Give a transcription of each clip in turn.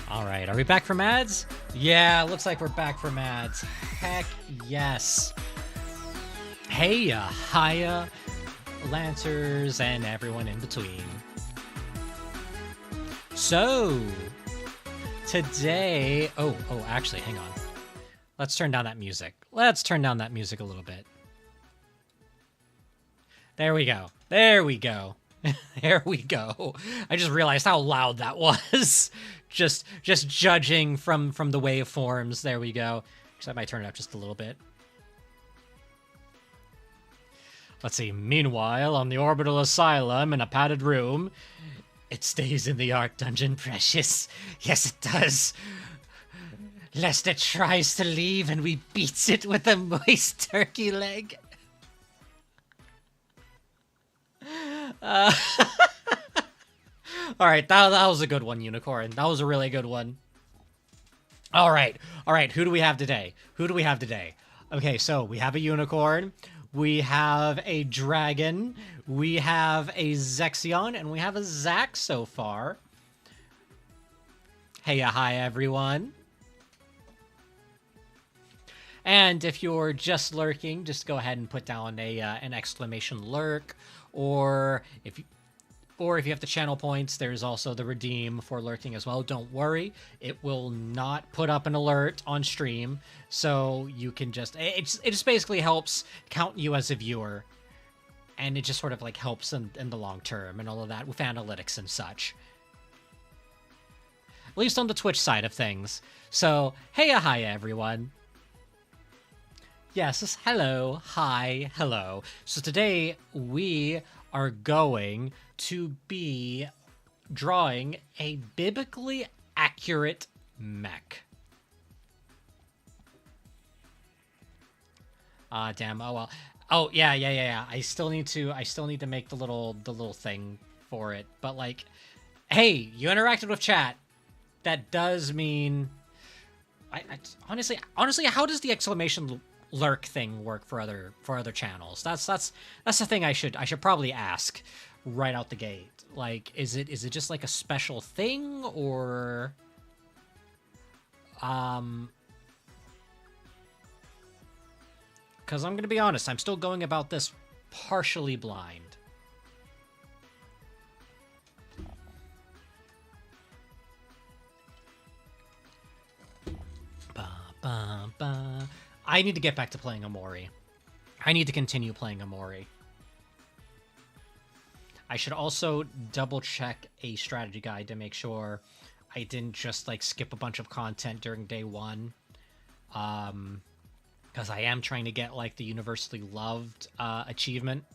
All right, are we back from ads? Yeah, looks like we're back from ads. Heck yes. Hey, hiya, Lancers, and everyone in between. So, today... Oh, actually, hang on. Let's turn down that music. Let's turn down that music a little bit. There we go. There we go. There we go. I just realized how loud that was. just judging from the waveforms. There we go. Actually, I might turn it up just a little bit. Let's see. Meanwhile, on the orbital asylum in a padded room, it stays in the Arc Dungeon, precious. Yes, it does. Lest it tries to leave and we beats it with a moist turkey leg. All right, that was a good one, Unicorn. That was a really good one. All right. Who do we have today? Okay, so we have a Unicorn, we have a Dragon, we have a Zexion, and we have a Zac so far. Hey, hi, everyone. And if you're just lurking, just go ahead and put down an exclamation lurk, or if you have the channel points, there's also the redeem for lurking as well. Don't worry, it will not put up an alert on stream, so you can just... It just basically helps count you as a viewer, and it just sort of like helps in the long term and all of that with analytics and such. At least on the Twitch side of things. So, hey, hi, everyone. Yes, hello, hi, hello. So today we are going to be drawing a biblically accurate mech. Damn. Oh well. Oh yeah. I still need to make the little thing for it. But like, hey, you interacted with chat. That does mean. Honestly, how does the exclamation lurk thing work for other channels? That's the thing I should probably ask right out the gate. Like, is it just like a special thing, or because I'm gonna be honest, I'm still going about this partially blind. I need to get back to playing Amori. I need to continue playing Amori. I should also double check a strategy guide to make sure I didn't just like skip a bunch of content during day one. Because I am trying to get like the universally loved achievement.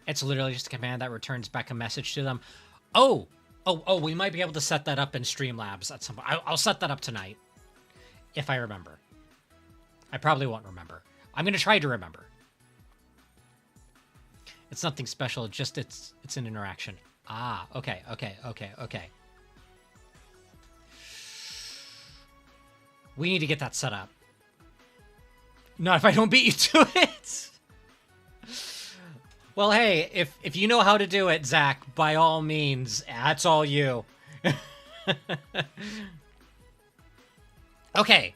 It's literally just a command that returns back a message to them. Oh, we might be able to set that up in Streamlabs at some point. I'll set that up tonight, if I remember. I probably won't remember. I'm going to try to remember. It's nothing special, just it's an interaction. Ah, okay. We need to get that set up. Not if I don't beat you to it! Well, hey, if you know how to do it, Zac, by all means, that's all you. Okay.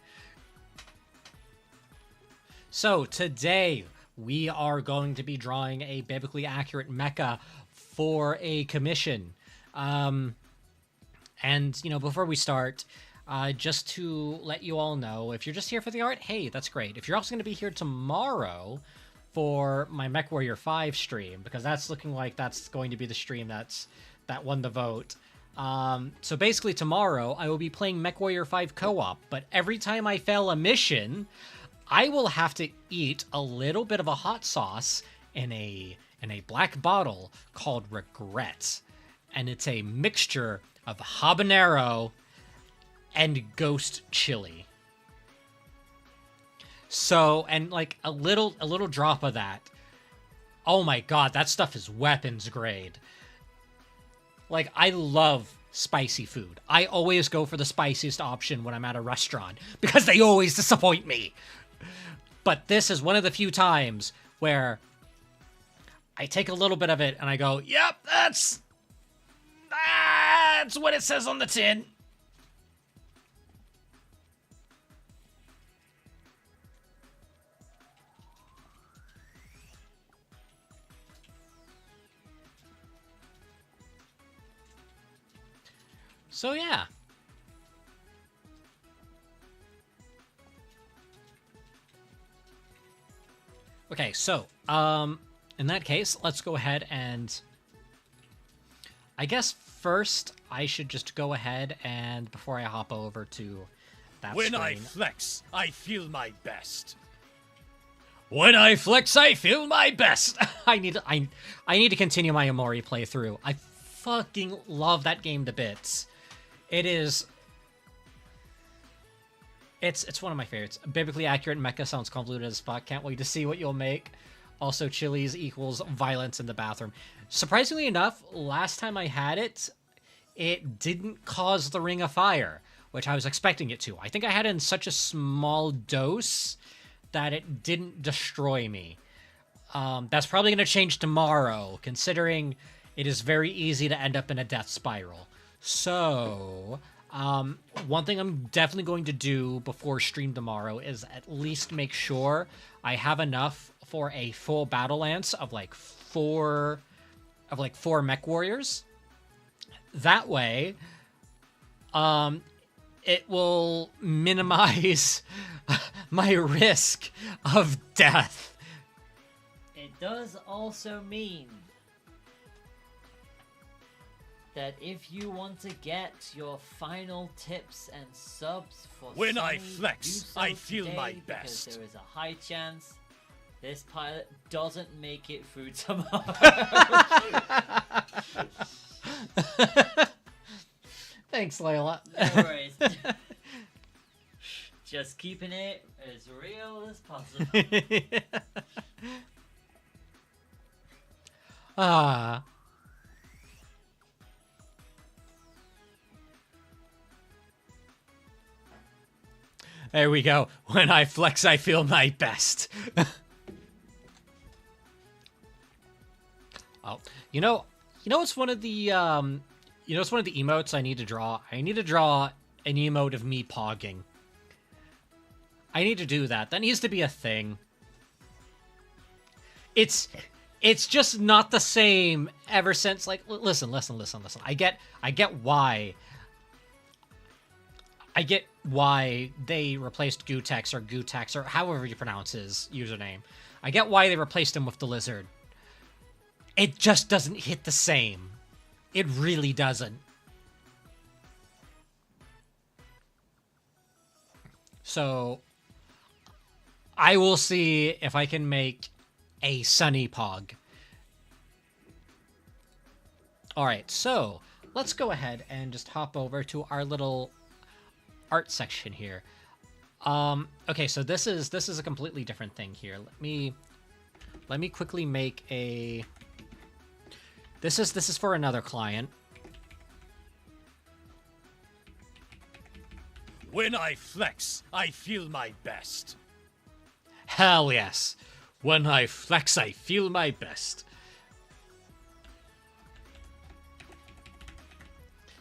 So, today, we are going to be drawing a biblically accurate mecha for a commission. And, you know, before we start, just to let you all know, if you're just here for the art, hey, that's great. If you're also going to be here tomorrow for my MechWarrior 5 stream, because that's looking like that's going to be the stream that won the vote. So basically tomorrow I will be playing MechWarrior 5 co-op, but every time I fail a mission, I will have to eat a little bit of a hot sauce in a black bottle called Regret. And it's a mixture of habanero and ghost chili. So, and like a little drop of that. Oh my god, that stuff is weapons grade. Like, I love spicy food. I always go for the spiciest option when I'm at a restaurant, because they always disappoint me. But this is one of the few times where I take a little bit of it and I go, yep, that's what it says on the tin. So yeah. Okay, so in that case, let's go ahead and I guess first I should just go ahead and before I hop over to that When screen. I flex, I feel my best. When I flex, I feel my best. I need to continue my Omori playthrough. I fucking love that game to bits. It's one of my favorites. Biblically accurate mecha sounds convoluted as fuck. Can't wait to see what you'll make. Also, chilies equals violence in the bathroom. Surprisingly enough, last time I had it, it didn't cause the ring of fire, which I was expecting it to. I think I had it in such a small dose that it didn't destroy me. That's probably going to change tomorrow, considering it is very easy to end up in a death spiral. So, one thing I'm definitely going to do before stream tomorrow is at least make sure I have enough for a full battle lance of like four mech warriors. That way, it will minimize my risk of death. It does also mean that if you want to get your final tips and subs for When I Sunny, flex, do so I feel today, my because best. there is a high chance this pilot doesn't make it through tomorrow. Thanks, Layla. No worries. Just keeping it as real as possible. Ah. There we go. When I flex, I feel my best. Oh, it's one of the it's one of the emotes I need to draw. I need to draw an emote of me pogging. I need to do that. That needs to be a thing. It's just not the same ever since, like, listen. I get why they replaced Gutex or however you pronounce his username. I get why they replaced him with the lizard. It just doesn't hit the same. It really doesn't. So I will see if I can make a Sunny Pog. Alright, so let's go ahead and just hop over to our little art section here. Okay, so this is a completely different thing here. Let me quickly make a... This is for another client. When I flex, I feel my best. Hell yes. When I flex, I feel my best.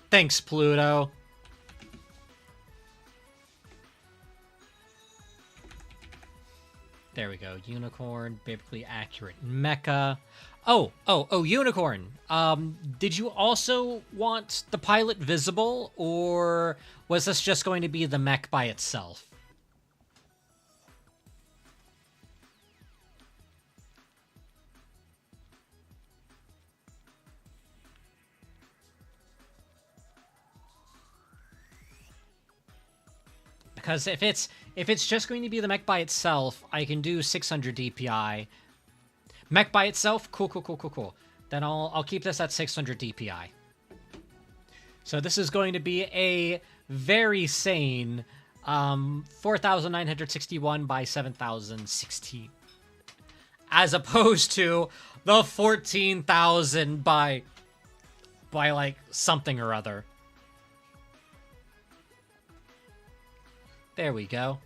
Thanks, Pluto. There we go. Unicorn, biblically accurate mecha. Oh, Unicorn. Did you also want the pilot visible, or was this just going to be the mech by itself? Because if it's just going to be the mech by itself, I can do 600 DPI. Mech by itself, cool. Then I'll keep this at 600 DPI. So this is going to be a very sane 4,961 by 7,016, as opposed to the 14,000 by like something or other. There we go.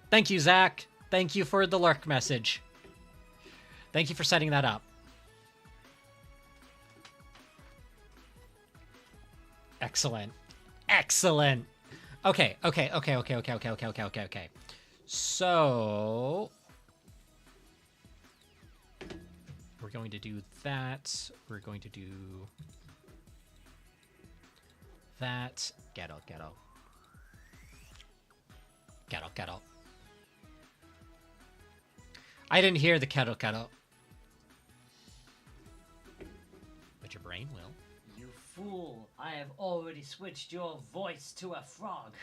Thank you, Zach. Thank you for the lurk message. Thank you for setting that up. Excellent. Excellent. Okay. So we're going to do that. We're going to do that. Ghetto. I didn't hear the kettle. But your brain will. You fool! I have already switched your voice to a frog.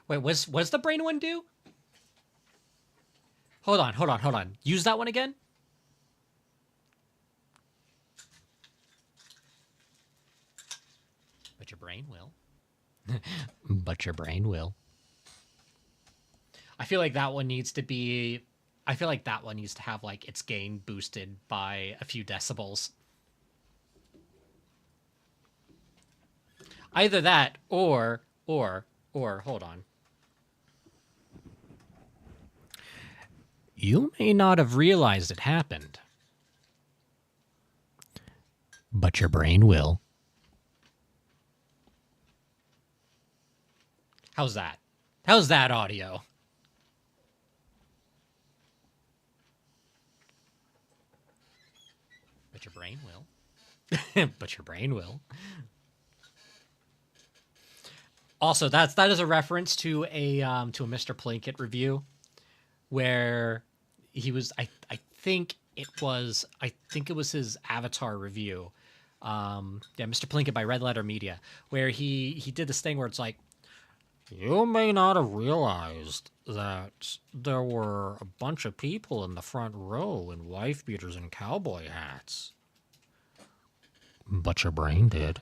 Wait, what's the brain one do? Hold on. Use that one again. But your brain will. But your brain will. I feel like that one needs to be... I feel like that one needs to have, like, its gain boosted by a few decibels. Either that, or, hold on. You may not have realized it happened. But your brain will. How's that? How's that audio? But your brain will. But your brain will. Also, that is a reference to a Mr. Plinkett review, where he was. I think it was his Avatar review. Mr. Plinkett by Red Letter Media, where he did this thing where it's like, you may not have realized that there were a bunch of people in the front row in wife beaters and cowboy hats. But your brain did.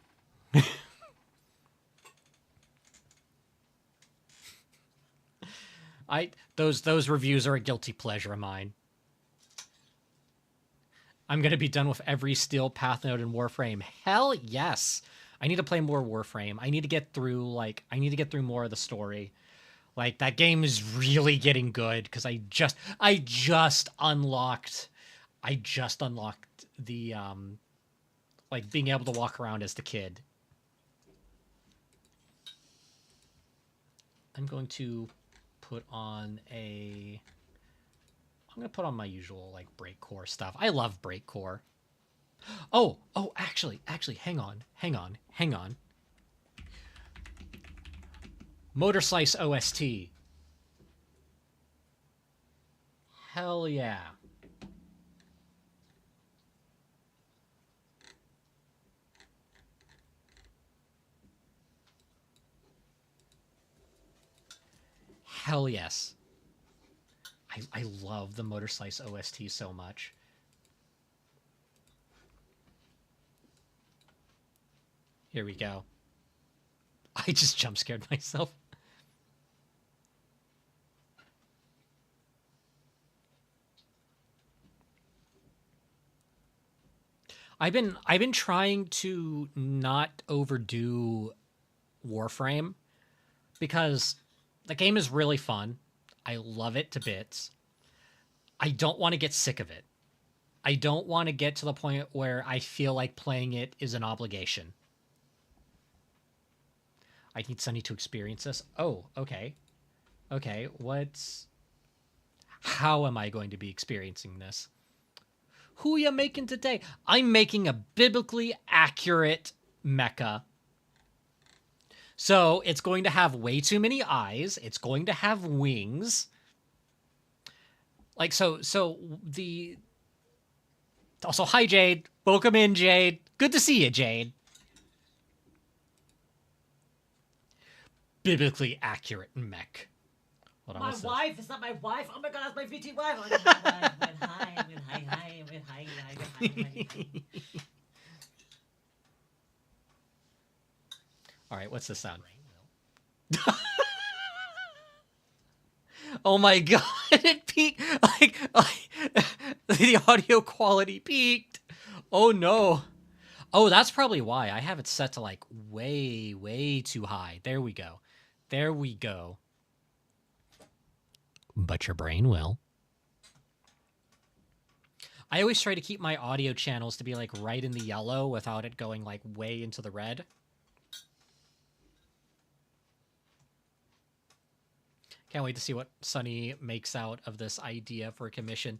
Those reviews are a guilty pleasure of mine. I'm gonna be done with every Steel Path node in Warframe. Hell yes. I need to play more Warframe. I need to get through more of the story. Like, that game is really getting good because I just unlocked the like being able to walk around as the kid. I'm going to put on my usual, like, breakcore stuff. I love breakcore. Oh, actually, hang on. Motor Slice OST. Hell yeah. Hell yes. I love the Motor Slice OST so much. Here we go. I just jump scared myself. I've been trying to not overdo Warframe because the game is really fun. I love it to bits. I don't want to get sick of it. I don't want to get to the point where I feel like playing it is an obligation. I need Sunny to experience this. Oh, okay. Okay, how am I going to be experiencing this? Who are you making today? I'm making a biblically accurate mecha. So it's going to have way too many eyes. It's going to have wings. Like, also, hi, Jade. Welcome in, Jade. Good to see you, Jade. Biblically accurate mech. Hold on, My what's wife is not my wife. Oh my god, that's my VT wife. I'm hi. All right, what's the sound? Oh my god, it peaked. Like the audio quality peaked. Oh no. Oh, that's probably why. I have it set to like way too high. There we go. but your brain will. I always try to keep my audio channels to be like right in the yellow without it going like way into the red. Can't wait to see what Sunny makes out of this idea for a commission.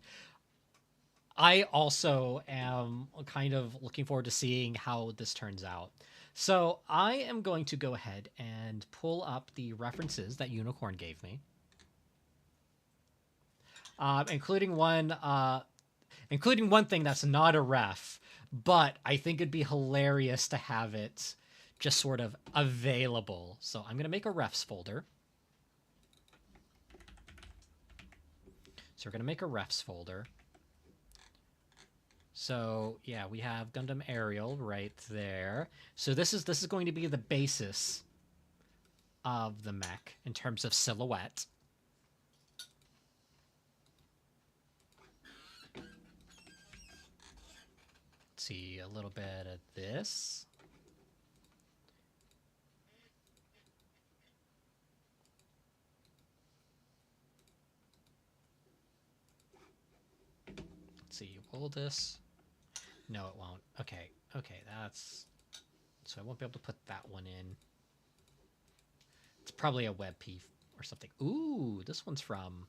I also am kind of looking forward to seeing how this turns out. So I am going to go ahead and pull up the references that Unicorn gave me, including one thing that's not a ref, but I think it'd be hilarious to have it just sort of available. So I'm going to make a refs folder. So we're going to make a refs folder. So yeah, we have Gundam Aerial right there. So this is going to be the basis of the mech in terms of silhouette. Let's see a little bit of this. Let's see, will this? No, it won't. Okay, that's... So I won't be able to put that one in. It's probably a WebP or something. Ooh, this one's from...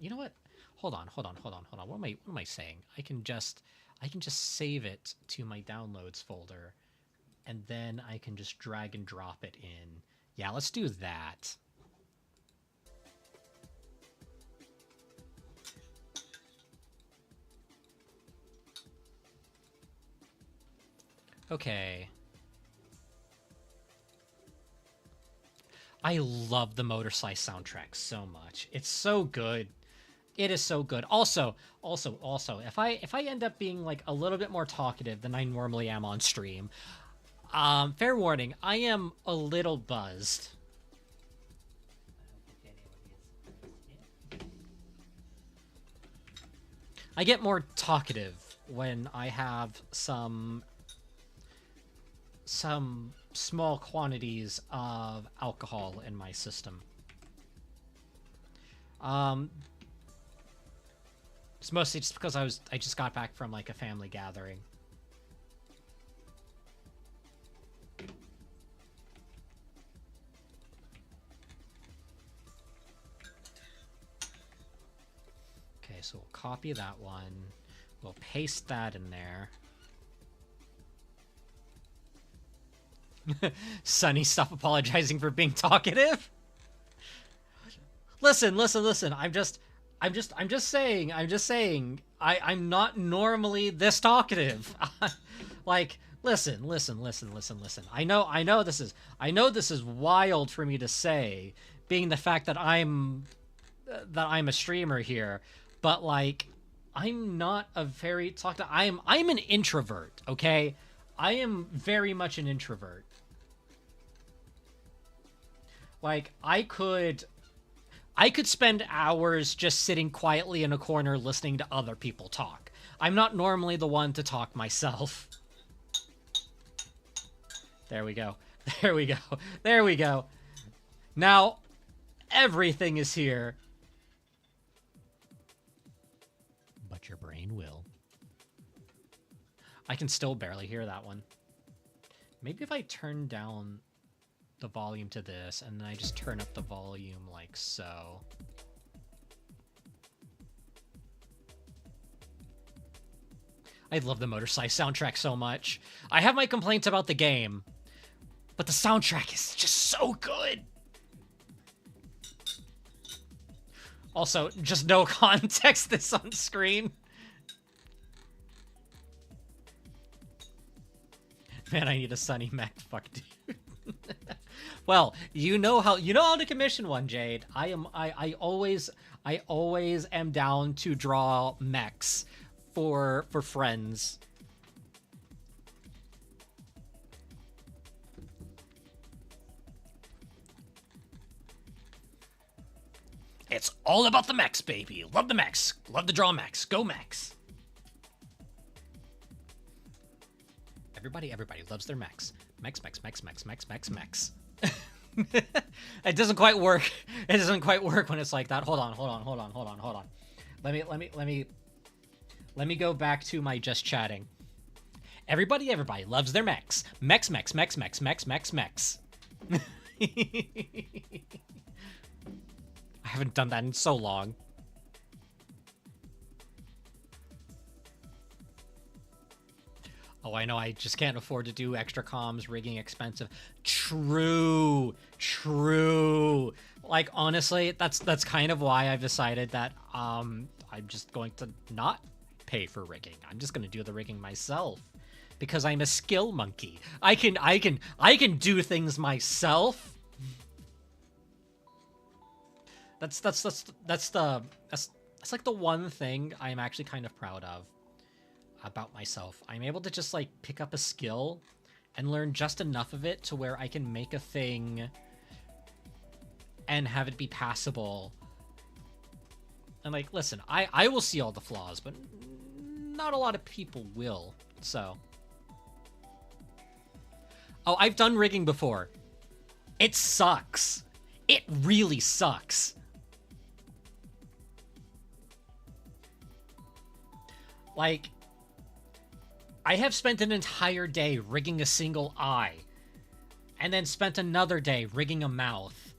You know what? Hold on. What am I saying? I can just save it to my downloads folder, and then I can just drag and drop it in. Yeah, let's do that. Okay. I love the Motor Slice soundtrack so much. It's so good. It is so good. Also, if I end up being like a little bit more talkative than I normally am on stream, fair warning, I am a little buzzed. I get more talkative when I have some small quantities of alcohol in my system. It's mostly just because I just got back from like a family gathering. Okay, so we'll copy that one. We'll paste that in there. Sunny, stop apologizing for being talkative. Listen. I'm just saying. I'm not normally this talkative. Like, listen. I know this is wild for me to say, being the fact that I'm a streamer here, but like, I'm not a very talkative. I'm an introvert. Okay, I am very much an introvert. Like, I could spend hours just sitting quietly in a corner listening to other people talk. I'm not normally the one to talk myself. There we go. Now, everything is here. But your brain will. I can still barely hear that one. Maybe if I turn down the volume to this, and then I just turn up the volume like so. I love the Motor Slice soundtrack so much. I have my complaints about the game, but the soundtrack is just so good. Also, just no context this on screen. Man, I need a Sunny mech. Fuck, dude. Well, you know how to commission one, Jade. I always am down to draw mechs for friends. It's all about the mechs, baby. Love the mechs. Love to draw mechs. Go mechs. Everybody loves their mechs. Mechs. It doesn't quite work. It doesn't quite work when it's like that. Hold on. Let me go back to my just chatting. Everybody loves their mechs. Mechs. I haven't done that in so long. Oh, I know, I just can't afford to do extra comms, rigging expensive. True. Like, honestly, that's kind of why I've decided that I'm just going to not pay for rigging. I'm just going to do the rigging myself because I'm a skill monkey. I can do things myself. That's like the one thing I'm actually kind of proud of about myself. I'm able to just like pick up a skill and learn just enough of it to where I can make a thing and have it be passable. And like, listen, I will see all the flaws, but not a lot of people will. So, oh, I've done rigging before. It sucks. It really sucks. Like, I have spent an entire day rigging a single eye, and then spent another day rigging a mouth,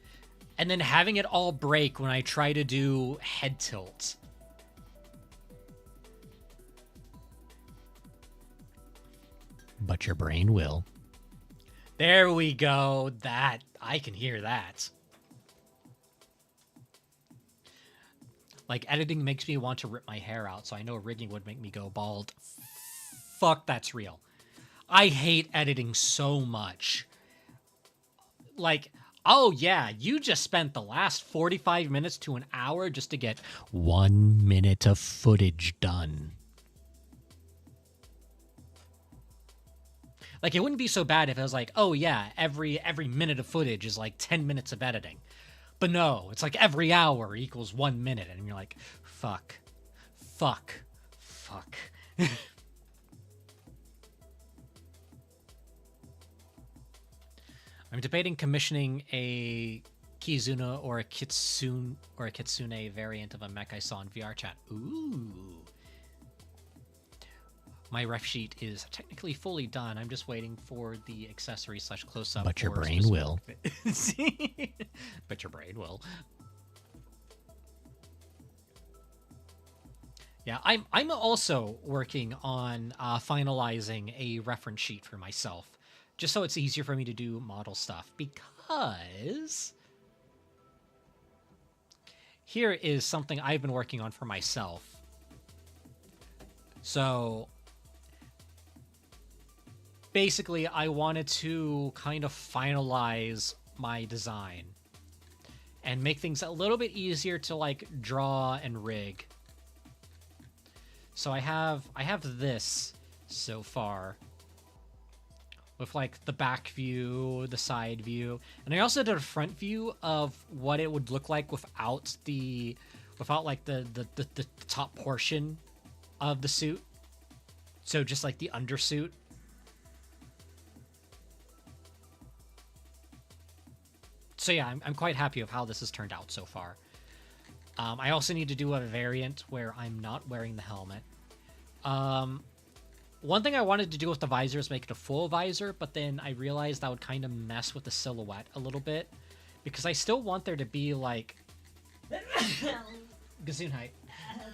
and then having it all break when I try to do head tilt. But your brain will. There we go. That, I can hear that. Like, editing makes me want to rip my hair out, so I know rigging would make me go bald. Fuck, that's real. I hate editing so much. Like, oh yeah, you just spent the last 45 minutes to an hour just to get 1 minute of footage done. Like, it wouldn't be so bad if it was like, oh yeah, every minute of footage is like 10 minutes of editing. But no, it's like every hour equals 1 minute, and you're like, fuck. I'm debating commissioning a Kizuna or a Kitsune variant of a mech I saw in VR chat. Ooh. My ref sheet is technically fully done. I'm just waiting for the accessory / close-up. But your brain will. But your brain will. Yeah, I'm also working on finalizing a reference sheet for myself, just so it's easier for me to do model stuff, because here is something I've been working on for myself. So basically, I wanted to kind of finalize my design and make things a little bit easier to like draw and rig. So I have this so far with like the back view, the side view, and I also did a front view of what it would look like without like the top portion of the suit. So just like the undersuit. So yeah, I'm quite happy with how this has turned out so far. I also need to do a variant where I'm not wearing the helmet. One thing I wanted to do with the visor is make it a full visor, but then I realized that would kind of mess with the silhouette a little bit, because I still want there to be like Gesundheit.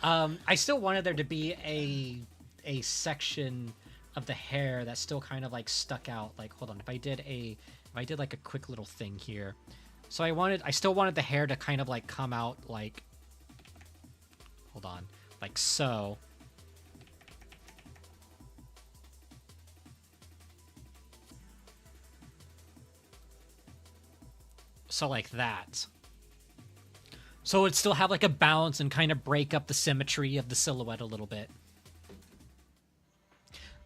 I still wanted there to be a section of the hair that still kind of like stuck out. Like, hold on, if I did like a quick little thing here. So I still wanted the hair to kind of like come out like, hold on, like so. So like that. So it'd still have like a balance and kind of break up the symmetry of the silhouette a little bit.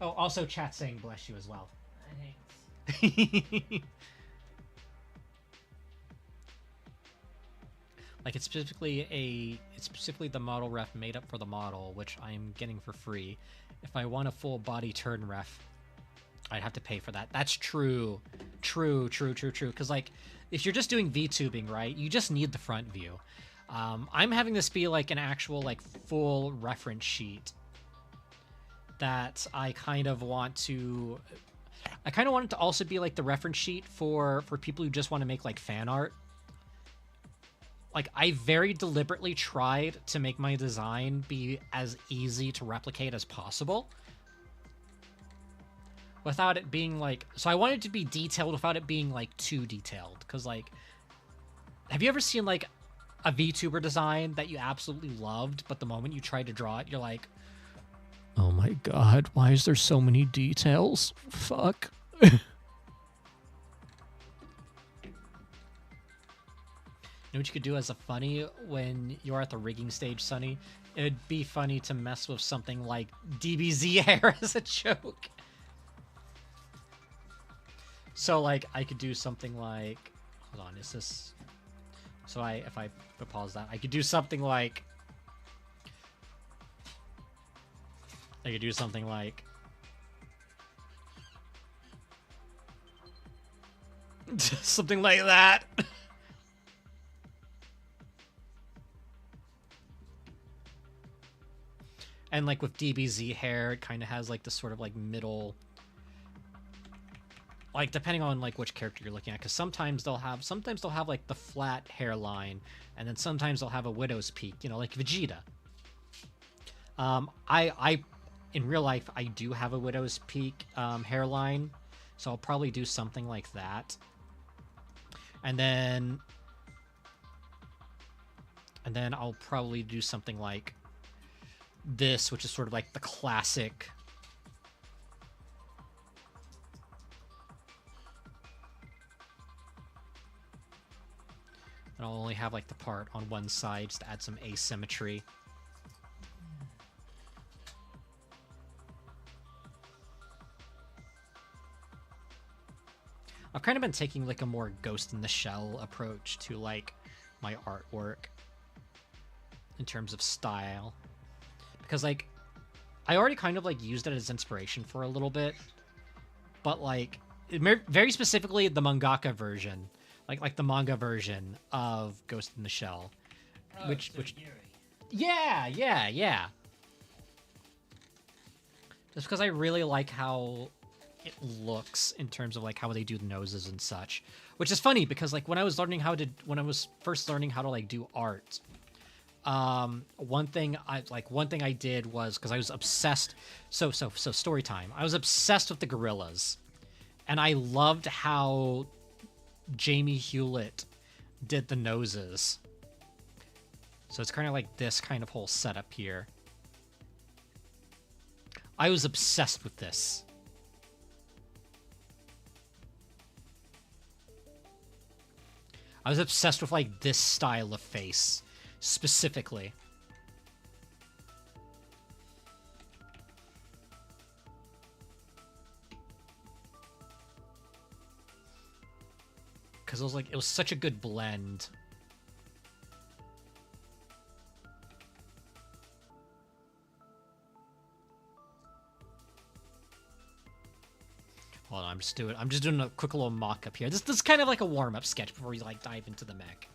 Oh, also chat saying bless you as well. Thanks. Like it's specifically the model ref made up for the model, which I'm getting for free. If I want a full body turn ref, I'd have to pay for that. That's true. True. Because, like, if you're just doing VTubing, right, you just need the front view. I'm having this be, like, an actual, like, full reference sheet that I kind of want to... I kind of want it to also be, like, the reference sheet for people who just want to make, like, fan art. Like, I very deliberately tried to make my design be as easy to replicate as possible. Without it being, like... So I wanted it to be detailed without it being, like, too detailed. Because, like... Have you ever seen, like, a VTuber design that you absolutely loved, but the moment you tried to draw it, you're like... Oh my god, why is there so many details? Fuck. You know what you could do as a funny when you're at the rigging stage, Sonny? It'd be funny to mess with something like DBZ hair as a joke. So, like, I could do something like... Hold on, is this... So if I pause that, I could do something like... I could do something like... something like that. And, like, with DBZ hair, it kind of has, like, this sort of, like, middle... Like, depending on, like, which character you're looking at, because sometimes they'll have, like, the flat hairline, and then sometimes they'll have a widow's peak, you know, like Vegeta. In real life, I do have a widow's peak hairline, so I'll probably do something like that. And then I'll probably do something like this, which is sort of like the classic... And I'll only have, like, the part on one side just to add some asymmetry. I've kind of been taking, like, a more Ghost in the Shell approach to, like, my artwork in terms of style. Because, like, I already kind of, like, used it as inspiration for a little bit. But, like, very specifically the mangaka version. Like the manga version of Ghost in the Shell. Oh, which Yuri. Yeah. Just because I really like how it looks in terms of, like, how they do the noses and such. Which is funny because, like, when I was first learning how to, like, do art, one thing I did was, because I was obsessed. So story time. I was obsessed with the gorillas, and I loved how Jamie Hewlett did the noses. So it's kind of like this kind of whole setup here. I was obsessed with this. I was obsessed with, like, this style of face specifically. Because it was such a good blend. Hold on, I'm just doing a quick little mock-up here. This is kind of like a warm-up sketch before we, like, dive into the mech.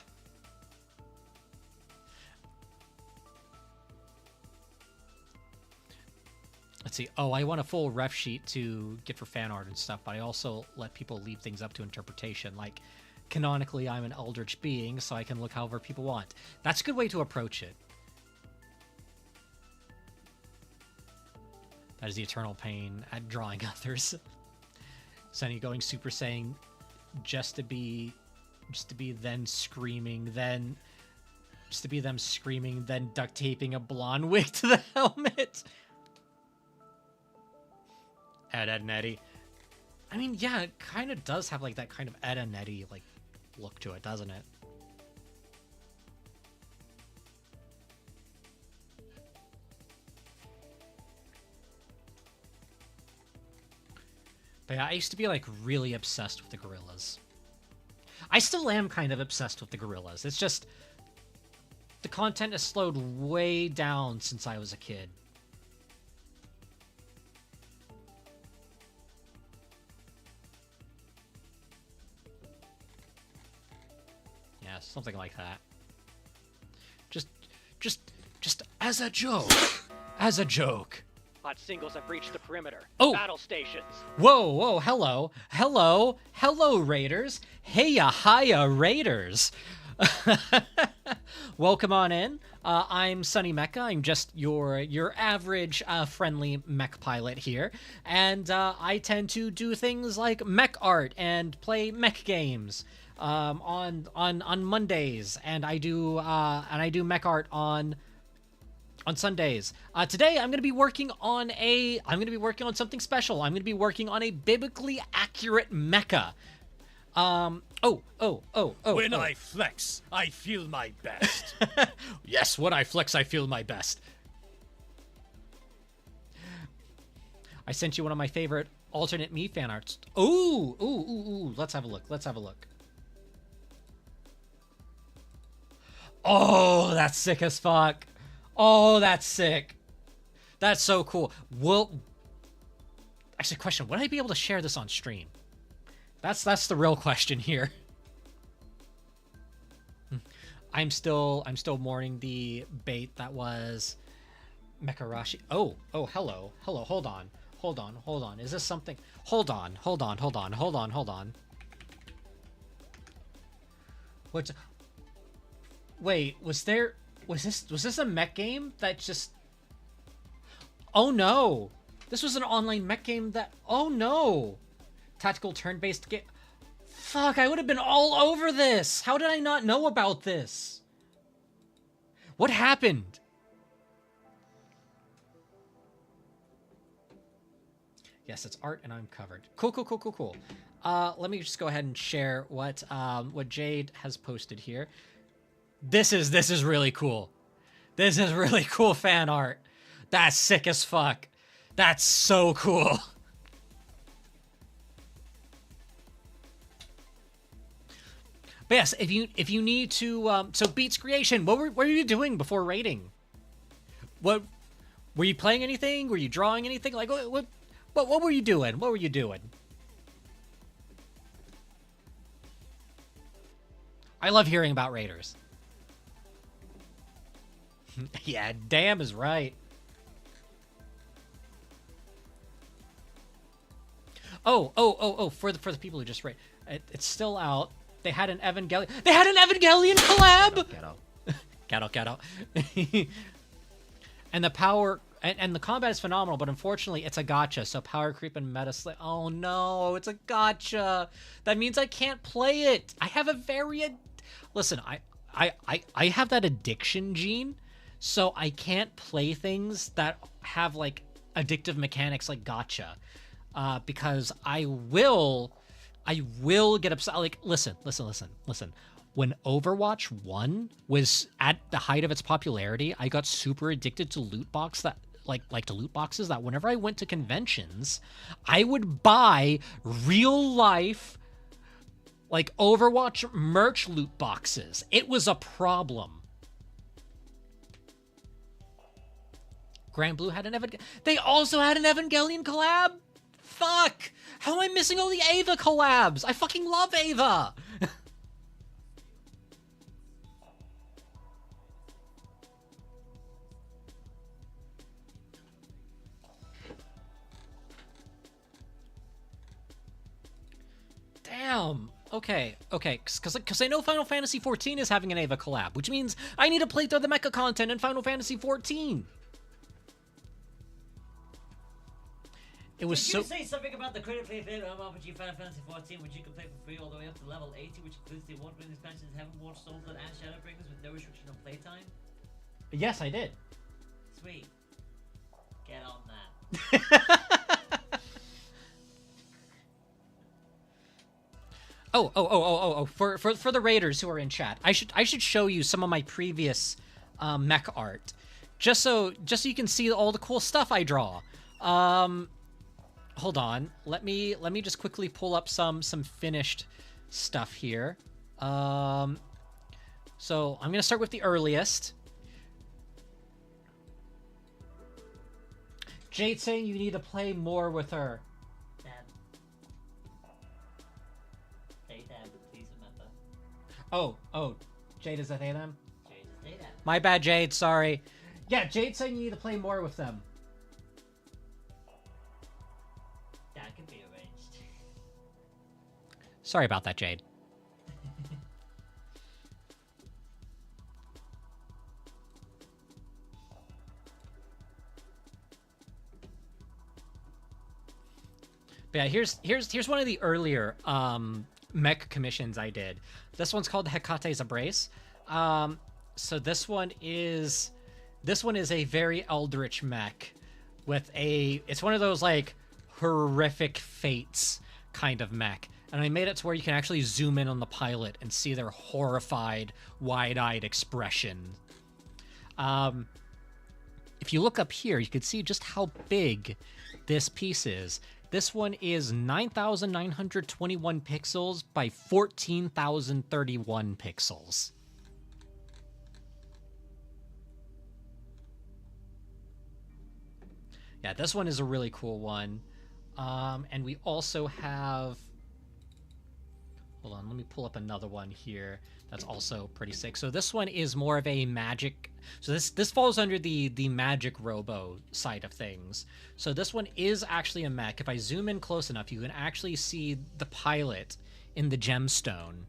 Let's see. Oh, I want a full ref sheet to get for fan art and stuff, but I also let people leave things up to interpretation. Like, canonically, I'm an eldritch being, so I can look however people want. That's a good way to approach it. That is the eternal pain at drawing others. Sunny going Super Saiyan just to be then screaming, then just to be them screaming, then duct taping a blonde wig to the helmet. Ed and Eddie. I mean, yeah, it kind of does have, like, that kind of Ed and Eddie, like, look to it, doesn't it? But yeah, I used to be, like, really obsessed with the gorillas. I still am kind of obsessed with the gorillas. It's just the content has slowed way down since I was a kid. Something like that. Just as a joke. As a joke. Hot singles have reached the perimeter. Oh. Battle stations. Whoa, hello, Raiders. Heya, hiya, Raiders. Welcome on in. I'm Sunny Mecha. I'm just your average friendly mech pilot here, and I tend to do things like mech art and play mech games on Mondays, and I do mech art on Sundays. Today I'm going to be working on something special. I'm going to be working on a biblically accurate mecha. When I flex, I feel my best. Yes, when I flex, I feel my best. I sent you one of my favorite alternate me fan arts. Ooh. Let's have a look. Oh, that's sick as fuck. Oh, that's sick. That's so cool. Actually, question, would I be able to share this on stream? That's the real question here. I'm still mourning the bait that was Mekarashi. Oh, hello. Hold on. Is this something? Hold on. What's? Wait, was this a mech game that just? Oh no, this was an online mech game that. Oh no, tactical turn-based game. Fuck, I would have been all over this. How did I not know about this? What happened? Yes, it's art and I'm covered. Cool. Let me just go ahead and share what Jade has posted here. This is really cool. This is really cool fan art. That's sick as fuck. That's so cool. But yes, if you need to so Beats Creation, what were you doing before raiding? What were you playing anything? Were you drawing anything? Like what were you doing? What were you doing? I love hearing about raiders. Yeah, damn is right. Oh, for the people who just raid. It's still out. They had an Evangelion collab. Get out. And the power and the combat is phenomenal, but unfortunately it's a gacha, so power creep and meta slay. Oh no, it's a gacha. That means I can't play it. I have a very listen, I have that addiction gene, so I can't play things that have like addictive mechanics like gacha. Because I will get upset. Like, listen. When Overwatch 1 was at the height of its popularity, I got super addicted to loot boxes that whenever I went to conventions, I would buy real life like Overwatch merch loot boxes. It was a problem. Grand Blue had they also had an Evangelion collab? Fuck! How am I missing all the Ava collabs? I fucking love Ava! Damn. Okay. Because I know Final Fantasy XIV is having an Ava collab, which means I need to play through the mecha content in Final Fantasy XIV. It was Did you say something about the critically acclaimed RPG Final Fantasy XIV, which you can play for free all the way up to level 80, which includes the award-winning expansions Heavenward, Soulblood, and Shadowbringers with no restriction on playtime? Yes, I did. Sweet. Get on that. Oh! For the raiders who are in chat, I should show you some of my previous mech art, just so you can see all the cool stuff I draw. Hold on. Let me just quickly pull up some finished stuff here. So I'm gonna start with the earliest. Jade saying you need to play more with her. Dad. Hey, Dad, please remember. Oh, Jade, is that they them? Jade is they them. My bad, Jade. Sorry. Yeah, Jade said you need to play more with them. That can be arranged. Sorry about that, Jade. But yeah, here's one of the earlier mech commissions I did. This one's called Hecate's Embrace. So this one is a very eldritch mech with it's one of those like horrific fates kind of mech. And I made it to where you can actually zoom in on the pilot and see their horrified, wide-eyed expression. If you look up here, you can see just how big this piece is. This one is 9,921 pixels by 14,031 pixels. Yeah, this one is a really cool one. And we also have... Hold on, let me pull up another one here that's also pretty sick. So this one is more of a magic... So this falls under the magic robo side of things. So this one is actually a mech. If I zoom in close enough, you can actually see the pilot in the gemstone.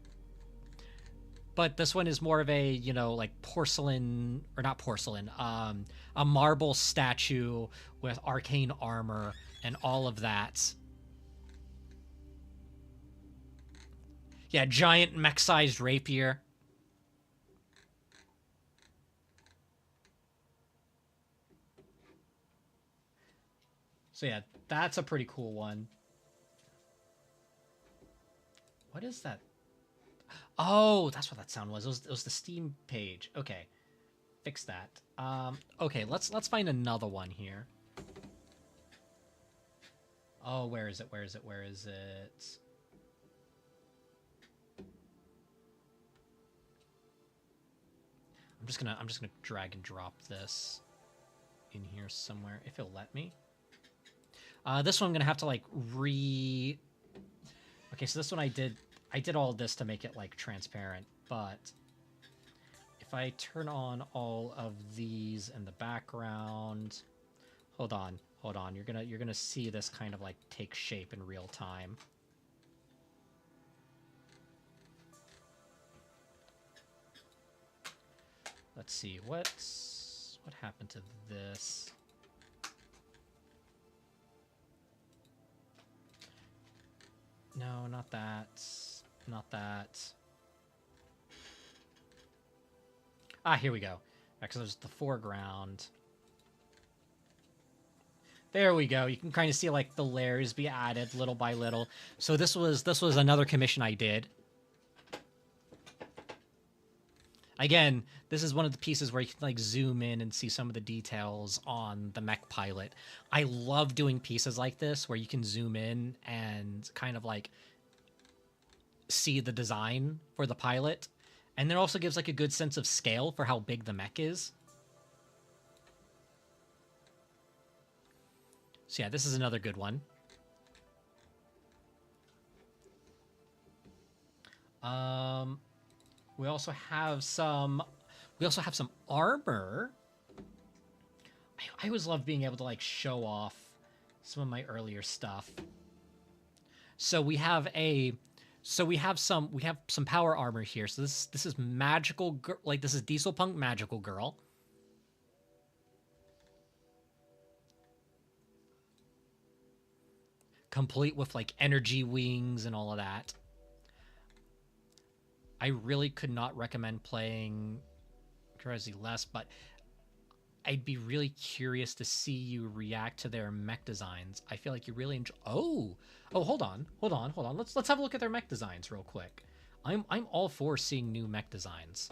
But this one is more of a, you know, like porcelain, or not porcelain, a marble statue with arcane armor and all of that. Yeah, giant mech-sized rapier. So yeah, that's a pretty cool one. What is that? Oh, that's what that sound was. It was the Steam page. Okay, fix that. Okay, let's find another one here. Oh, where is it? Where is it? Where is it? I'm just gonna drag and drop this in here somewhere if it'll let me. This one I'm gonna have to like Okay, so this one I did all this to make it like transparent, but if I turn on all of these in the background, hold on, you're gonna see this kind of like take shape in real time. Let's see, what happened to this? No, not that. Not that. Ah, here we go. Because there's the foreground. There we go. You can kind of see like the layers be added little by little. So this was another commission I did. Again, this is one of the pieces where you can like zoom in and see some of the details on the mech pilot. I love doing pieces like this where you can zoom in and kind of like see the design for the pilot. And it also gives like a good sense of scale for how big the mech is. So yeah, this is another good one. We also have some armor. I always love being able to like show off some of my earlier stuff. So we have some power armor here. So this is magical, like this is Diesel Punk Magical Girl. Complete with like energy wings and all of that. I really could not recommend playing Crazy less, but I'd be really curious to see you react to their mech designs. I feel like you really enjoy. Oh, hold on. Let's have a look at their mech designs real quick. I'm all for seeing new mech designs.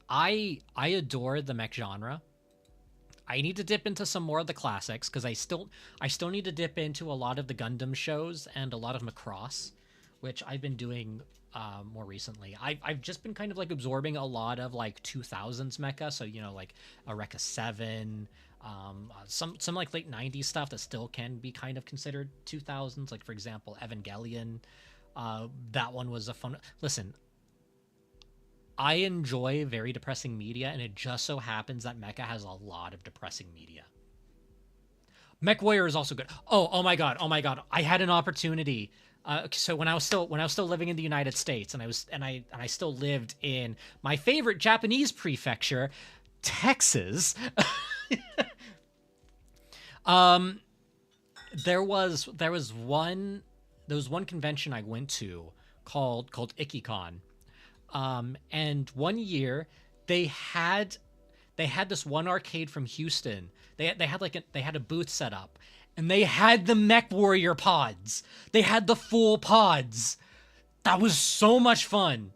I adore the mech genre. I need to dip into some more of the classics because I still need to dip into a lot of the Gundam shows and a lot of Macross, which I've been doing more recently. I've just been kind of like absorbing a lot of like 2000s mecha, so you know, like Eureka 7, some like late 90s stuff that still can be kind of considered 2000s, like for example Evangelion. That one was a fun listen. I enjoy very depressing media, and it just so happens that Mecha has a lot of depressing media. Mech Warrior is also good. Oh my god. I had an opportunity. So when I was still living in the United States, and I still lived in my favorite Japanese prefecture, Texas. There was one convention I went to called IkiCon. And one year they had this one arcade from Houston. They had a booth set up, and they had the Mech Warrior pods. They had the full pods. That was so much fun.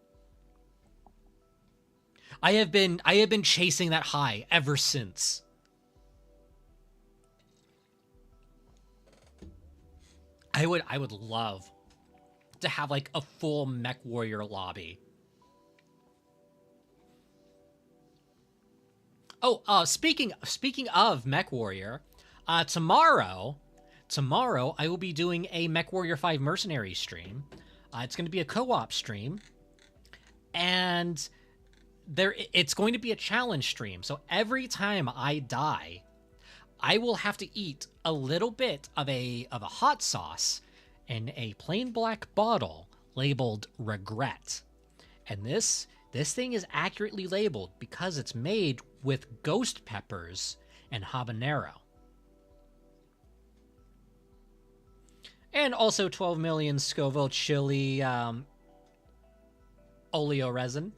I have been chasing that high ever since. I would love to have like a full Mech Warrior lobby. Oh, speaking of Mech Warrior, tomorrow I will be doing a Mech Warrior 5 Mercenary stream. It's going to be a co-op stream, and it's going to be a challenge stream. So every time I die, I will have to eat a little bit of a hot sauce in a plain black bottle labeled regret. And this thing is accurately labeled because it's made with ghost peppers and habanero. And also 12 million Scoville chili oleo resin.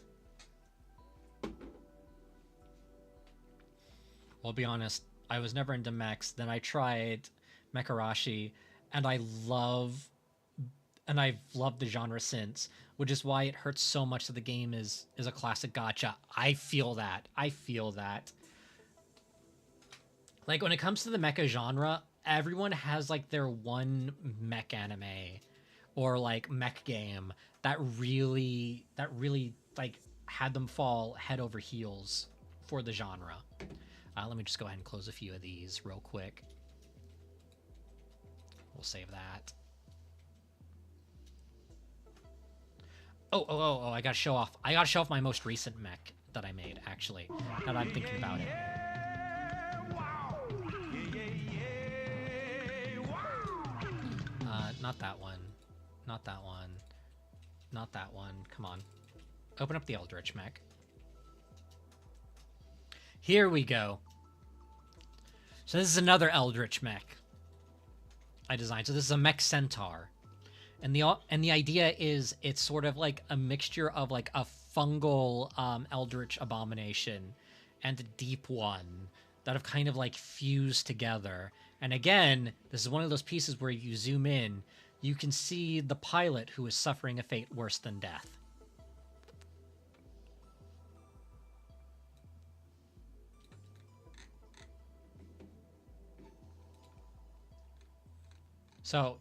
I'll be honest, I was never into mechs. Then I tried Mecharashi, and I've loved the genre since, which is why it hurts so much that the game is a classic gacha. I feel that. Like, when it comes to the mecha genre, everyone has like their one mech anime or like mech game that really like had them fall head over heels for the genre. Let me just go ahead and close a few of these real quick. We'll save that. Oh, I gotta show off. I gotta show off my most recent mech that I made, actually, now that I'm thinking about it. Not that one. Not that one. Not that one. Come on. Open up the Eldritch mech. Here we go. So this is another Eldritch mech I designed. So this is a mech centaur. And the idea is it's sort of like a mixture of like a fungal Eldritch abomination and a deep one that have kind of like fused together. And again, this is one of those pieces where you zoom in, you can see the pilot who is suffering a fate worse than death. So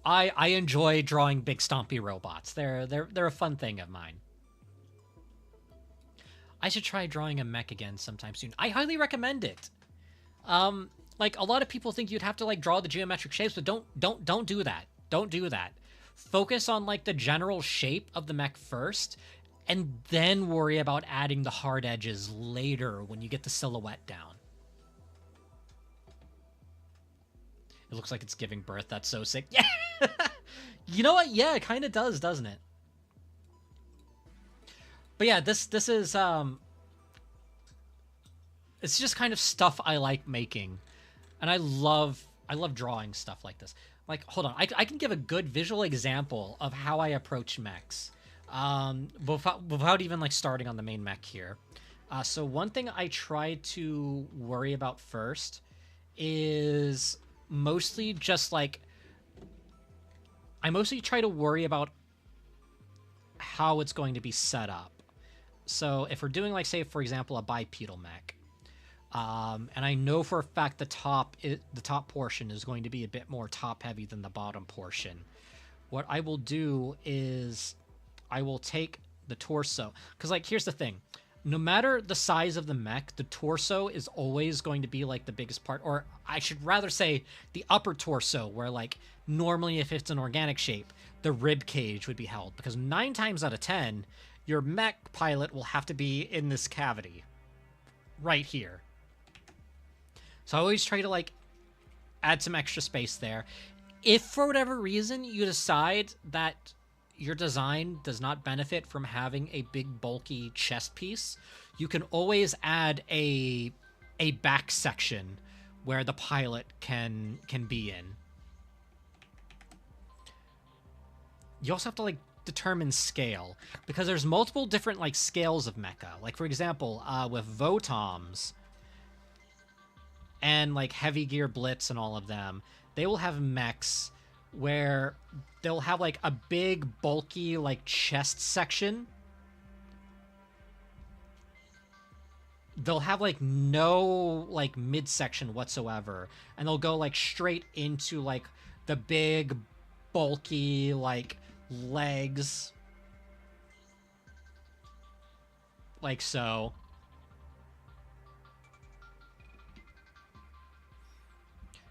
I enjoy drawing big stompy robots. They're a fun thing of mine. I should try drawing a mech again sometime soon. I highly recommend it. Like, a lot of people think you'd have to like draw the geometric shapes, but don't do that. Don't do that. Focus on like the general shape of the mech first, and then worry about adding the hard edges later when you get the silhouette down. It looks like it's giving birth. That's so sick. Yeah. You know what? Yeah, it kind of does, doesn't it? But yeah, this is it's just kind of stuff I like making. And I love drawing stuff like this. Like, hold on. I can give a good visual example of how I approach mechs. Without even like starting on the main mech here. So one thing I try to worry about first is mostly just like, I mostly try to worry about how it's going to be set up. So if we're doing like, say, for example, a bipedal mech, and I know for a fact the top portion is going to be a bit more top heavy than the bottom portion, what I will do is I will take the torso, because like, here's the thing. No matter the size of the mech, the torso is always going to be like the biggest part, or I should rather say the upper torso, where like normally if it's an organic shape, the rib cage would be held, because 9 times out of 10, your mech pilot will have to be in this cavity right here. So I always try to like add some extra space there. If for whatever reason you decide that your design does not benefit from having a big bulky chest piece, you can always add a back section where the pilot can be in. You also have to like determine scale, because there's multiple different like scales of mecha. Like for example, with Votoms and like Heavy Gear Blitz and all of them, they will have mechs where they'll have like a big bulky like chest section. They'll have like no like midsection whatsoever, and they'll go like straight into like the big bulky like legs, like so.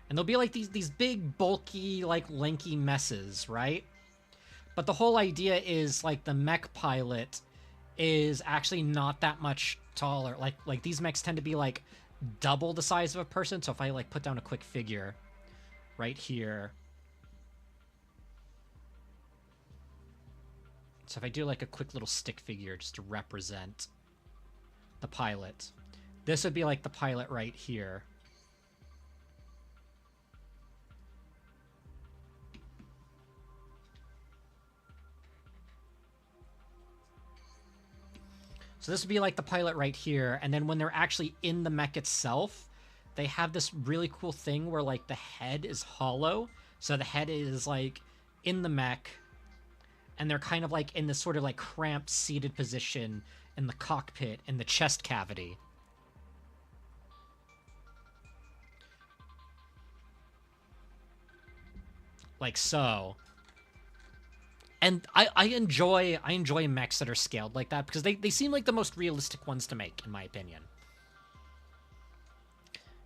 And they'll be like these big bulky like lanky messes, right? But the whole idea is like the mech pilot is actually not that much taller. Like these mechs tend to be like double the size of a person. So if I like put down a quick figure right here, so if I do like a quick little stick figure just to represent the pilot, this would be like the pilot right here. So this would be like the pilot right here, and then when they're actually in the mech itself, they have this really cool thing where like the head is hollow. So the head is like in the mech, and they're kind of like in this sort of like cramped seated position in the cockpit, in the chest cavity. Like so. And I enjoy mechs that are scaled like that, because they seem like the most realistic ones to make, in my opinion.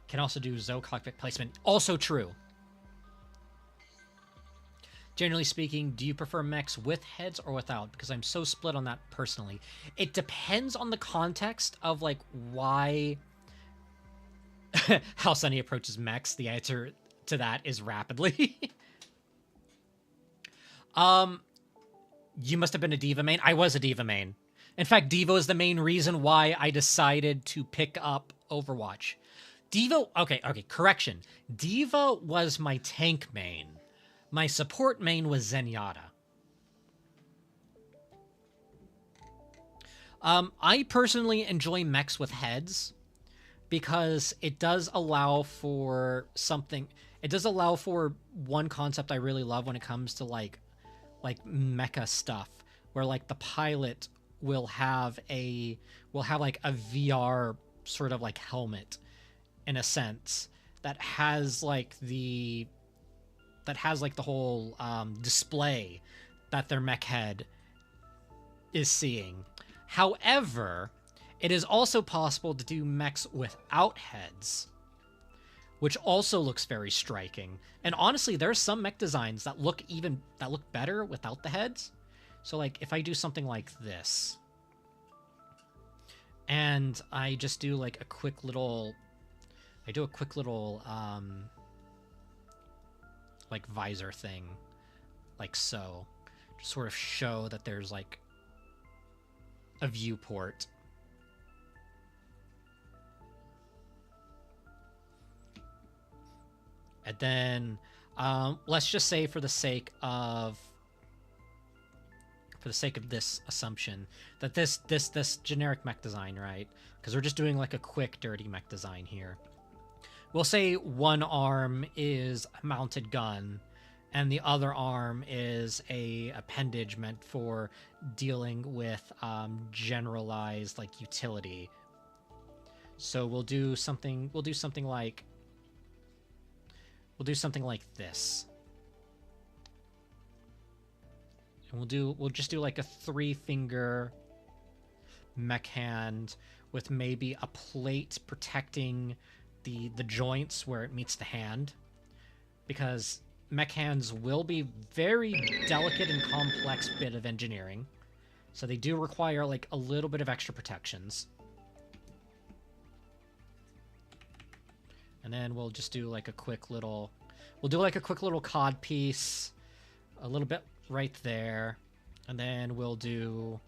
Can also do Zo cockpit placement. Also true. Generally speaking, do you prefer mechs with heads or without? Because I'm so split on that personally. It depends on the context of like why how Sunny approaches mechs. The answer to that is rapidly. You must have been a Diva main. I was a Diva main. In fact, Diva is the main reason why I decided to pick up Overwatch. Diva, okay, correction. Diva was my tank main. My support main was Zenyatta. I personally enjoy mechs with heads because it does allow for something. It does allow for one concept I really love when it comes to like mecha stuff, where like the pilot will have like a VR sort of like helmet, in a sense, that has like the whole display that their mech head is seeing. However, it is also possible to do mechs without heads, which also looks very striking. And honestly, there are some mech designs that look better without the heads. So like if I do something like this, and I just do like a quick little like visor thing, like so, to sort of show that there's like a viewport. And then let's just say for the sake of this assumption that this generic mech design, right? Because we're just doing like a quick dirty mech design here. We'll say one arm is a mounted gun and the other arm is a appendage meant for dealing with generalized like utility. So we'll do something like this. And we'll just do like a 3-finger mech hand with maybe a plate protecting the joints where it meets the hand, because mech hands will be very delicate and complex bit of engineering. So they do require like a little bit of extra protections. And then we'll just do like a quick little... We'll do like a quick little cod piece. A little bit right there. And then we'll do...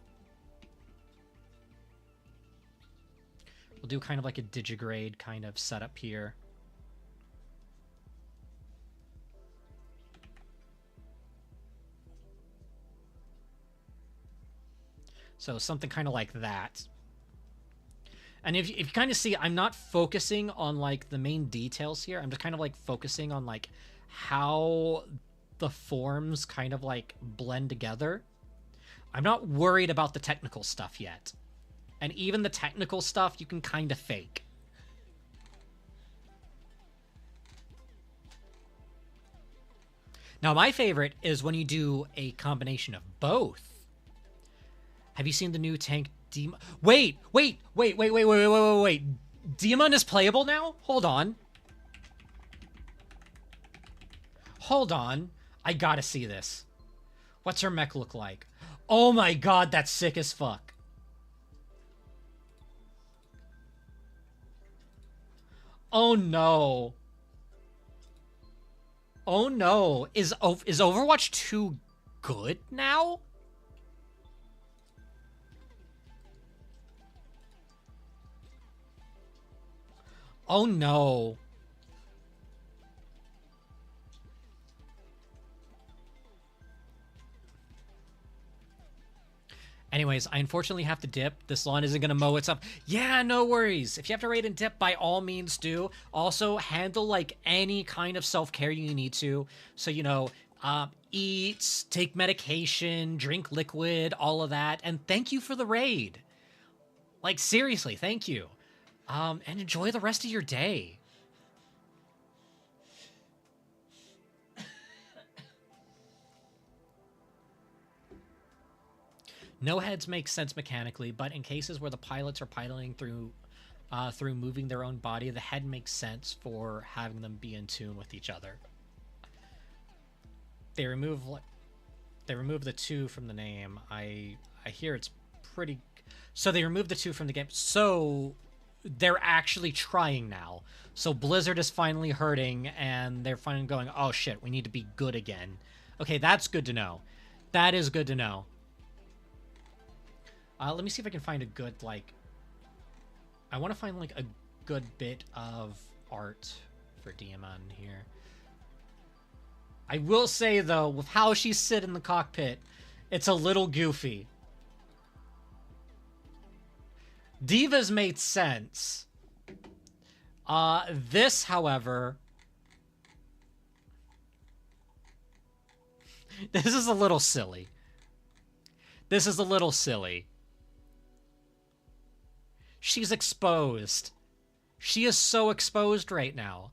We'll do kind of like a digigrade kind of setup here. So something kind of like that. And if you kind of see, I'm not focusing on like the main details here. I'm just kind of like focusing on like how the forms kind of like blend together. I'm not worried about the technical stuff yet. And even the technical stuff you can kind of fake. Now my favorite is when you do a combination of both. Have you seen the new tank Demon? Wait. Demon is playable now? Hold on. I gotta see this. What's her mech look like? Oh my god, that's sick as fuck. Oh no. Oh no. Is Overwatch 2 good now? Oh no. Anyways, I unfortunately have to dip. This lawn isn't going to mow itself. Yeah, no worries. If you have to raid and dip, by all means do. Also, handle, like, any kind of self-care you need to. So, you know, eat, take medication, drink liquid, all of that. And thank you for the raid. Like, seriously, thank you. And enjoy the rest of your day. No heads make sense mechanically, but in cases where the pilots are piloting through moving their own body, the head makes sense for having them be in tune with each other. They remove the 2 from the name. I hear it's pretty... So they removed the 2 from the game. So they're actually trying now. So Blizzard is finally hurting, and they're finally going, oh shit, we need to be good again. Okay, that's good to know. That is good to know. Let me see if I can find a good, like... I want to find, like, a good bit of art for Diamond here. I will say, though, with how she sit in the cockpit, it's a little goofy. Divas made sense. This, however... This is a little silly. This is a little silly. She's exposed. She is so exposed right now.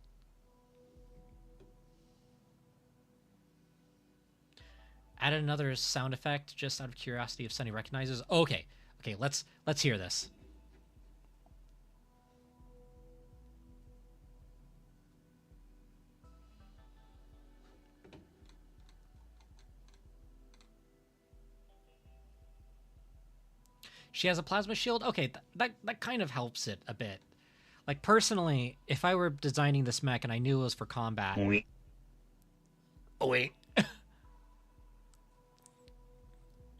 Add another sound effect just out of curiosity if Sunny recognizes. Okay. Okay, let's hear this. She has a plasma shield? Okay, that kind of helps it a bit. Like, personally, if I were designing this mech and I knew it was for combat... Oh, wait.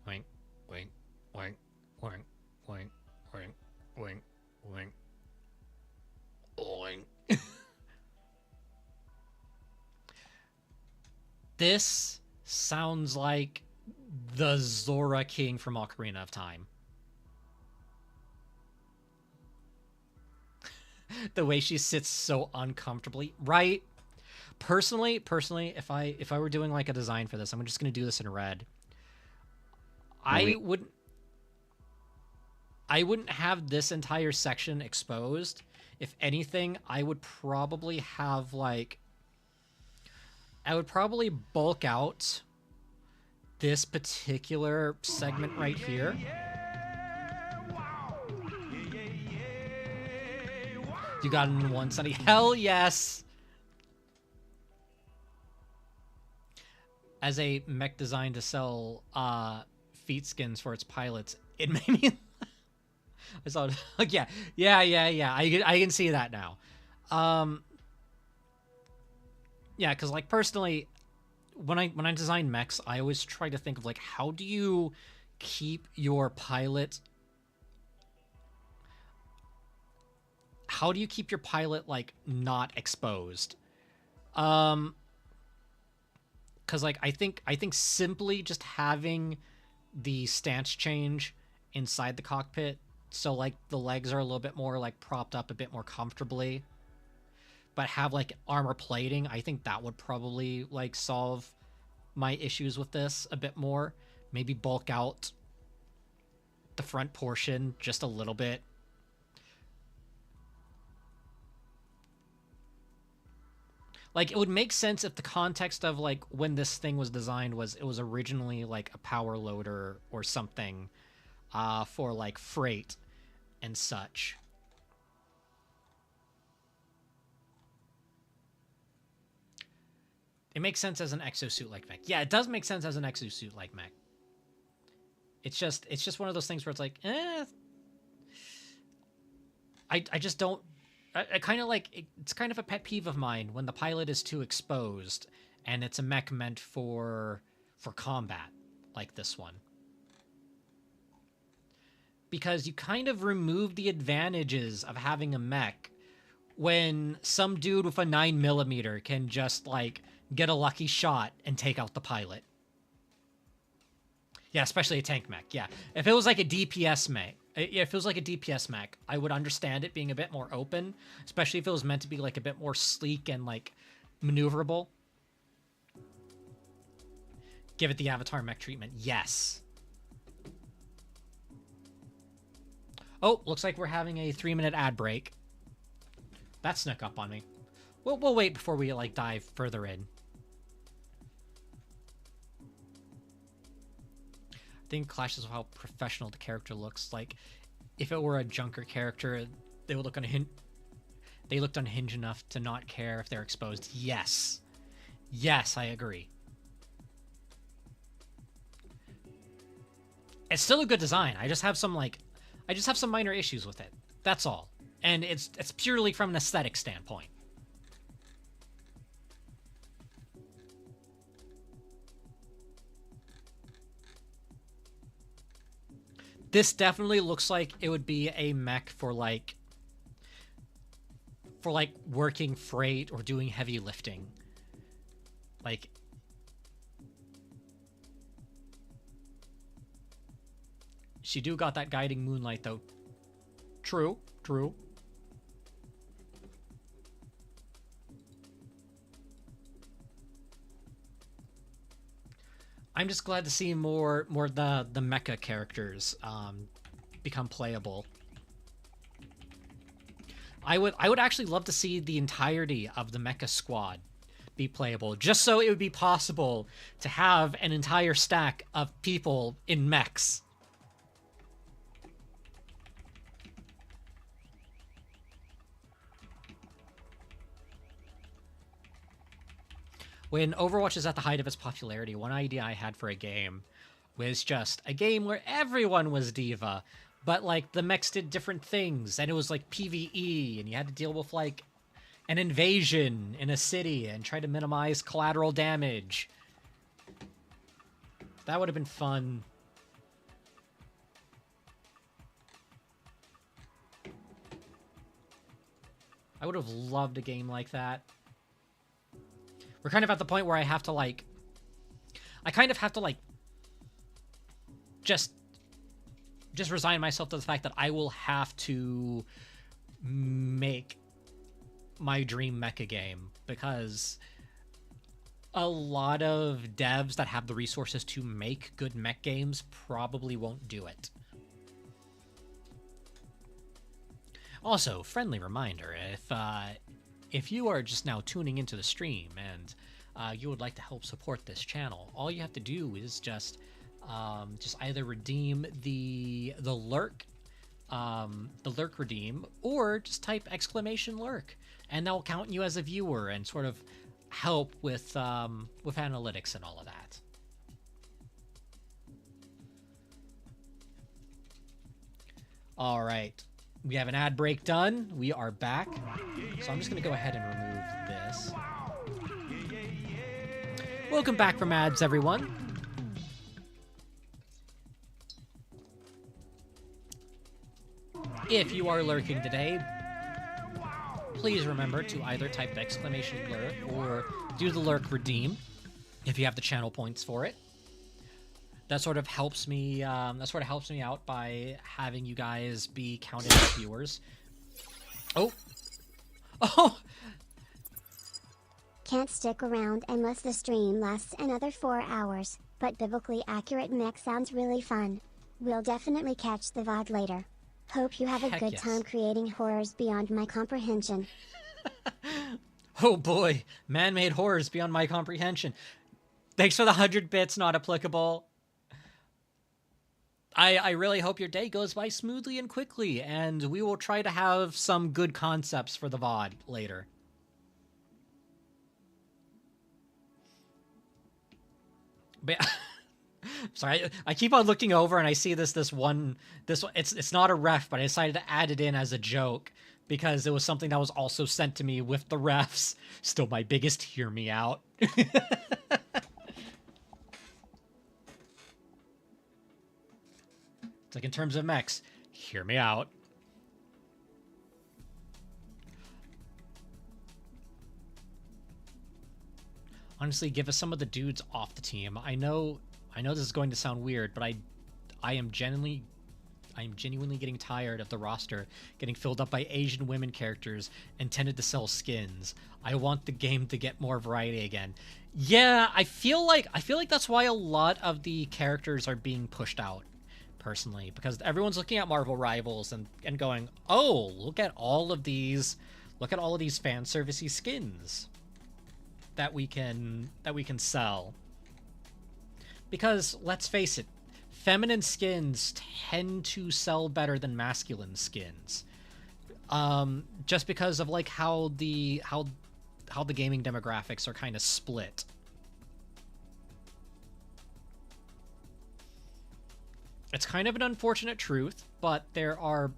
Wink, wink, wink, wink, wink, wink, wink, wink, wink. This sounds like the Zora King from Ocarina of Time. The way she sits so uncomfortably, right? Personally, if I were doing like a design for this, I'm just gonna do this in red. I wouldn't have this entire section exposed. If anything, I would probably have like... I would probably bulk out this particular segment right here. You got it in one, Sunny. Hell yes! As a mech designed to sell feet skins for its pilots, it made me. I saw like yeah. I can see that now. Yeah, because like personally, when I design mechs, I always try to think of like how do you keep your pilot. How do you keep your pilot like not exposed? Because like I think simply just having the stance change inside the cockpit, so like the legs are a little bit more like propped up a bit more comfortably, but have like armor plating, I think that would probably like solve my issues with this a bit more. Maybe bulk out the front portion just a little bit. Like, it would make sense if the context of, like, when this thing was designed was it was originally, like, a power loader or something for, like, freight and such. It makes sense as an exosuit-like mech. Yeah, it does make sense as an exosuit-like mech. It's just one of those things where it's like, I just don't... I kind of like it's kind of a pet peeve of mine when the pilot is too exposed and it's a mech meant for combat like this one, because you kind of remove the advantages of having a mech when some dude with a 9mm can just like get a lucky shot and take out the pilot. Yeah, especially a tank mech. Yeah, if it was like a DPS mech. If it was like a DPS mech, I would understand it being a bit more open, especially if it was meant to be like a bit more sleek and like maneuverable. Give it the Avatar mech treatment. Yes. Oh, looks like we're having a 3-minute ad break. That snuck up on me. We'll wait before we like dive further in. I think clashes with how professional the character looks. Like, if it were a junker character, they would look they looked unhinged enough to not care if they're exposed. Yes. Yes, I agree. It's still a good design. I just have some minor issues with it. That's all. And it's purely from an aesthetic standpoint. This definitely looks like it would be a mech for like working freight or doing heavy lifting. Like, she do got that guiding moonlight though. True. I'm just glad to see more the mecha characters become playable. I would actually love to see the entirety of the mecha squad be playable, just so it would be possible to have an entire stack of people in mechs. When Overwatch is at the height of its popularity, one idea I had for a game was just a game where everyone was D.Va, but like the mechs did different things, and it was like PvE, and you had to deal with like an invasion in a city and try to minimize collateral damage. That would have been fun. I would have loved a game like that. We're kind of at the point where I kind of have to like just resign myself to the fact that I will have to make my dream mecha game, because a lot of devs that have the resources to make good mech games probably won't do it. Also, friendly reminder, if you are just now tuning into the stream and you would like to help support this channel, all you have to do is just either redeem the lurk redeem, or just type !lurk, and that will count you as a viewer and sort of help with analytics and all of that. All right. We have an ad break done. We are back. So I'm just going to go ahead and remove this. Welcome back from ads, everyone. If you are lurking today, please remember to either type exclamation lurk or do the lurk redeem if you have the channel points for it. That sort of helps me. Out by having you guys be counted as viewers. Oh. Can't stick around unless the stream lasts another 4 hours, but biblically accurate mech sounds really fun. We'll definitely catch the VOD later. Hope you have a Heck good yes. time creating horrors beyond my comprehension. Oh boy, man-made horrors beyond my comprehension. Thanks for the 100 bits, not applicable. I really hope your day goes by smoothly and quickly, and we will try to have some good concepts for the VOD later. But sorry, I keep on looking over and I see this one. It's not a ref, but I decided to add it in as a joke because it was something that was also sent to me with the refs. Still my biggest hear me out. It's like in terms of mechs, hear me out. Honestly, give us some of the dudes off the team. I know this is going to sound weird, but I am genuinely getting tired of the roster getting filled up by Asian women characters intended to sell skins. I want the game to get more variety again. Yeah, I feel like that's why a lot of the characters are being pushed out, personally, because everyone's looking at Marvel Rivals and going, "Oh, look at all of these fan servicey skins that we can sell." Because let's face it, feminine skins tend to sell better than masculine skins. Just because of like how the gaming demographics are kind of split. It's kind of an unfortunate truth, but there are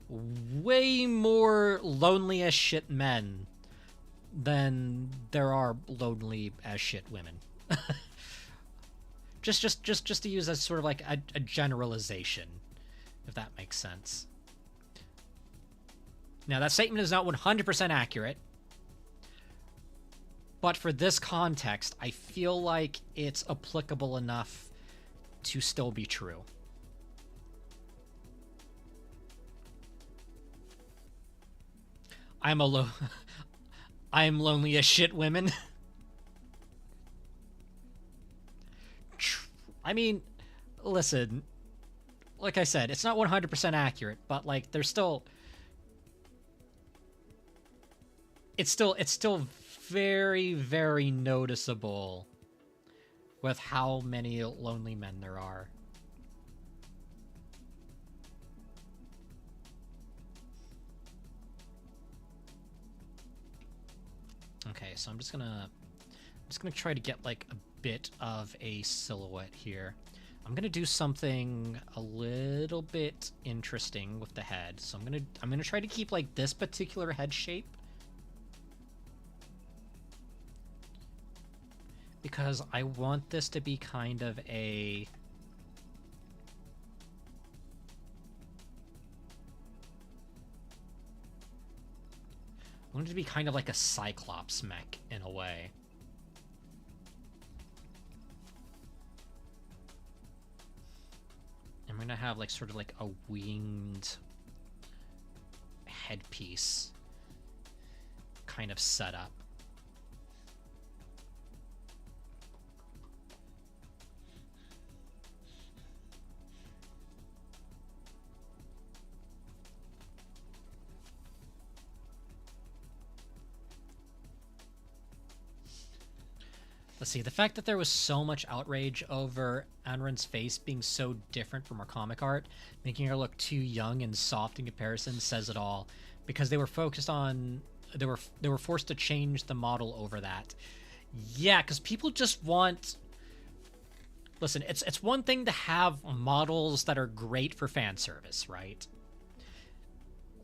way more lonely as shit men than there are lonely as shit women. just to use as sort of like a generalization, if that makes sense. Now, that statement is not 100% accurate, but for this context, I feel like it's applicable enough to still be true. I'm lonely as shit, women. I mean, listen, like I said, it's not 100% accurate, but like there's still it's still very, very noticeable with how many lonely men there are. Okay, so I'm just gonna try to get like a bit of a silhouette here. I'm gonna do something a little bit interesting with the head. So I'm gonna try to keep like this particular head shape, because I want this to be kind of a I want it to be kind of like a Cyclops mech in a way. I'm gonna have like sort of like a winged headpiece kind of set up. Let's see, the fact that there was so much outrage over Anren's face being so different from her comic art, making her look too young and soft in comparison, says it all. Because they were focused on... They were forced to change the model over that. Yeah, because people just want... listen, it's one thing to have models that are great for fan service, right?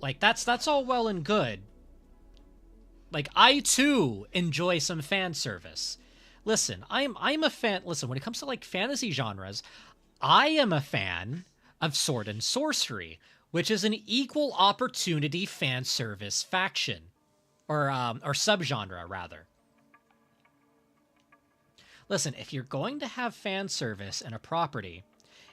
Like, that's all well and good. Like, I too enjoy some fan service. Listen, I'm a fan. Listen, when it comes to like fantasy genres, I am a fan of Sword and Sorcery, which is an equal opportunity fan service faction, or subgenre rather. Listen, if you're going to have fan service in a property,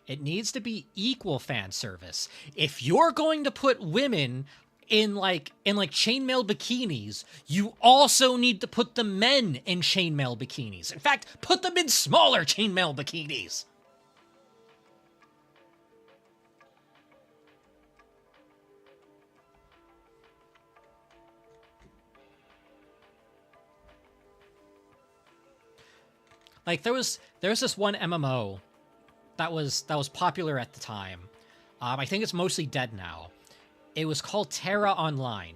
it needs to be equal fan service. If you're going to put women in chainmail bikinis, you also need to put the men in chainmail bikinis. In fact, put them in smaller chainmail bikinis. Like, there was this one MMO that was popular at the time. I think it's mostly dead now. It was called Terra Online,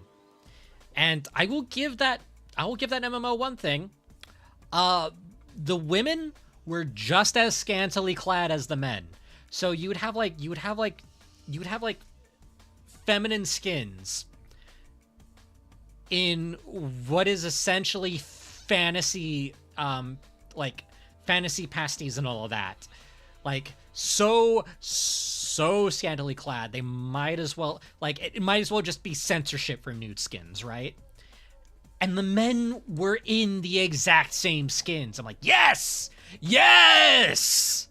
and I will give that MMO one thing: the women were just as scantily clad as the men. So you would have feminine skins in what is essentially fantasy, fantasy pasties and all of that. Like, so scantily clad, they might as well, it might as well just be censorship for nude skins, right? And the men were in the exact same skins. I'm like, yes! Yes!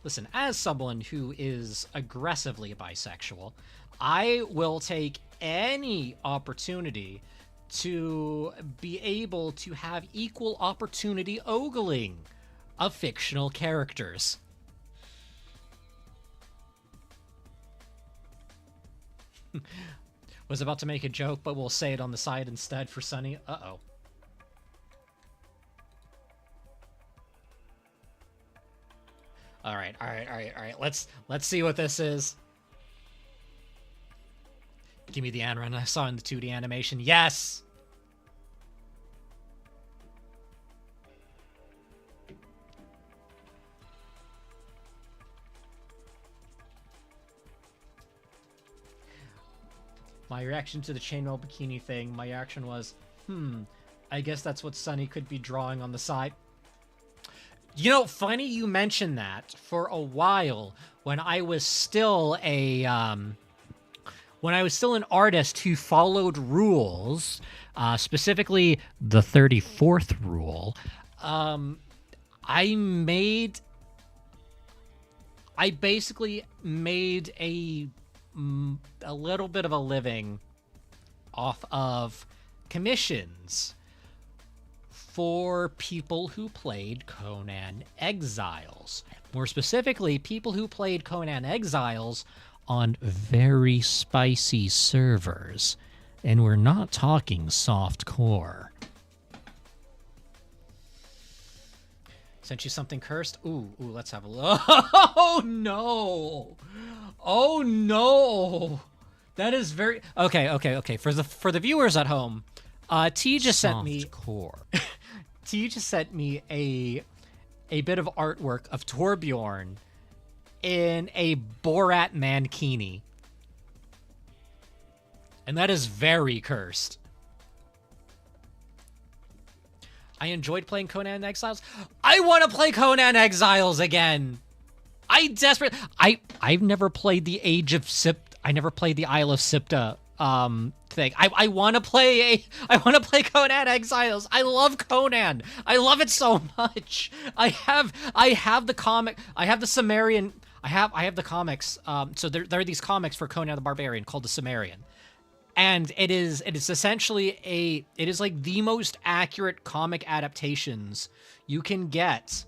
Listen, as someone who is aggressively bisexual, I will take any opportunity to be able to have equal opportunity ogling of fictional characters. Was about to make a joke, but we'll say it on the side instead for Sunny. Uh-oh. All right. Let's see what this is. Give me the Anran I saw in the 2D animation. Yes! My reaction to the chainmail bikini thing, my reaction was, I guess that's what Sunny could be drawing on the side. You know, funny you mentioned that. For a while, when I was still an artist who followed rules, specifically the 34th rule, I basically made a little bit of a living off of commissions for people who played Conan Exiles. More specifically, people who played Conan Exiles on very spicy servers. And we're not talking soft core. Sent you something cursed? Ooh, let's have a look. Oh, no. Oh, no. That is very... Okay. For the viewers at home, T just sent me... Soft core. T just sent me a bit of artwork of Torbjorn in a Borat mankini. And that is very cursed. I enjoyed playing Conan Exiles. I want to play Conan Exiles again. I've never played the Age of Sipt. I never played the Isle of Sipta thing. I want to play Conan Exiles. I love Conan. I love it so much. I have the comic. I have the Sumerian. I have the comics. So there are these comics for Conan the Barbarian called the Sumerian. And it is essentially it is like the most accurate comic adaptations you can get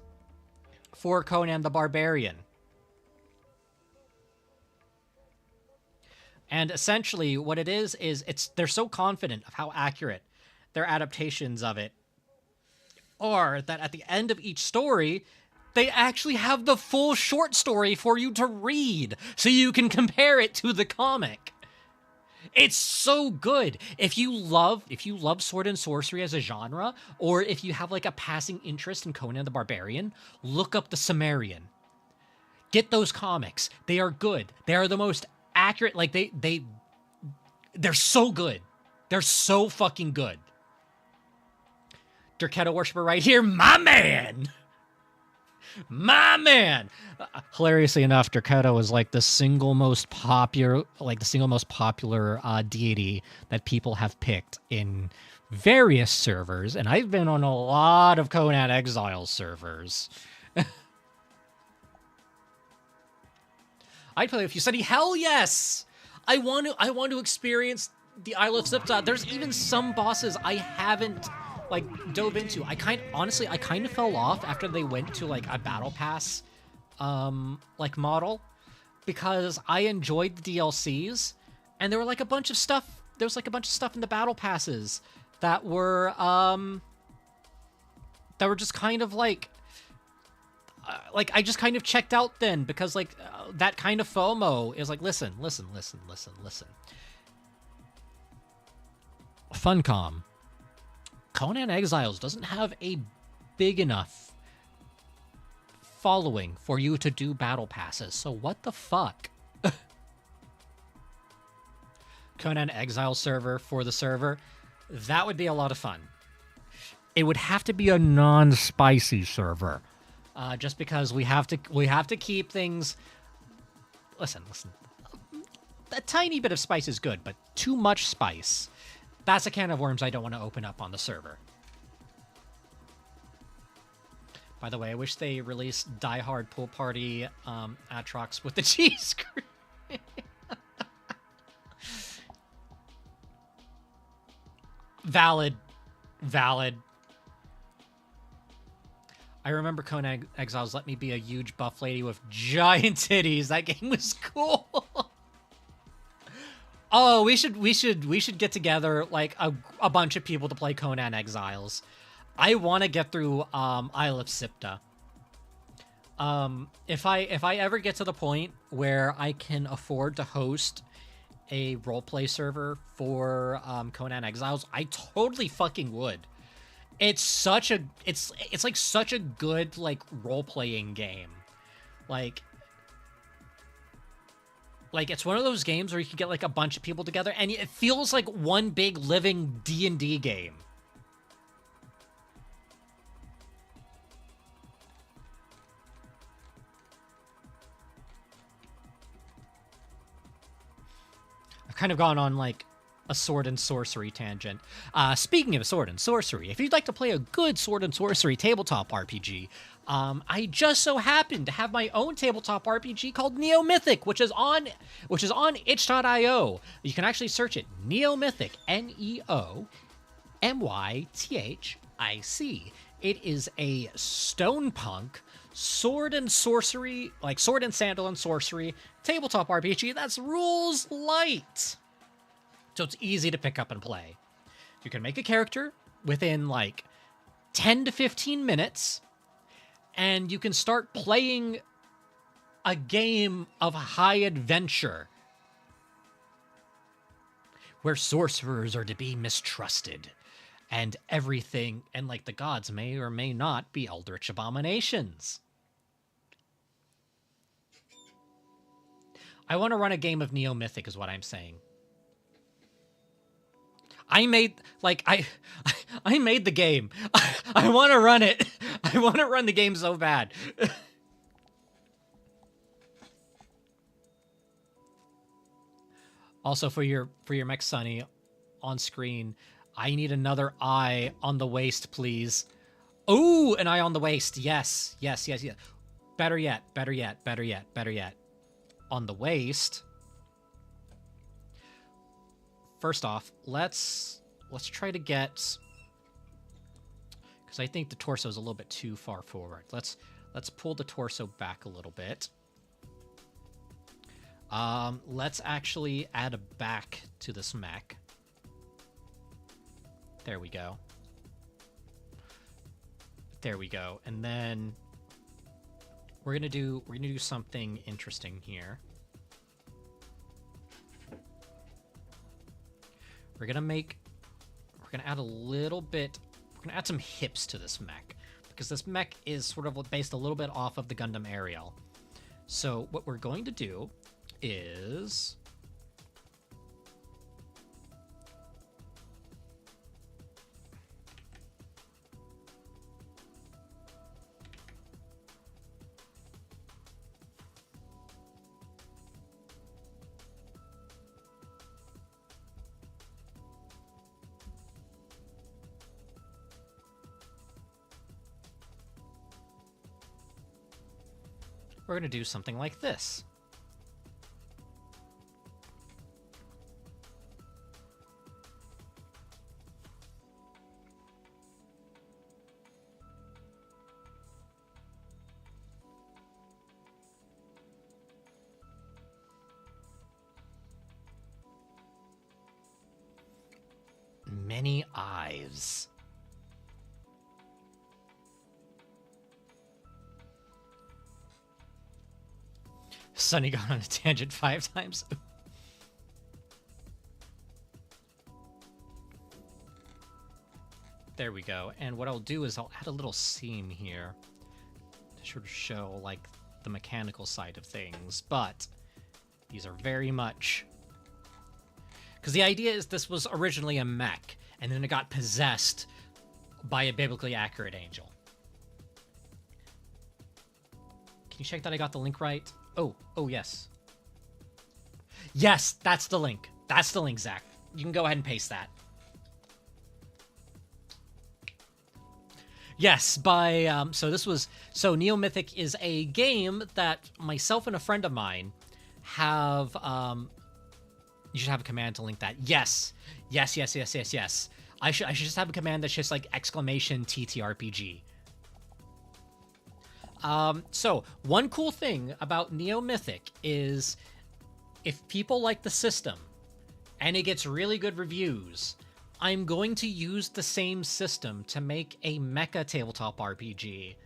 for Conan the Barbarian. And essentially what it is they're so confident of how accurate their adaptations of it are that at the end of each story, they actually have the full short story for you to read so you can compare it to the comic. It's so good. If you love sword and sorcery as a genre, or if you have like a passing interest in Conan the Barbarian, look up the Sumerian. Get those comics. They are good. They are the most accurate. Like they're so good. They're so fucking good. Derketo Worshipper right here, my man. My man. Hilariously enough, Derketo is like the single most popular, deity that people have picked in various servers, and I've been on a lot of Conan Exile servers. I'd play with you, Sunny. Hell yes! I want to experience the Isle of Sipta. There's even some bosses I haven't like dove into. I kind of fell off after they went to like a battle pass like model, because I enjoyed the DLCs, and there were like a bunch of stuff. There was like a bunch of stuff in the battle passes that were just kind of like I just kind of checked out then, because like that kind of FOMO is like, listen. Funcom. Conan Exiles doesn't have a big enough following for you to do battle passes, so what the fuck? Conan Exile server for the server, that would be a lot of fun. It would have to be a non-spicy server, just because we have to keep things. Listen. A tiny bit of spice is good, but too much spice, that's a can of worms I don't want to open up on the server. By the way, I wish they released Die Hard Pool Party Atrox with the cheese screen. Valid. I remember Conan Exiles let me be a huge buff lady with giant titties. That game was cool. Oh, we should get together like a bunch of people to play Conan Exiles. I want to get through Isle of Sipta. If I ever get to the point where I can afford to host a roleplay server for Conan Exiles, I totally fucking would. It's like such a good like role-playing game. Like it's one of those games where you can get like a bunch of people together and it feels like one big living D&D game. I've kind of gone on like a sword and sorcery tangent. Speaking of sword and sorcery, if you'd like to play a good sword and sorcery tabletop RPG, I just so happen to have my own tabletop RPG called Neo Mythic, which is on itch.io. You can actually search it, Neo Mythic, NeoMythic. It is a steampunk sword and sorcery, like sword and sandal and sorcery tabletop RPG that's rules light. So it's easy to pick up and play. You can make a character within like 10 to 15 minutes, and you can start playing a game of high adventure where sorcerers are to be mistrusted and everything, and like the gods may or may not be eldritch abominations. I want to run a game of Neo Mythic is what I'm saying. I made the game. I want to run it. I want to run the game so bad. Also, for your mech Sunny on screen, I need another eye on the waist, please. Ooh, an eye on the waist. Yes. Better yet. On the waist. First off, let's try to get, because I think the torso is a little bit too far forward. Let's pull the torso back a little bit. Let's actually add a back to this mech. There we go. And then we're gonna do something interesting here. we're gonna add a little bit. We're gonna add some hips to this mech because this mech is sort of based a little bit off of the Gundam Ariel. So what we're going to do is we're going to do something like this. Many eyes. Sunny got on a tangent 5 times. There we go. And what I'll do is I'll add a little seam here to sort of show, like, the mechanical side of things. But these are very much... Because the idea is this was originally a mech, and then it got possessed by a biblically accurate angel. Can you check that I got the link right? Oh, yes. Yes, that's the link. That's the link, Zach. You can go ahead and paste that. Yes, by, so Neo Mythic is a game that myself and a friend of mine have, you should have a command to link that. Yes. I should just have a command that's just like exclamation TTRPG. So one cool thing about Neo Mythic is if people like the system and it gets really good reviews, I'm going to use the same system to make a mecha tabletop RPG.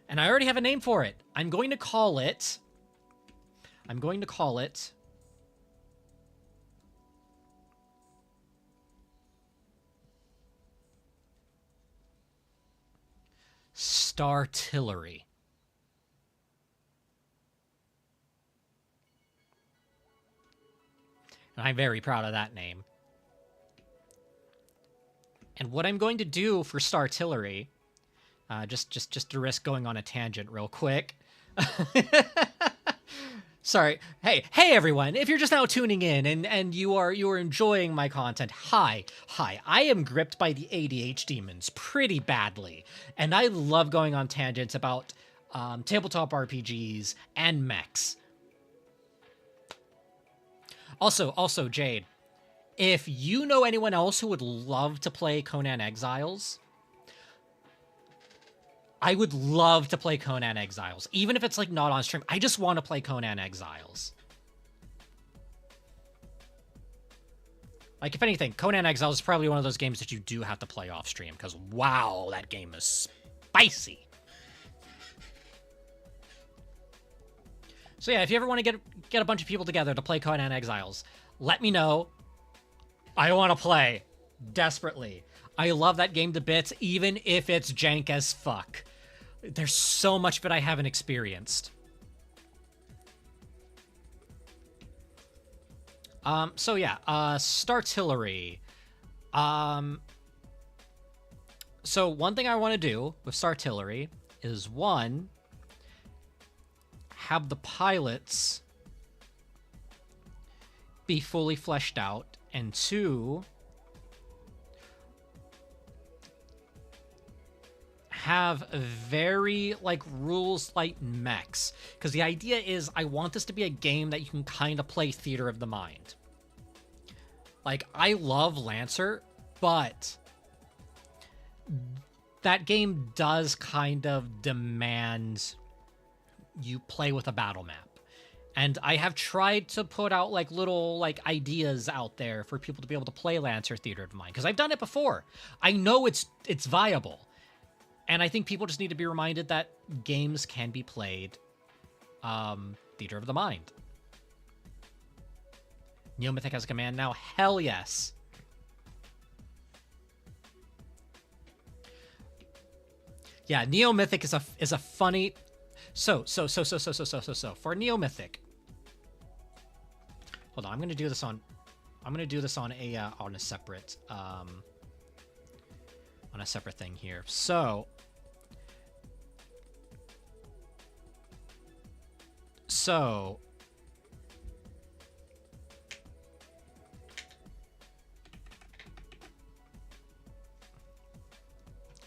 And I already have a name for it. I'm going to call it Startillery. And I'm very proud of that name. And what I'm going to do for Startillery, just to risk going on a tangent real quick. Sorry. Hey everyone, if you're just now tuning in and you are enjoying my content, hi. I am gripped by the ADH demons pretty badly, and I love going on tangents about tabletop RPGs and mechs. Also, Jade, if you know anyone else who would love to play Conan Exiles, I would love to play Conan Exiles. Even if it's, like, not on stream. I just want to play Conan Exiles. Like, if anything, Conan Exiles is probably one of those games that you do have to play off stream, because, wow, that game is spicy. So yeah, if you ever want to get a bunch of people together to play Conan Exiles, let me know. I want to play. Desperately. I love that game to bits, even if it's jank as fuck. There's so much of it I haven't experienced. So yeah, Startillery. So one thing I want to do with Startillery is, one, have the pilots be fully fleshed out, and two, have very, like, rules light mechs. Because the idea is I want this to be a game that you can kind of play Theater of the Mind. Like, I love Lancer, but that game does kind of demand you play with a battle map. And I have tried to put out, like, little, like, ideas out there for people to be able to play Lancer Theater of the Mind, because I've done it before. I know it's viable. And I think people just need to be reminded that games can be played Theater of the Mind. Neo Mythic has a command now? Hell yes. Yeah, Neo-Mythic is a funny... So, for Neo-Mythic... Hold on, I'm gonna do this on a separate, on a separate thing here. So...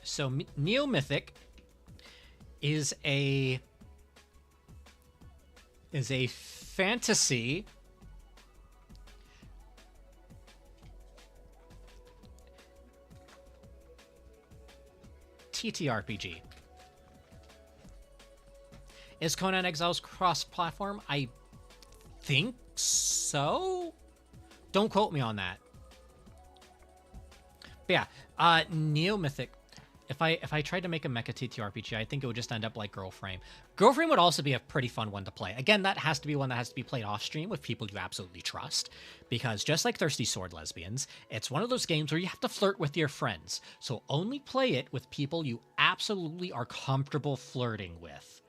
So Neo-Mythic is a fantasy TTRPG. Is Conan Exiles cross-platform? I think so? Don't quote me on that. But yeah, Neo-Mythic. If I tried to make a Mecha TTRPG, I think it would just end up like Girlframe. Girlframe would also be a pretty fun one to play. Again, that has to be one that has to be played off-stream with people you absolutely trust. Because just like Thirsty Sword Lesbians, it's one of those games where you have to flirt with your friends. So only play it with people you absolutely are comfortable flirting with.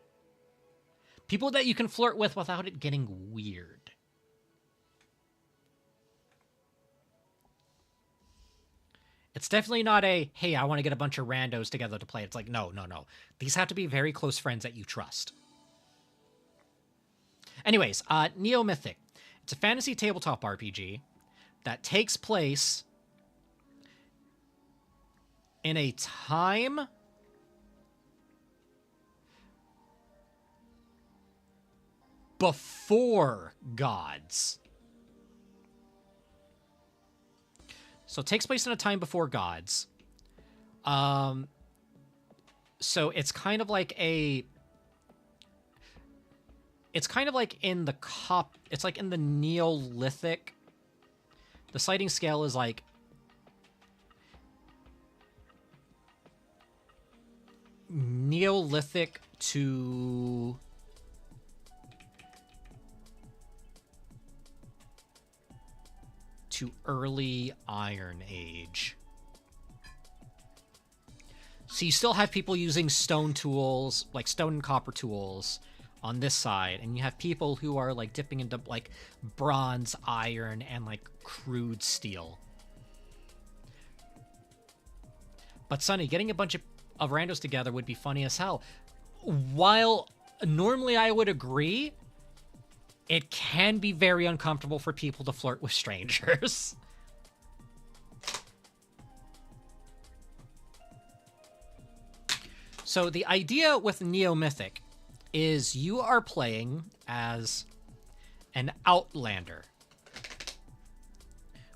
People that you can flirt with without it getting weird. It's definitely not a, hey, I want to get a bunch of randos together to play. It's like, no. These have to be very close friends that you trust. Anyways, Neo-Mythic. It's a fantasy tabletop RPG that takes place in a time before gods. So it takes place in a time before gods. So it's kind of like a... It's kind of like in the It's like in the Neolithic. The sighting scale is like... Neolithic to... early Iron Age. So you still have people using stone tools, like stone and copper tools on this side, and you have people who are like dipping into like bronze, iron, and like crude steel. But Sonny, getting a bunch of randos together would be funny as hell. While normally I would agree, it can be very uncomfortable for people to flirt with strangers. So the idea with Neo-Mythic is you are playing as an outlander,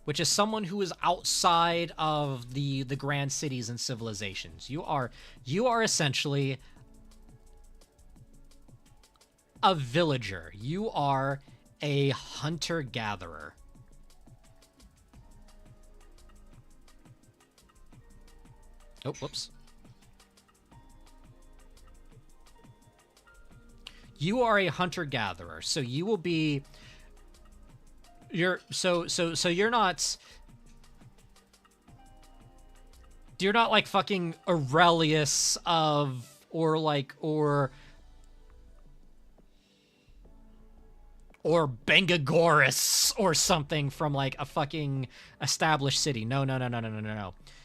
which is someone who is outside of the grand cities and civilizations. You are essentially a villager. You are a hunter-gatherer. Oh, whoops. You are a hunter-gatherer, so you will be... You're not... You're not like fucking Aurelius of... Or Bengagoras or something from like a fucking established city. No.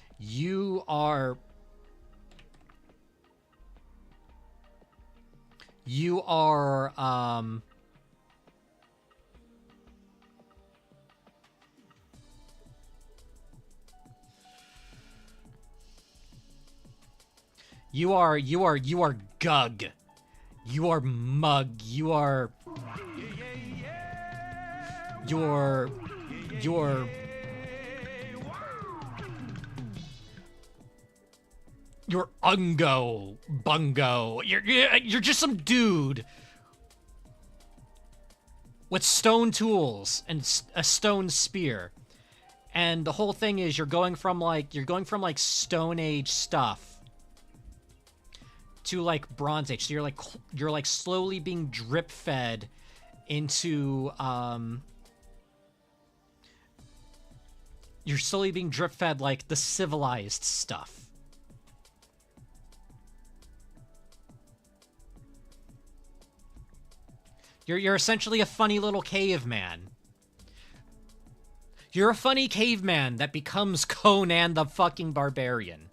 You are Gug. You are Mug. You're Ungo Bungo. You're just some dude with stone tools and a stone spear. And the whole thing is you're going from like Stone Age stuff to like Bronze Age. So you're like slowly being drip fed into you're slowly being drip fed like the civilized stuff. You're essentially a funny little caveman. You're a funny caveman that becomes Conan the fucking Barbarian.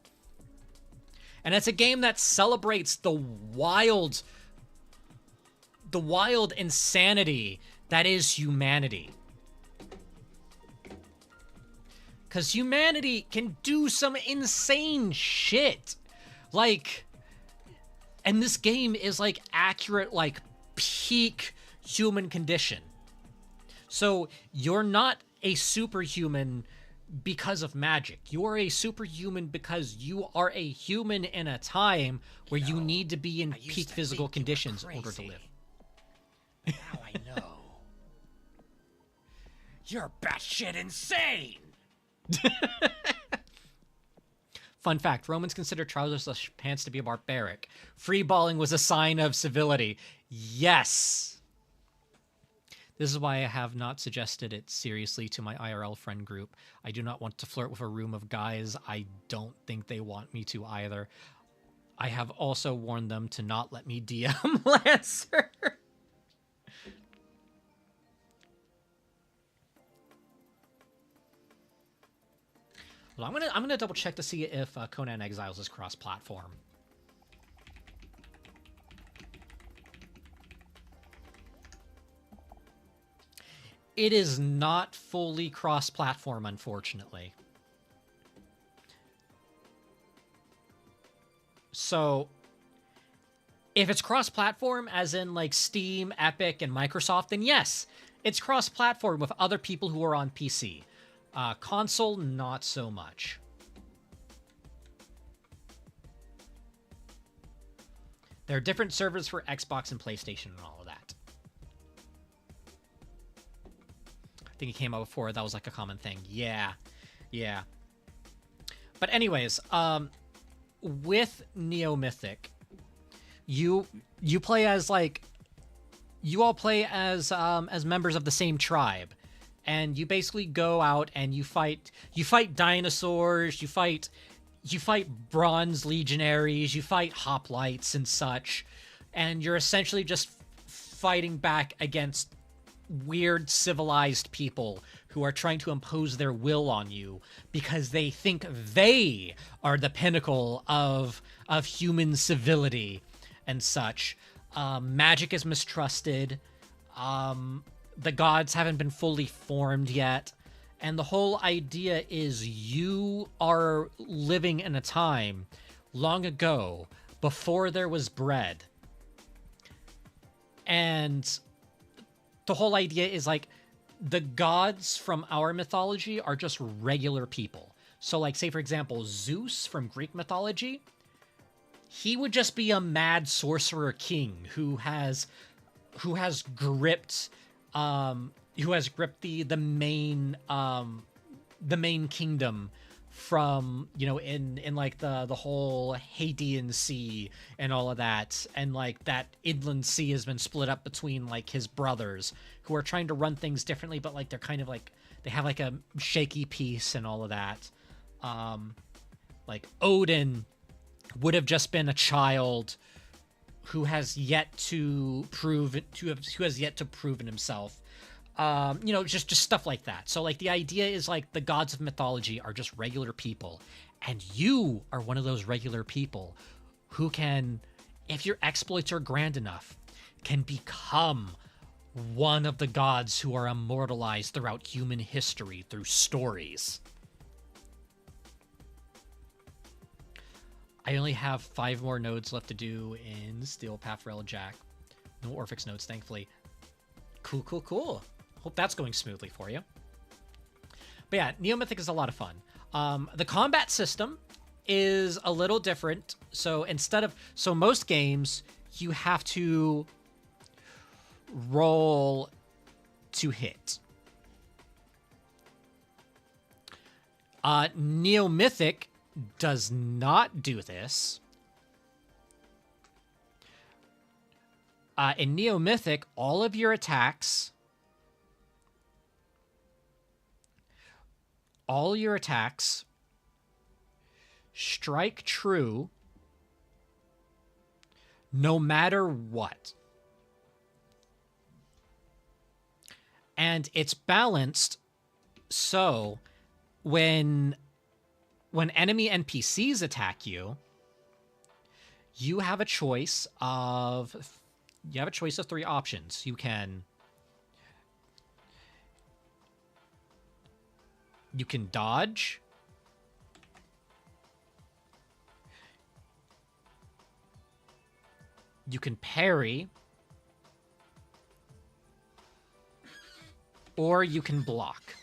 And it's a game that celebrates the wild insanity that is humanity. Because humanity can do some insane shit. Like, and this game is like accurate, like peak human condition. So you're not a superhuman because of magic. You are a superhuman because you are a human in a time where you need to be in peak physical conditions in order to live. Now I know. You're batshit insane! Fun fact, Romans considered trouserless pants to be barbaric. Freeballing was a sign of civility. Yes! This is why I have not suggested it seriously to my IRL friend group. I do not want to flirt with a room of guys. I don't think they want me to either. I have also warned them to not let me DM Lancer. Well, I'm gonna double check to see if Conan Exiles is cross-platform. It is not fully cross-platform, unfortunately. So, if it's cross-platform, as in like Steam, Epic, and Microsoft, then yes, it's cross-platform with other people who are on PC. Console, not so much. There are different servers for Xbox and PlayStation and all of that. I think it came out before. That was like a common thing. Yeah. Yeah. But anyways, with Neo Mythic, you play as like, you all play as members of the same tribe. And you basically go out and you fight dinosaurs, you fight bronze legionaries, you fight hoplites and such, and you're essentially just fighting back against weird civilized people who are trying to impose their will on you because they think they are the pinnacle of human civility and such. Magic is mistrusted. The gods haven't been fully formed yet. And the whole idea is you are living in a time long ago before there was bread. And the whole idea is like the gods from our mythology are just regular people. So like, say for example, Zeus from Greek mythology, he would just be a mad sorcerer king who has gripped the main kingdom from, you know, in like the whole Hadean Sea and all of that, and like that inland sea has been split up between like his brothers who are trying to run things differently, but like they're kind of like they have like a shaky peace and all of that. Like Odin would have just been a child who has yet to prove himself. You know, just stuff like that. So like the idea is like the gods of mythology are just regular people, and you are one of those regular people who can, if your exploits are grand enough, can become one of the gods who are immortalized throughout human history through stories. I only have 5 more nodes left to do in Steel Path Rail Jack. No Orphix nodes, thankfully. Cool. Hope that's going smoothly for you. But yeah, Neo Mythic is a lot of fun. The combat system is a little different. So most games, you have to roll to hit. Neo Mythic does not do this. In Neo Mythic, all of your attacks strike true no matter what. And it's balanced so when enemy NPCs attack you, you have a choice of 3 options. You can dodge, you can parry, or you can block.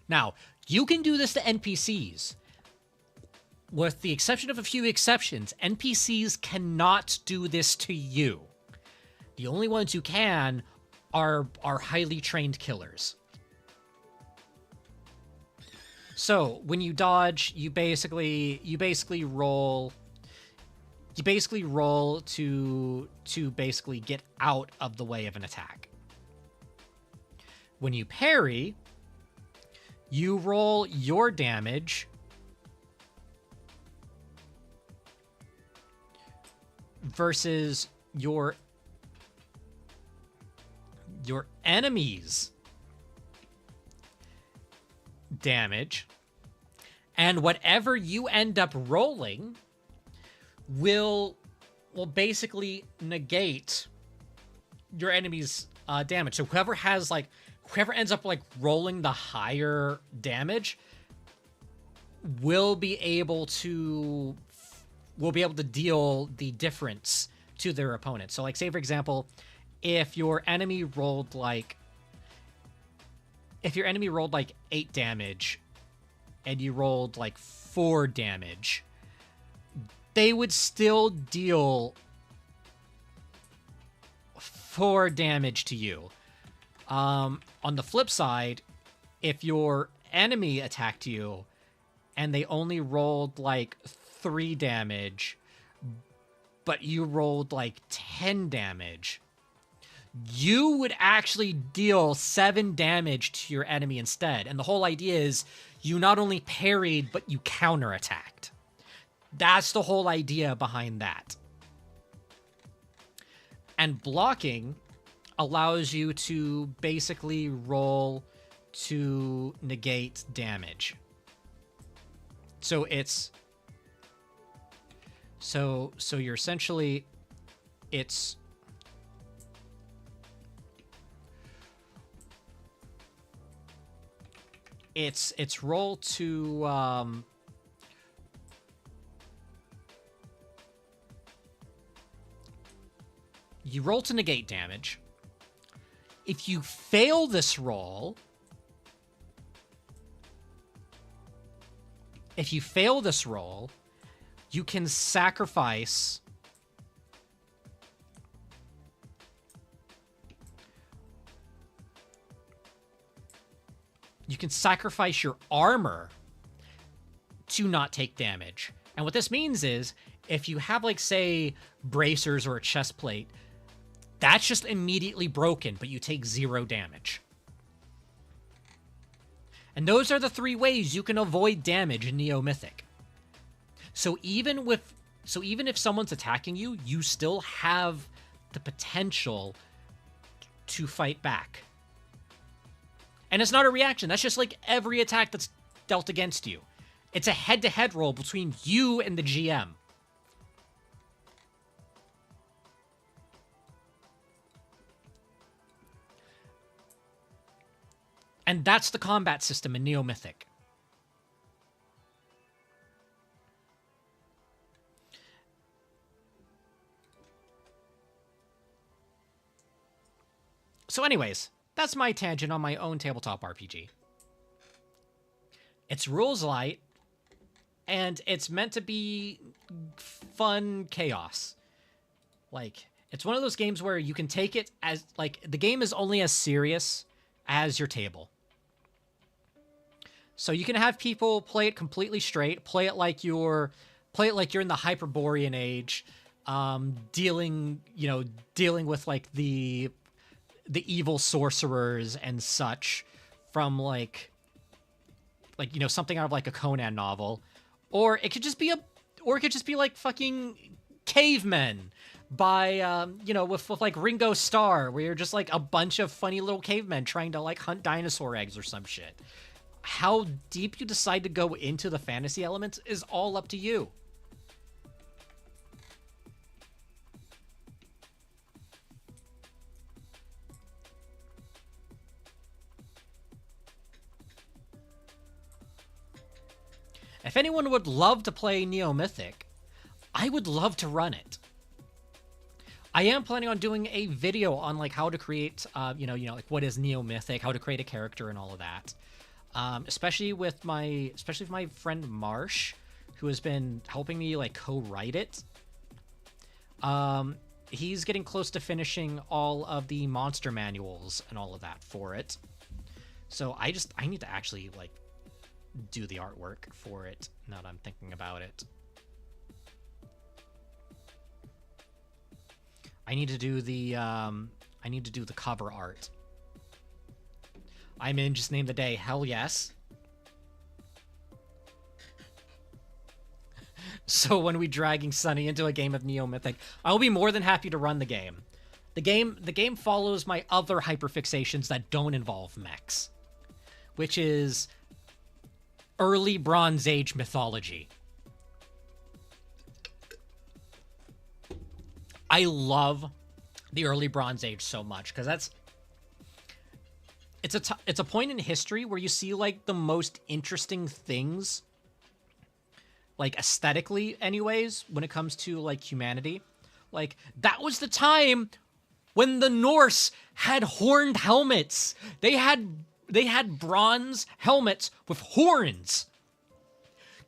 Now, you can do this to NPCs. With the exception of a few exceptions, NPCs cannot do this to you. The only ones who can are highly trained killers. So when you dodge, you basically roll to basically get out of the way of an attack. When you parry, you roll your damage versus your enemy's damage, and whatever you end up rolling will basically negate your enemy's damage. So whoever ends up rolling the higher damage will be able to deal the difference to their opponent. So say for example, if your enemy rolled 8 damage and you rolled 4 damage, they would still deal 4 damage to you. On the flip side, if your enemy attacked you and they only rolled 3 damage, but you rolled 10 damage, you would actually deal 7 damage to your enemy instead. And the whole idea is you not only parried, but you counterattacked. That's the whole idea behind that. And blocking allows you to basically roll to negate damage. So it's so you're essentially it's roll to you roll to negate damage. If you fail this roll, you can sacrifice your armor to not take damage. And what this means is if you have say bracers or a chest plate, that's just immediately broken, but you take 0 damage. And those are the 3 ways you can avoid damage in Neo Mythic. So even if someone's attacking you, you still have the potential to fight back. And it's not a reaction. That's just every attack that's dealt against you. It's a head-to-head roll between you and the GM. And that's the combat system in Neo Mythic. So anyways, that's my tangent on my own tabletop RPG. It's rules light, and it's meant to be fun chaos. It's one of those games where you can take it as, the game is only as serious as your table. So you can have people play it completely straight, play it like you're in the Hyperborean age, dealing with the evil sorcerers and such from something out of a Conan novel, or it could just be fucking cavemen by you know, with like Ringo Starr, where you're just like a bunch of funny little cavemen trying to like hunt dinosaur eggs or some shit. How deep you decide to go into the fantasy elements is all up to you. If anyone would love to play Neo Mythic, I would love to run it. I am planning on doing a video on like how to create, you know, like what is Neo Mythic, how to create a character, and all of that. Especially with my friend Marsh, who has been helping me like co-write it. He's getting close to finishing all of the monster manuals and all of that for it. So I need to actually like do the artwork for it now that I'm thinking about it. I need to do the cover art. I'm in just name the day. Hell yes. So when we dragging Sunny into a game of Neo Mythic, I'll be more than happy to run the game. The game follows my other hyperfixations that don't involve mechs, which is early Bronze Age mythology. I love the early Bronze Age so much because it's a point in history where you see like the most interesting things, like aesthetically anyways, when it comes to like humanity. Like that was the time when the Norse had horned helmets. They had bronze helmets with horns.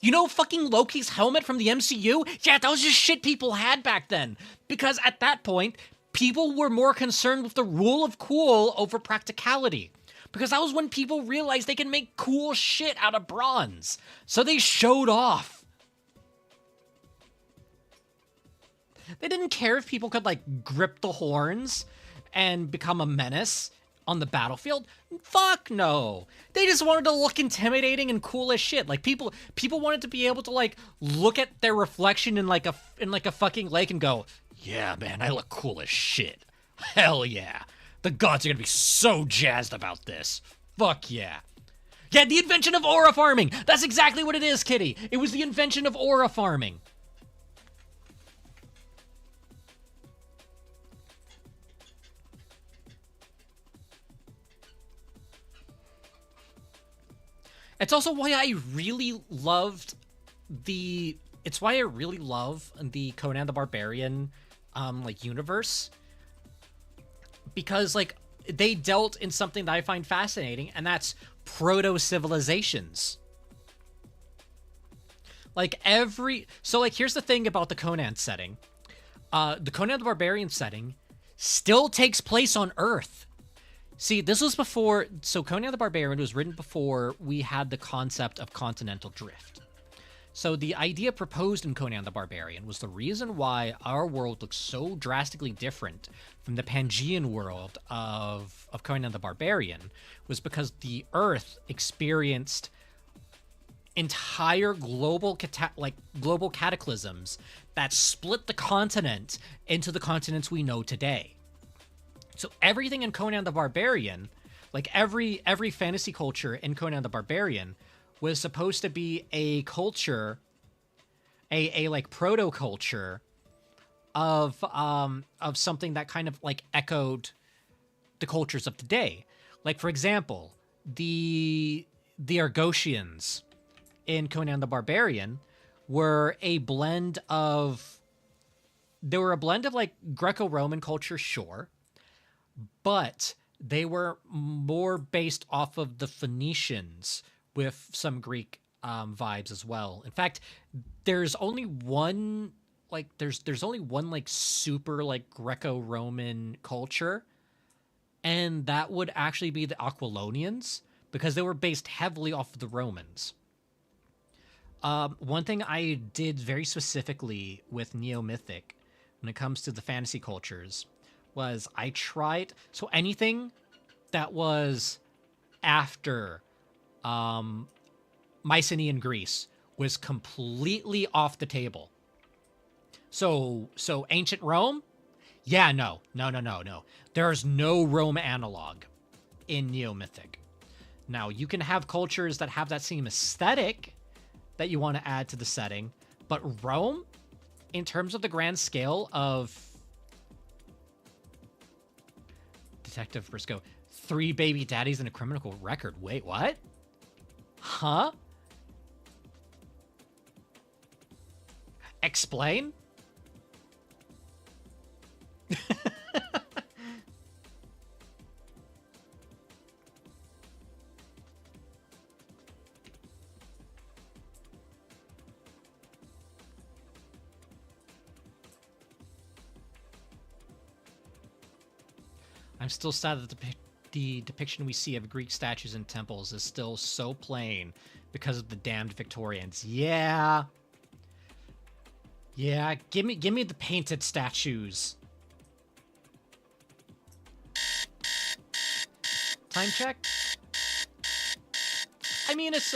You know fucking Loki's helmet from the MCU? Yeah, that was just shit people had back then. Because at that point, people were more concerned with the rule of cool over practicality. Because that was when people realized they can make cool shit out of bronze. So they showed off. They didn't care if people could, like, grip the horns and become a menace on the battlefield. Fuck no. They just wanted to look intimidating and cool as shit. Like people wanted to be able to like look at their reflection in like a fucking lake and go, "Yeah, man, I look cool as shit. Hell yeah. The gods are going to be so jazzed about this. Fuck yeah." Yeah, the invention of aura farming. That's exactly what it is, Kitty. It was the invention of aura farming. It's also why I really loved the... It's why I really love the Conan the Barbarian, like, universe. Because, like, they dealt in something that I find fascinating, and that's proto-civilizations. Like, So, like, here's the thing about the Conan setting. The Conan the Barbarian setting still takes place on Earth. See, this was before... So Conan the Barbarian was written before we had the concept of continental drift. So the idea proposed in Conan the Barbarian was the reason why our world looks so drastically different from the Pangean world of Conan the Barbarian was because the Earth experienced entire global cataclysms that split the continent into the continents we know today. So everything in Conan the Barbarian, like every fantasy culture in Conan the Barbarian, was supposed to be a culture, a like proto-culture of something that kind of like echoed the cultures of today. Like, for example, the Argosians in Conan the Barbarian were a blend of... They were a blend of like Greco-Roman culture, sure, but they were more based off of the Phoenicians with some Greek vibes as well. In fact, there's only one like super like Greco-Roman culture, and that would actually be the Aquilonians, because they were based heavily off of the Romans. One thing I did very specifically with Neo-Mythic when it comes to the fantasy cultures was I tried... So anything that was after Mycenaean Greece was completely off the table. So ancient Rome, Yeah, no. There's no Rome analog in Neo-Mythic. Now, you can have cultures that have that same aesthetic that you want to add to the setting, but Rome, in terms of the grand scale of Detective Briscoe, 3 baby daddies and a criminal record. Wait, what? Huh? Explain? I'm still sad that the depiction we see of Greek statues and temples is still so plain because of the damned Victorians. Yeah. Yeah, give me the painted statues. Time check? I mean, it's...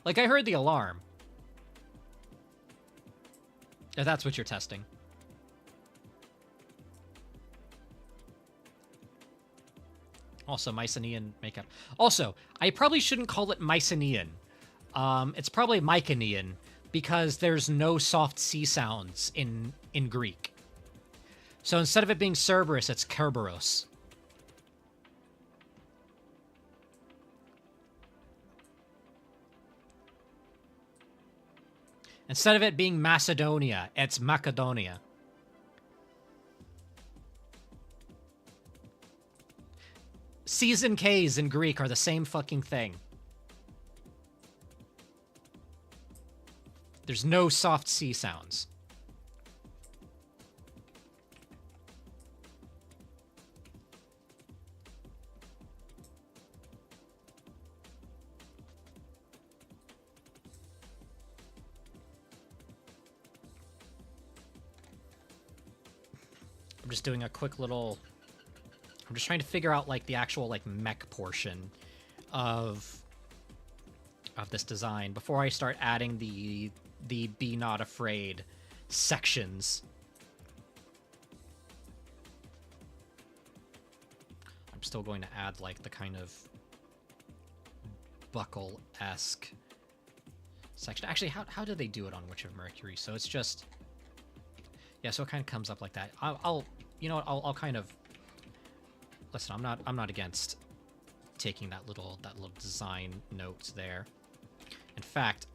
like, I heard the alarm. If that's what you're testing. Also, Mycenaean makeup. Also, I probably shouldn't call it Mycenaean. It's probably Mycenaean, because there's no soft C sounds in Greek. So instead of it being Cerberus, it's Kerberos. Instead of it being Macedonia, it's Macedonia. C's and K's in Greek are the same fucking thing. There's no soft C sounds. I'm just doing a quick little... I'm just trying to figure out, like, the actual, like, mech portion of this design before I start adding the Be Not Afraid sections. I'm still going to add, like, the kind of buckle-esque section. Actually, how do they do it on Witch of Mercury? So it's just... yeah, so it kind of comes up like that. I'll you know what, I'll kind of... listen, I'm not against taking that little design notes there. In fact,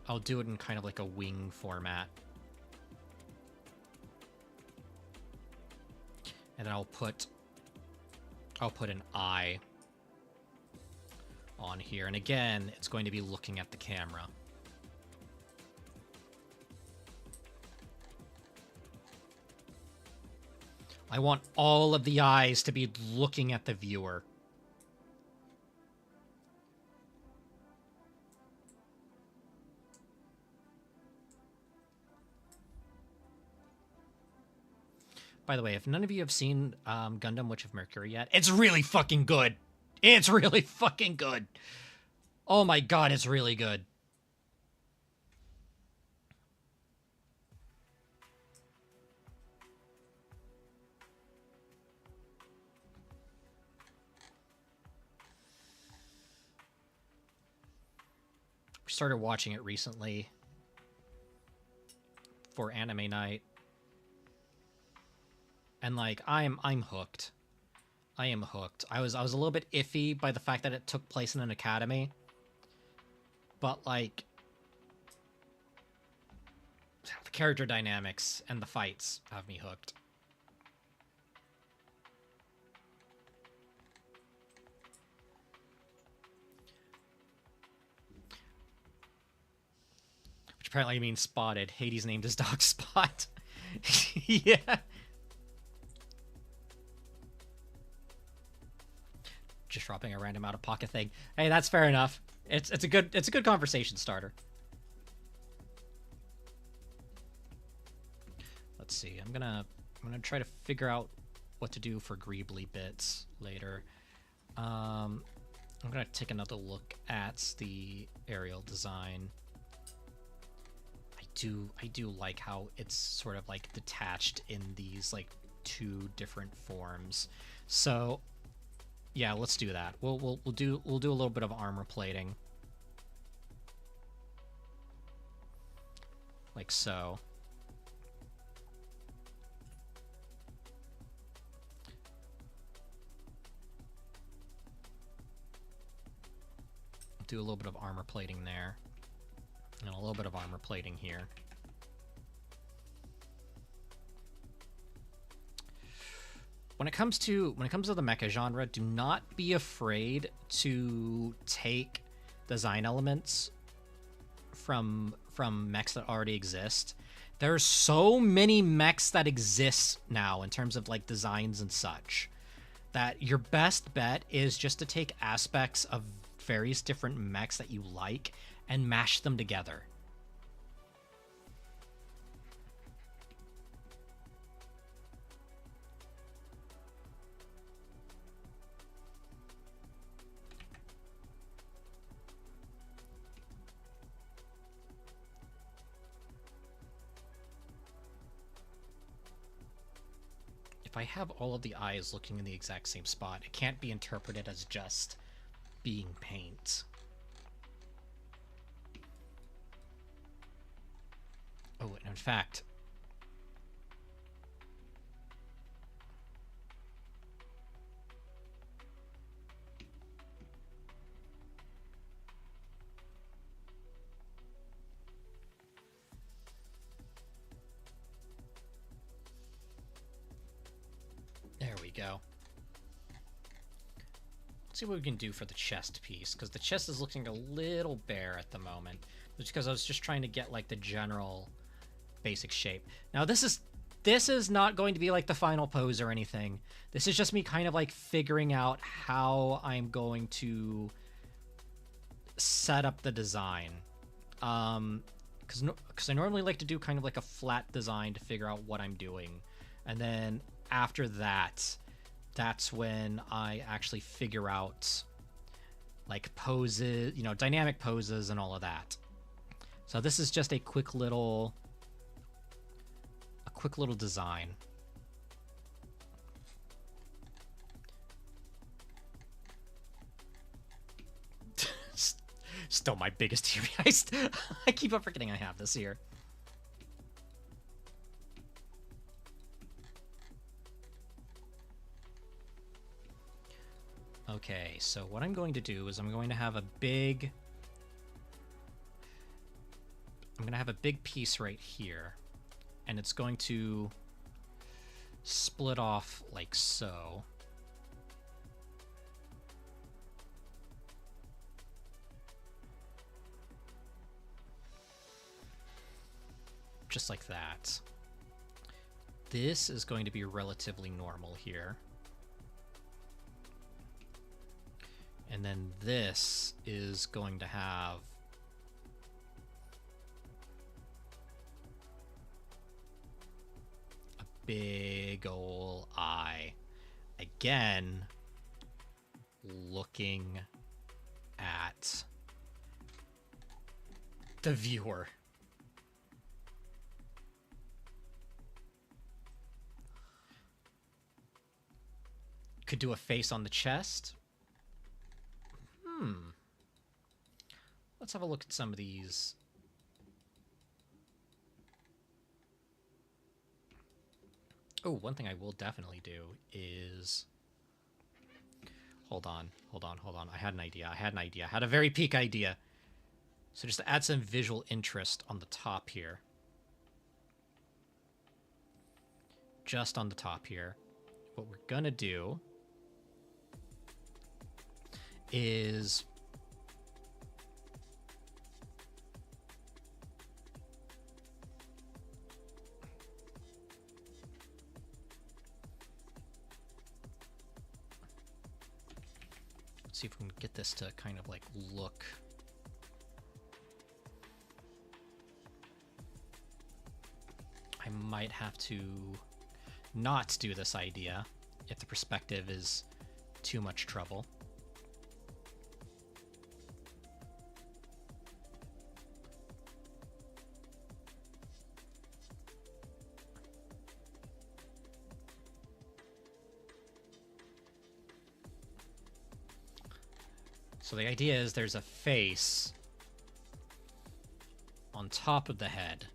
I'll do it in kind of like a wing format. And then I'll put an eye on here. And again, it's going to be looking at the camera. I want all of the eyes to be looking at the viewer. By the way, if none of you have seen Gundam Witch of Mercury yet, it's really fucking good. It's really fucking good. Oh my god, it's really good. Started watching it recently for anime night. And like I'm hooked. I am hooked. I was a little bit iffy by the fact that it took place in an academy. But like the character dynamics and the fights have me hooked. Which apparently means spotted. Hades named his dog Spot. Yeah. Just dropping a random out-of-pocket thing. Hey, that's fair enough. It's a good conversation starter. Let's see. I'm gonna try to figure out what to do for Greebly bits later. I'm gonna take another look at the aerial design. I do like how it's sort of like detached in these like two different forms. So yeah, let's do that. We'll do a little bit of armor plating. Like so. Do a little bit of armor plating there. And a little bit of armor plating here. When it comes to the mecha genre, do not be afraid to take design elements from mechs that already exist. There's so many mechs that exist now in terms of like designs and such, that your best bet is just to take aspects of various different mechs that you like and mash them together. If I have all of the eyes looking in the exact same spot, it can't be interpreted as just being paint. Oh, and in fact, there we go. Let's see what we can do for the chest piece, because the chest is looking a little bare at the moment. Just because I was just trying to get like the general basic shape. Now this is not going to be like the final pose or anything. This is just me kind of like figuring out how I'm going to set up the design. Because I normally like to do kind of like a flat design to figure out what I'm doing. And then after that, that's when I actually figure out like poses, you know, dynamic poses and all of that. So this is just a quick little design. Still my biggest theory. I keep on forgetting I have this here. Okay, so what I'm going to do is I'm going to have a big piece right here, and it's going to split off like so. Just like that. This is going to be relatively normal here. And then this is going to have a big ol' eye. Again, looking at the viewer. Could do a face on the chest. Let's have a look at some of these. Oh, one thing I will definitely do is... Hold on. I had an idea. I had a very peak idea. So just to add some visual interest on the top here. Just on the top here. What we're gonna do is let's see if we can get this to kind of like look. I might have to not do this idea if the perspective is too much trouble. So the idea is there's a face on top of the head.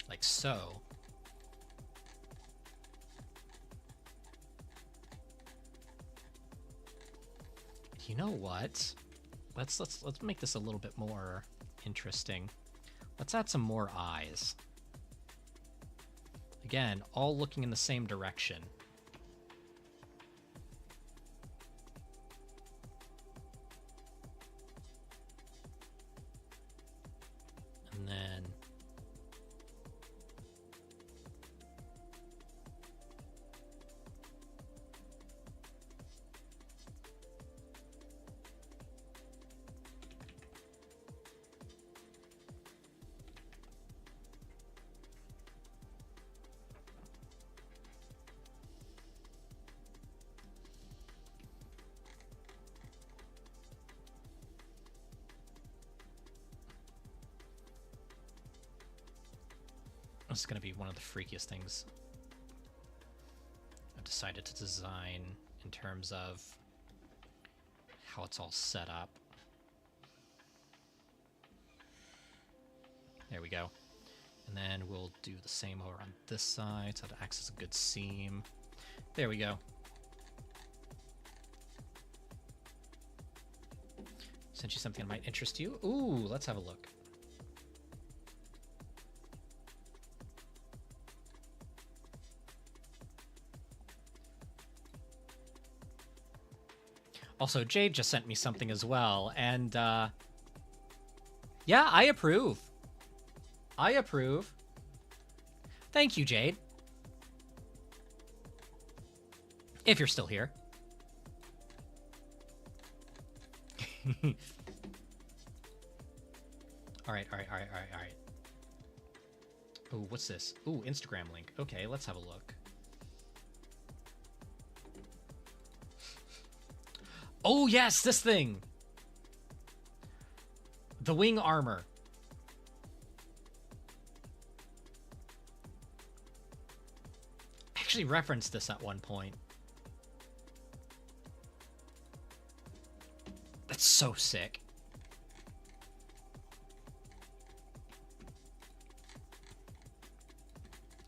Like so. You know what? Let's make this a little bit more interesting. Let's add some more eyes. Again, all looking in the same direction. And then this is going to be one of the freakiest things I've decided to design in terms of how it's all set up. There we go. And then we'll do the same over on this side so it acts as a good seam. There we go. Sent you something that might interest you. Ooh, let's have a look. Also, Jade just sent me something as well, and yeah, I approve. I approve. Thank you, Jade. If you're still here. All right. Ooh, what's this? Ooh, Instagram link. Okay, let's have a look. Oh, yes, this thing. The wing armor. I actually referenced this at one point. That's so sick.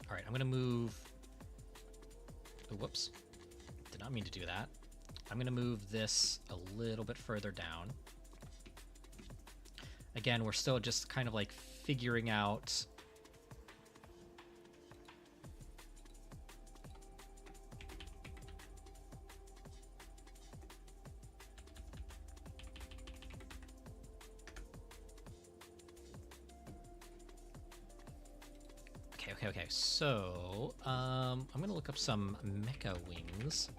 All right, I'm going to move... Oh, whoops. Did not mean to do that. I'm going to move this a little bit further down. Again, we're still just kind of like figuring out... Okay. So, I'm going to look up some Mecha wings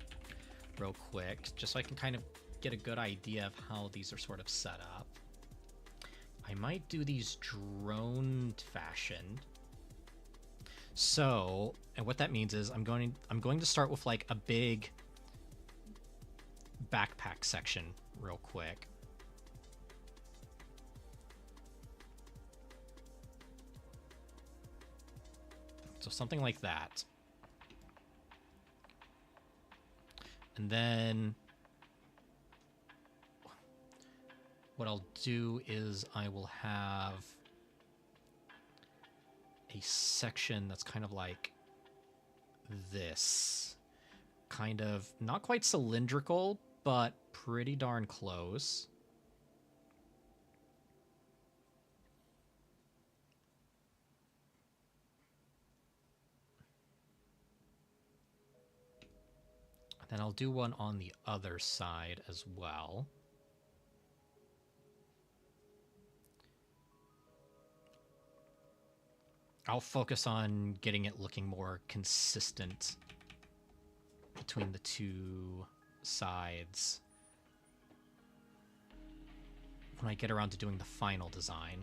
real quick, just so I can kind of get a good idea of how these are sort of set up. I might do these drone fashion. So, and what that means is I'm going to start with like a big backpack section real quick. So something like that. And then what I'll do is I will have a section that's kind of like this. Kind of not quite cylindrical, but pretty darn close. And I'll do one on the other side as well. I'll focus on getting it looking more consistent between the two sides when I get around to doing the final design.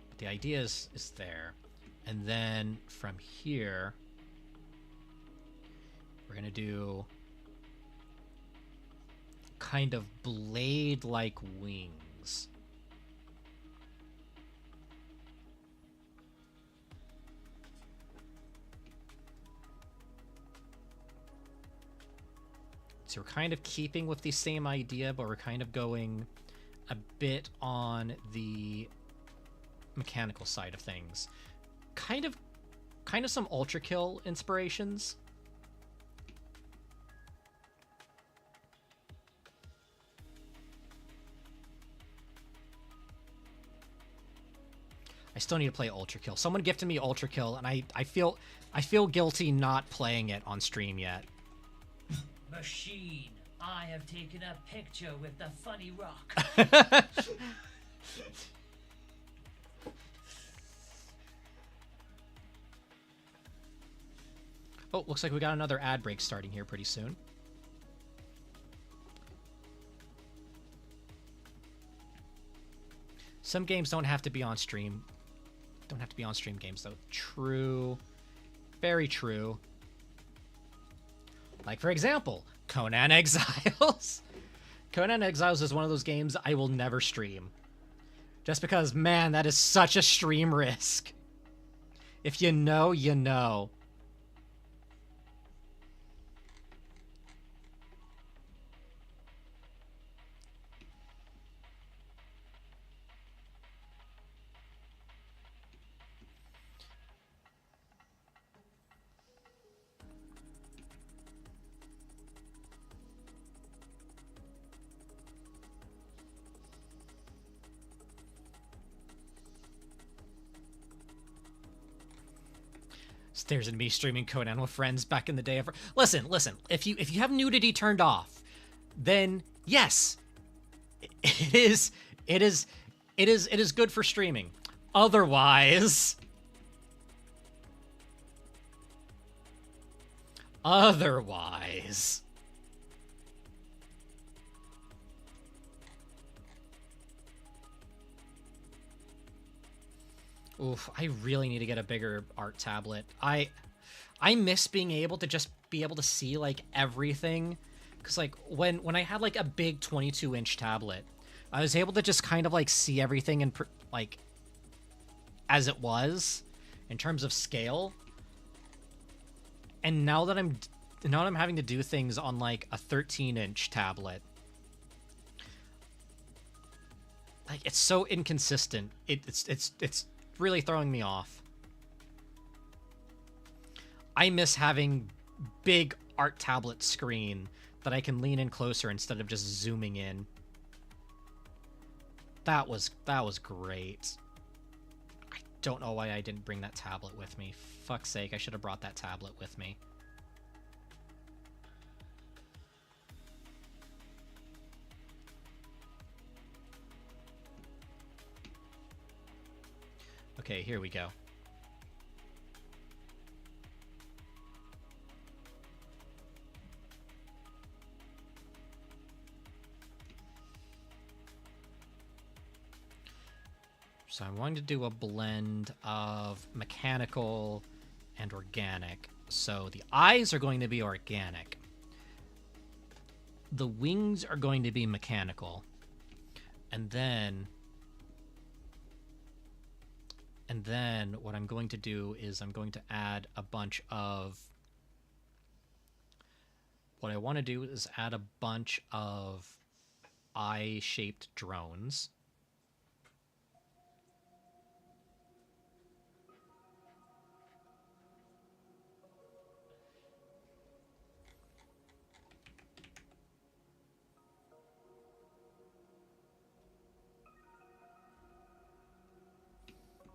But the idea is there. And then from here, we're going to do kind of blade-like wings. So we're kind of keeping with the same idea, but we're kind of going a bit on the mechanical side of things. Kind of some Ultra Kill inspirations. I still need to play Ultra Kill. Someone gifted me Ultra Kill, and I feel guilty not playing it on stream yet. Machine, I have taken a picture with the funny rock. Oh, looks like we got another ad break starting here pretty soon. Some games don't have to be on stream. Don't have to be on stream games, though. True. Very true. Like, for example, Conan Exiles. Conan Exiles is one of those games I will never stream. Just because, man, that is such a stream risk. If you know, you know. There's me streaming Conan with friends back in the day. Listen. If you have nudity turned off, then yes, it is good for streaming. Otherwise, oof, I really need to get a bigger art tablet. I miss being able to just be able to see, like, everything. Because, like, when I had, like, a big 22-inch tablet, I was able to just kind of, like, see everything in, like, as it was, in terms of scale. And now that I'm having to do things on, like, a 13-inch tablet, like, it's so inconsistent. It's really throwing me off. I miss having big art tablet screen that I can lean in closer instead of just zooming in. That was great. I don't know why I didn't bring that tablet with me. Fuck's sake, I should have brought that tablet with me. Okay, here we go. So I'm going to do a blend of mechanical and organic. So the eyes are going to be organic. The wings are going to be mechanical. And then what I'm going to do is I'm going to add a bunch of... What I want to do is add a bunch of eye-shaped drones.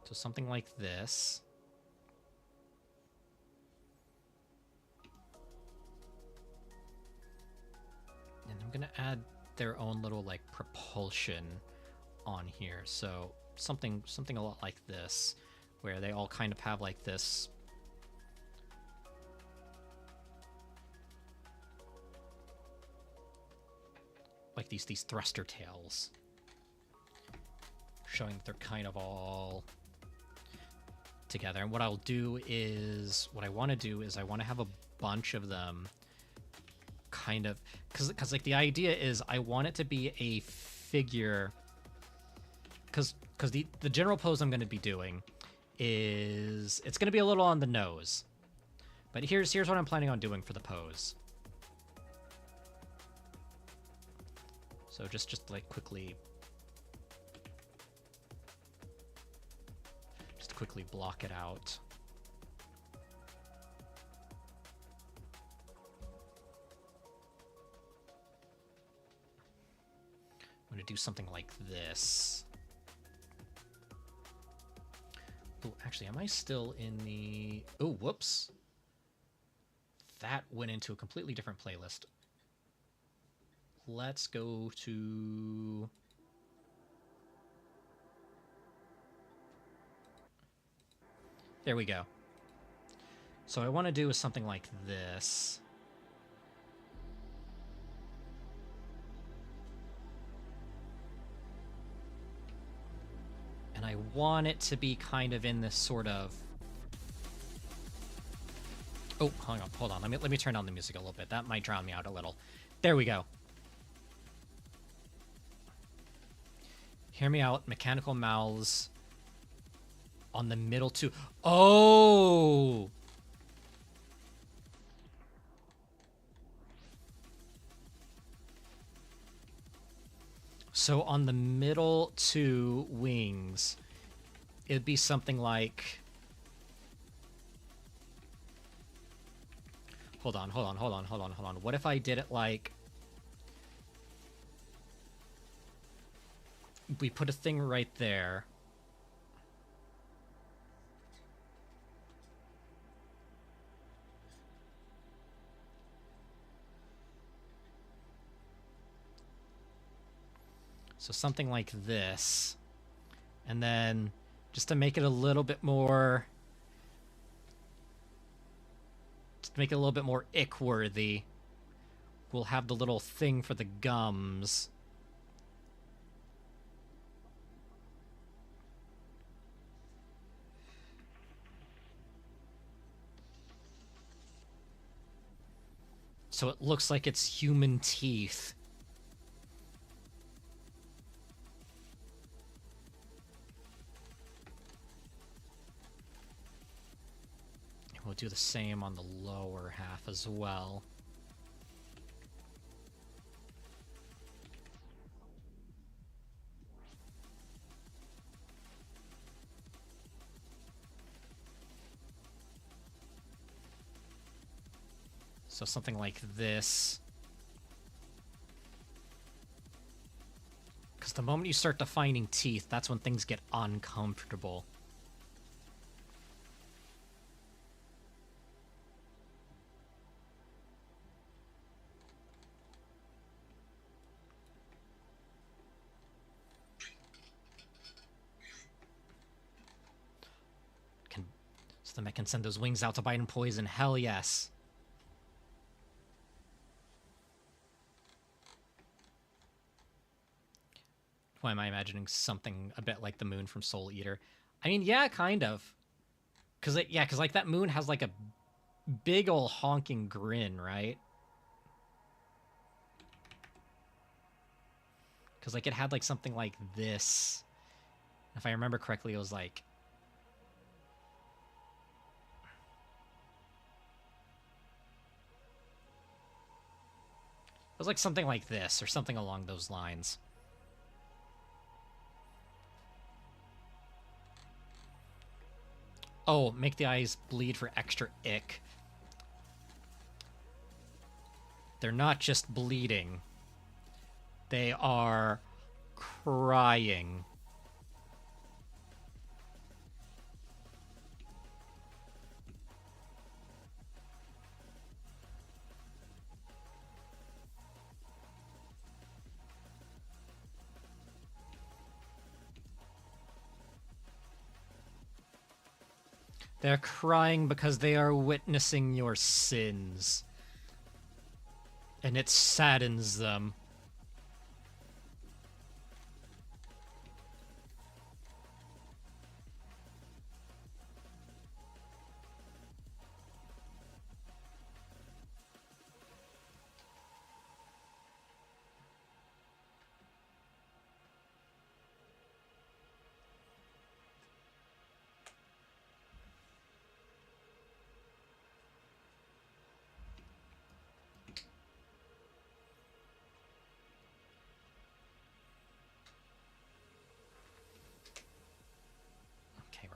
So something like this. And I'm gonna add their own little, like, propulsion on here. So something a lot like this, where they all kind of have, like, this like these thruster tails, showing that they're kind of all together. And what I'll do is, what I want to do is I want to have a bunch of them kind of, because like the idea is I want it to be a figure, because the general pose I'm going to be doing is it's going to be a little on the nose, but here's what I'm planning on doing for the pose. So just like quickly block it out. I'm going to do something like this. Oh, actually, am I still in the... Oh, whoops. That went into a completely different playlist. Let's go to... There we go. So what I want to do is something like this. And I want it to be kind of in this sort of... Oh, hang on, hold on. Let me turn down the music a little bit. That might drown me out a little. There we go. Hear me out. Mechanical mouths on the middle two. Oh! So on the middle two wings, it'd be something like... Hold on. What if I did it like... We put a thing right there. So something like this. And then, just to make it a little bit more... Just to make it a little bit more ick-worthy, we'll have the little thing for the gums. So it looks like it's human teeth. And we'll do the same on the lower half as well. So something like this. Because the moment you start defining teeth, that's when things get uncomfortable. So the mech can send those wings out to bite and poison. Hell yes. Why am I imagining something a bit like the moon from Soul Eater? I mean, yeah, kind of. Cause like that moon has like a big ol' honking grin, right? Cause like it had like something like this. If I remember correctly, it was like... It was like something like this, or something along those lines. Oh, make the eyes bleed for extra ick. They're not just bleeding. They are crying. They're crying because they are witnessing your sins. And it saddens them.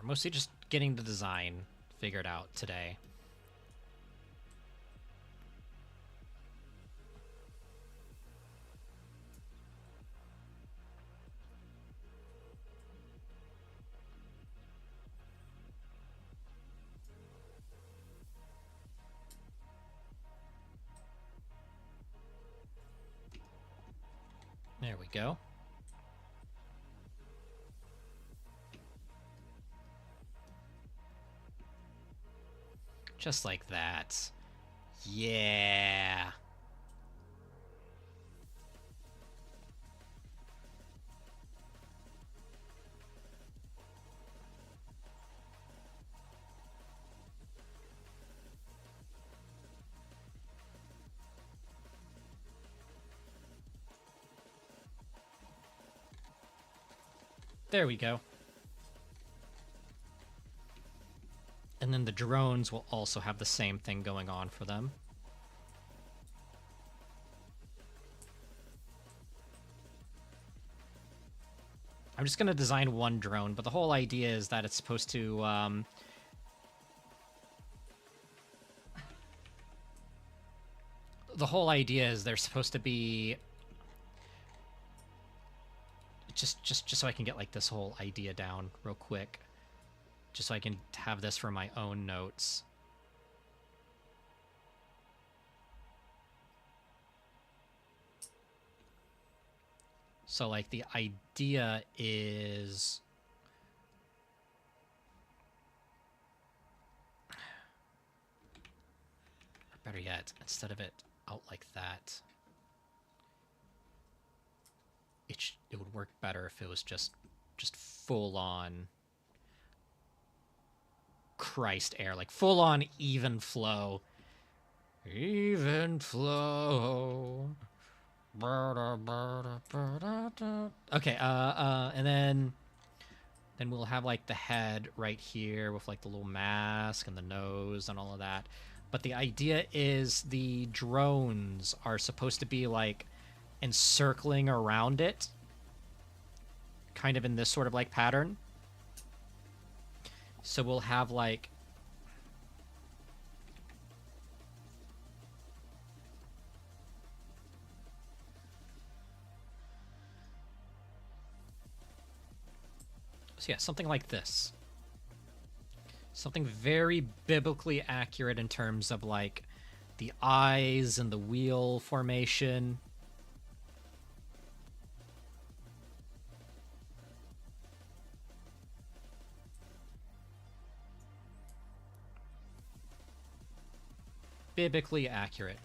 We're mostly just getting the design figured out today. There we go. Just like that. Yeah. There we go. And then the drones will also have the same thing going on for them. I'm just going to design one drone, but the whole idea is that it's supposed to... the whole idea is they're supposed to be... Just so I can get, like, this whole idea down real quick. Just so I can have this for my own notes. So, like, the idea is... Or better yet, instead of it out like that... It would work better if it was just full on Christ air, like full on even flow. Even flow. Okay, and then we'll have like the head right here with like the little mask and the nose and all of that. But the idea is the drones are supposed to be like encircling around it, kind of in this sort of like pattern. So we'll have like so yeah, something like this. Something very biblically accurate in terms of like the eyes and the wheel formation. Biblically accurate.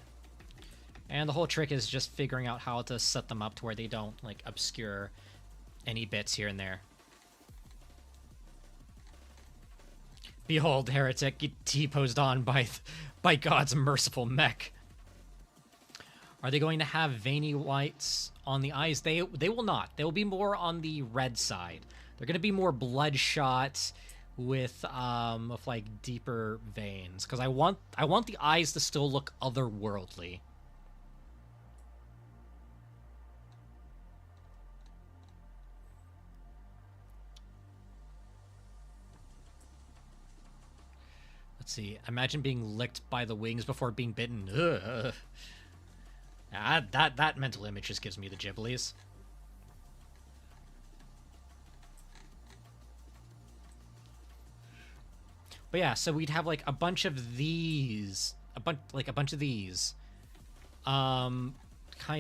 And the whole trick is just figuring out how to set them up to where they don't like obscure any bits here and there. Behold, heretic, T-posed on by God's merciful mech. Are they going to have veiny whites on the eyes? They will not. They will be more on the red side. They're going to be more bloodshot with like deeper veins, because I want the eyes to still look otherworldly. Let's see. Imagine being licked by the wings before being bitten. Ugh. That mental image just gives me the gibblies. But yeah, so we'd have like a bunch of these, a bunch of these, kind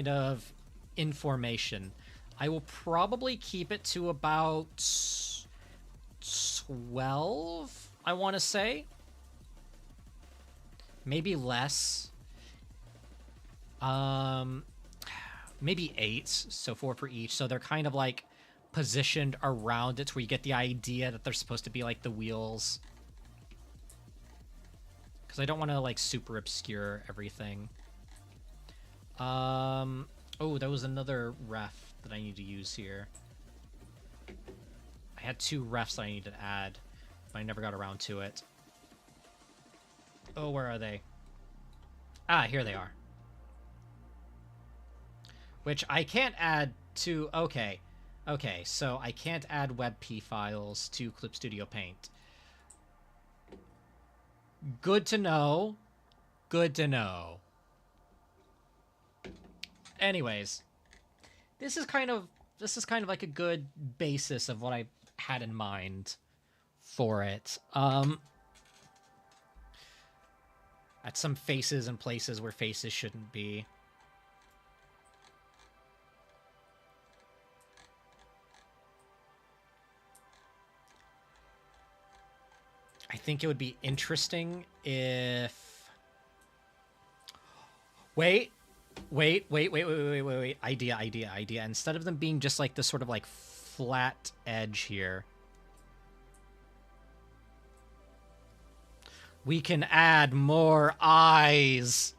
of in formation. I will probably keep it to about 12, I want to say. Maybe less. Maybe 8, so 4 for each. So they're kind of like positioned around it, where you get the idea that they're supposed to be like the wheels. Because I don't want to like super obscure everything. Oh, that was another ref that I need to use here. I had 2 refs that I needed to add, but I never got around to it. Oh, where are they? Ah, here they are. Which I can't add to... Okay. Okay, so I can't add WebP files to Clip Studio Paint. Good to know. Good to know. Anyways, this is kind of like a good basis of what I had in mind for it. At some faces and places where faces shouldn't be. I think it would be interesting if... Wait. Idea. Instead of them being just like this sort of like flat edge here, we can add more eyes.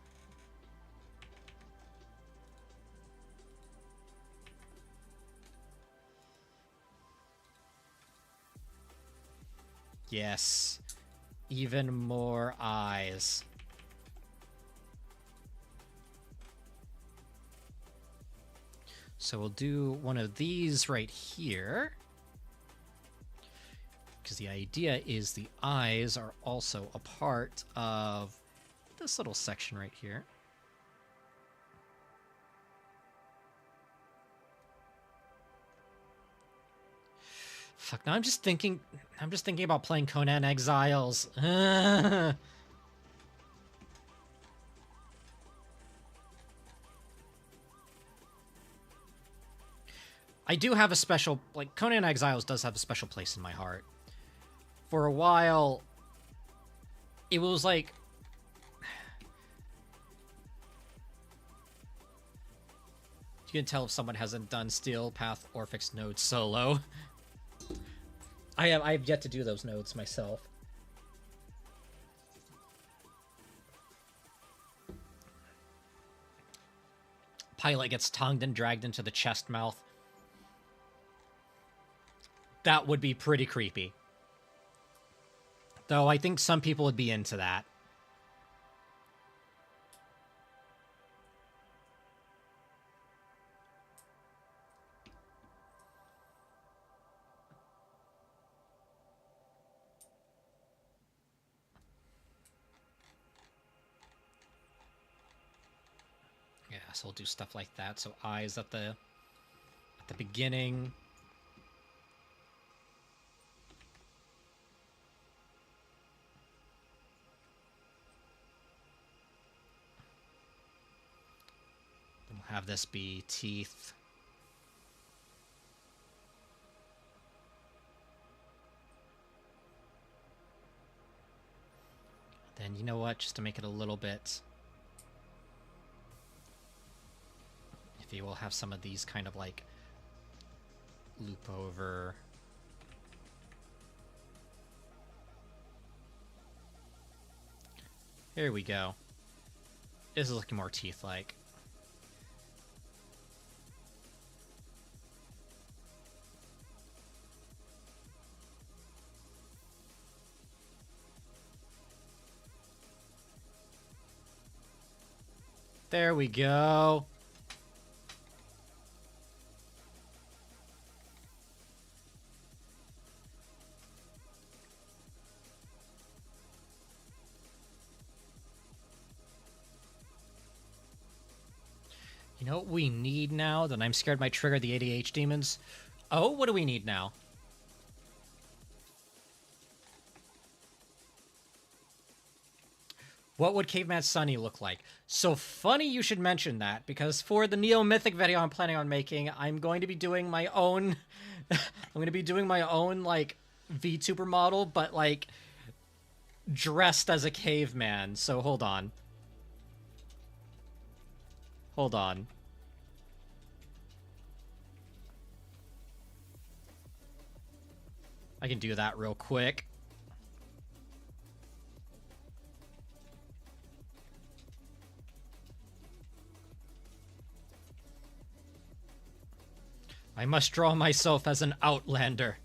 Yes. Even more eyes. So we'll do one of these right here. Because the idea is the eyes are also a part of this little section right here. Fuck, now I'm just thinking about playing Conan Exiles. I do have a special, like, Conan Exiles does have a special place in my heart. For a while, it was like... You can tell if someone hasn't done Steel Path Orphix nodes solo. I have yet to do those nodes myself. Pilot gets tongued and dragged into the chest mouth. That would be pretty creepy. Though I think some people would be into that. Yeah, so we'll do stuff like that. So eyes at the beginning. Then we'll have this be teeth. Then you know what? Just to make it a little bit... You will have some of these kind of like loop over. Here we go. This is looking more teeth-like. There we go. You know what we need now that I'm scared might trigger the ADH demons? Oh, what do we need now? What would Caveman Sunny look like? So funny you should mention that, because for the Neo Mythic video I'm planning on making, I'm going to be doing my own... I'm going to be doing my own, like, VTuber model, but, like, dressed as a caveman. So hold on. Hold on. I can do that real quick. I must draw myself as an outlander.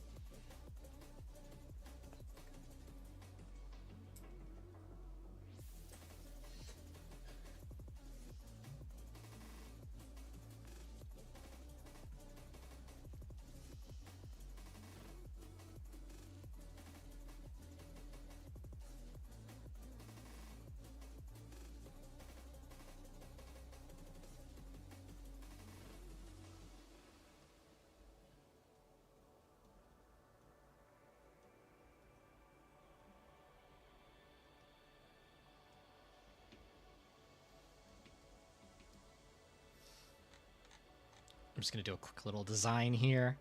I'm just gonna do a quick little design here.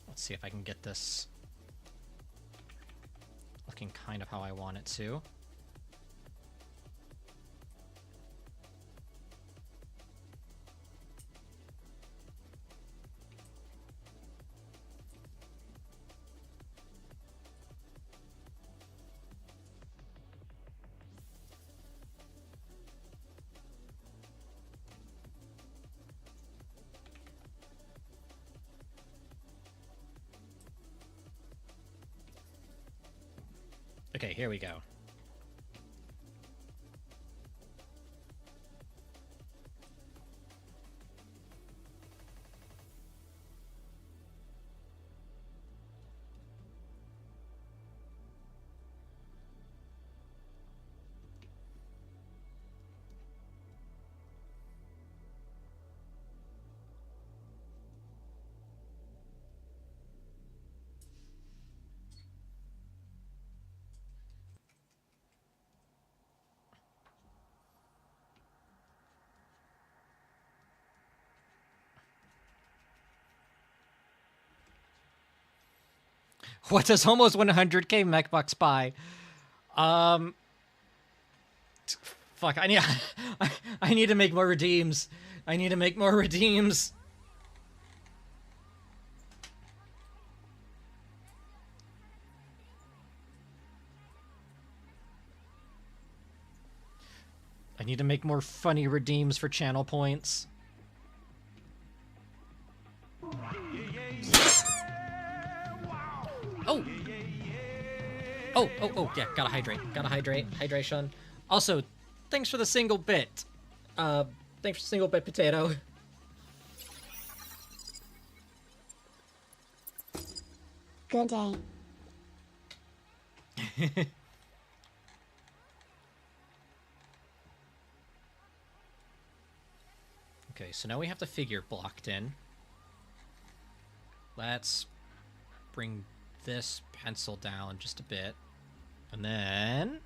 Let's see if I can get this looking kind of how I want it to. Okay, here we go. What does almost 100k mechbucks buy? Fuck, I need I need to make more redeems. I need to make more redeems. I need to make more funny redeems for channel points. Oh! Oh, yeah, gotta hydrate. Gotta hydrate. Hydration. Also, thanks for the single bit. Thanks for the single bit, Potato. Good day. Okay, so now we have the figure blocked in. Let's bring this pencil down just a bit. And then...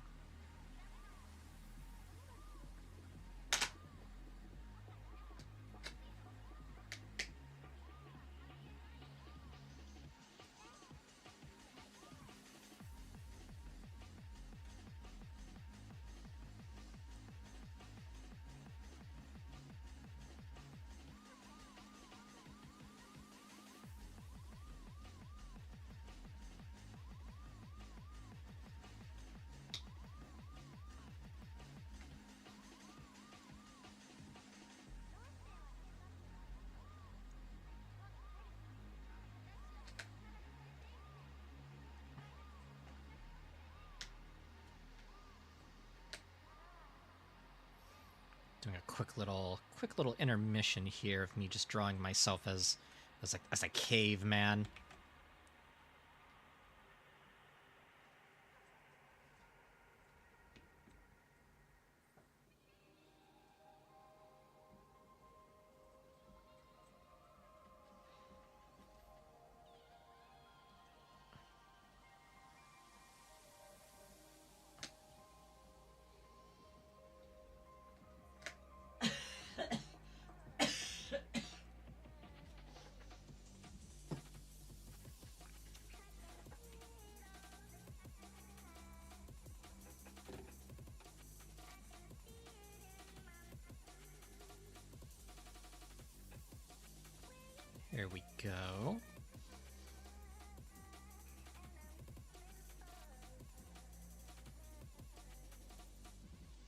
doing a quick little intermission here of me just drawing myself as a caveman. There we go.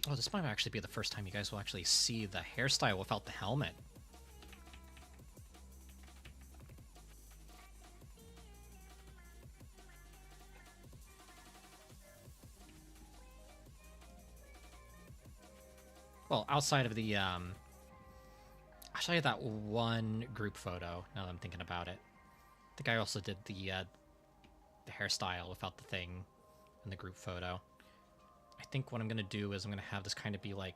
Oh, this might actually be the first time you guys will actually see the hairstyle without the helmet. Well, outside of the, I'll show you that one group photo, now that I'm thinking about it. think I also did the hairstyle without the thing in the group photo. I think what I'm gonna do is I'm gonna have this kind of be like...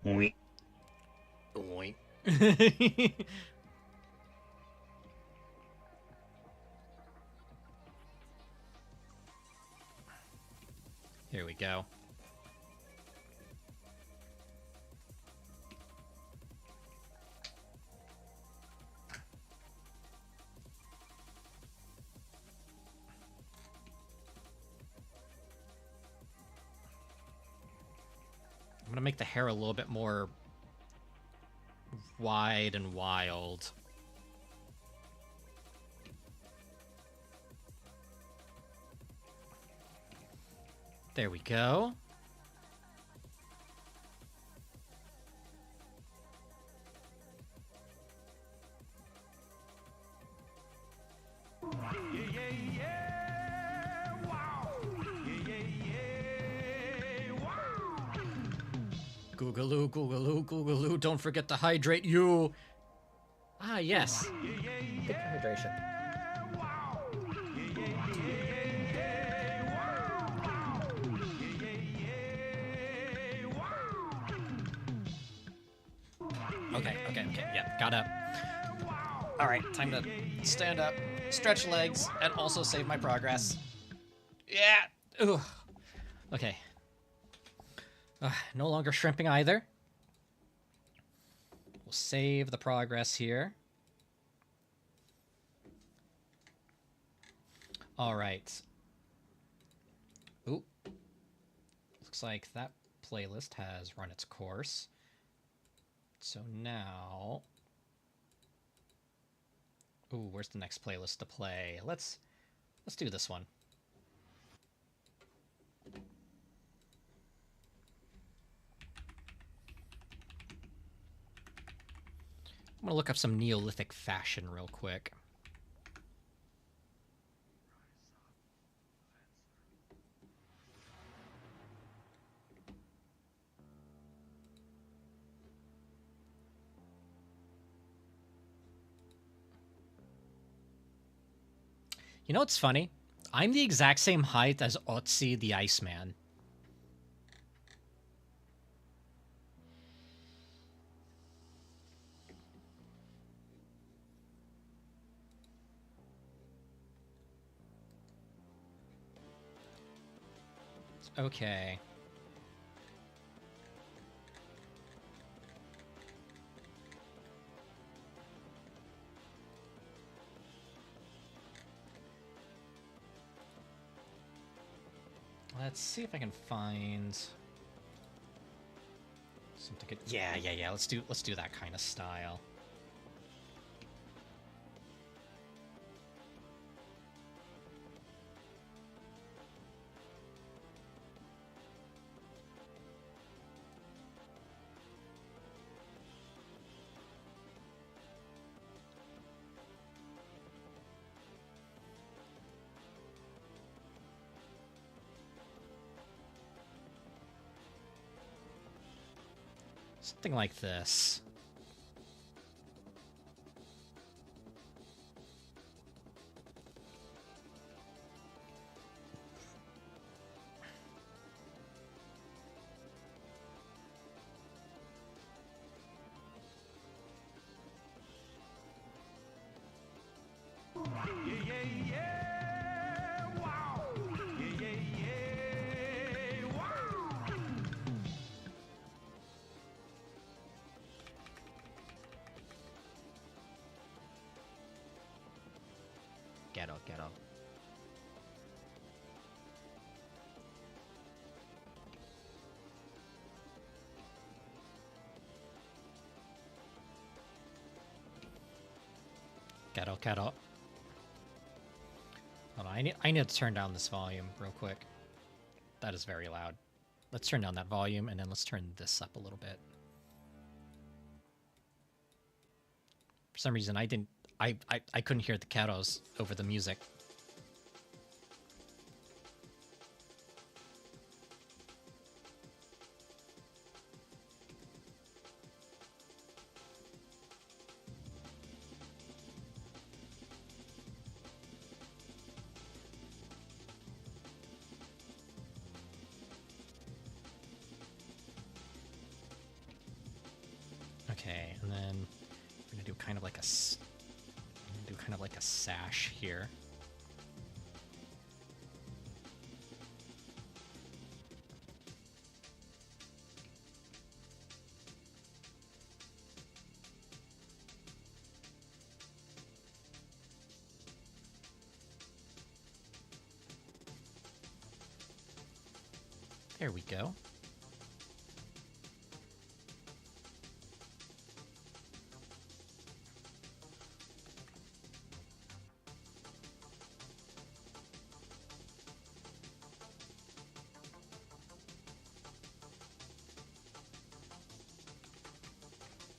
Oink. Oink. Here we go. I'm gonna make the hair a little bit more wide and wild. There we go. Googaloo, googaloo, googaloo, don't forget to hydrate you. Ah, yes. Good for hydration. Okay, yeah, got up. Alright, time to stand up, stretch legs, and also save my progress. Yeah! Ooh. Okay. No longer shrimping either. We'll save the progress here. Alright. Ooh. Looks like that playlist has run its course. So now... Ooh, where's the next playlist to play? Let's do this one. I'm gonna look up some Neolithic fashion real quick. You know what's funny? I'm the exact same height as Otzi the Iceman. Okay. Let's see if I can find something good. Yeah. Let's do that kind of style. Something like this. Get up. Get up. Hold on, I need to turn down this volume real quick. That is very loud. Let's turn down that volume, and then let's turn this up a little bit. For some reason, I couldn't hear the Katos over the music. then we're gonna do kind of like a sash here. There we go.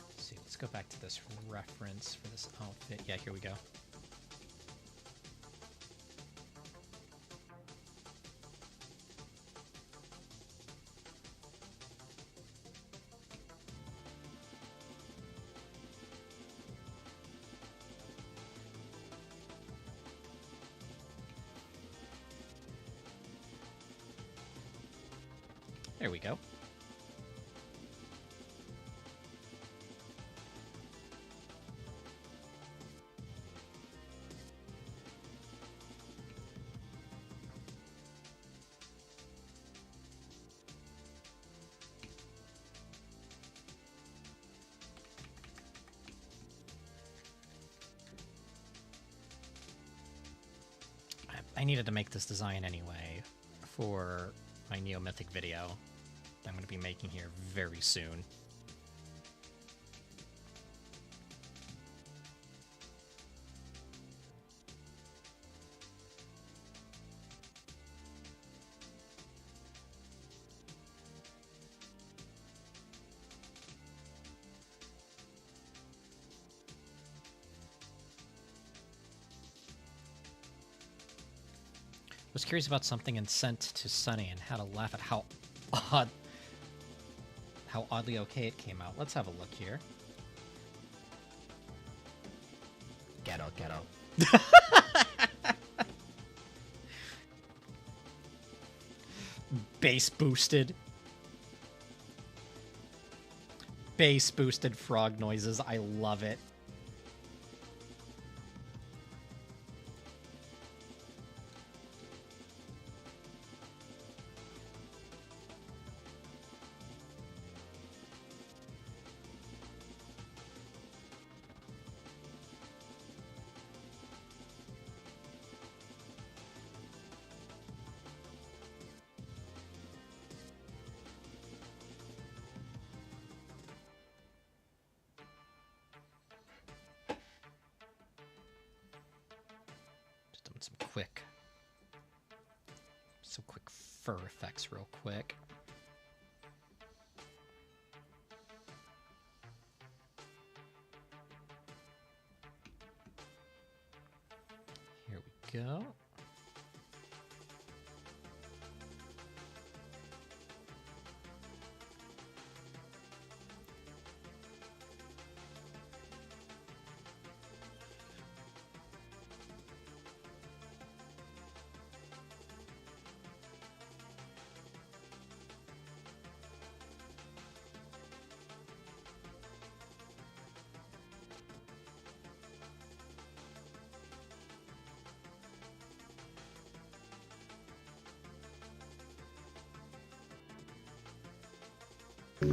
Let's see, let's go back to this reference for this outfit. Yeah, here we go. There we go. I needed to make this design anyway for my Neo-Mythic video that I'm going to be making here very soon. Was curious about something and sent to Sunny and had to laugh at how oddly okay it came out. Let's have a look here. Ghetto. Bass boosted frog noises. I love it. Some quick fur effects real quick. Here we go.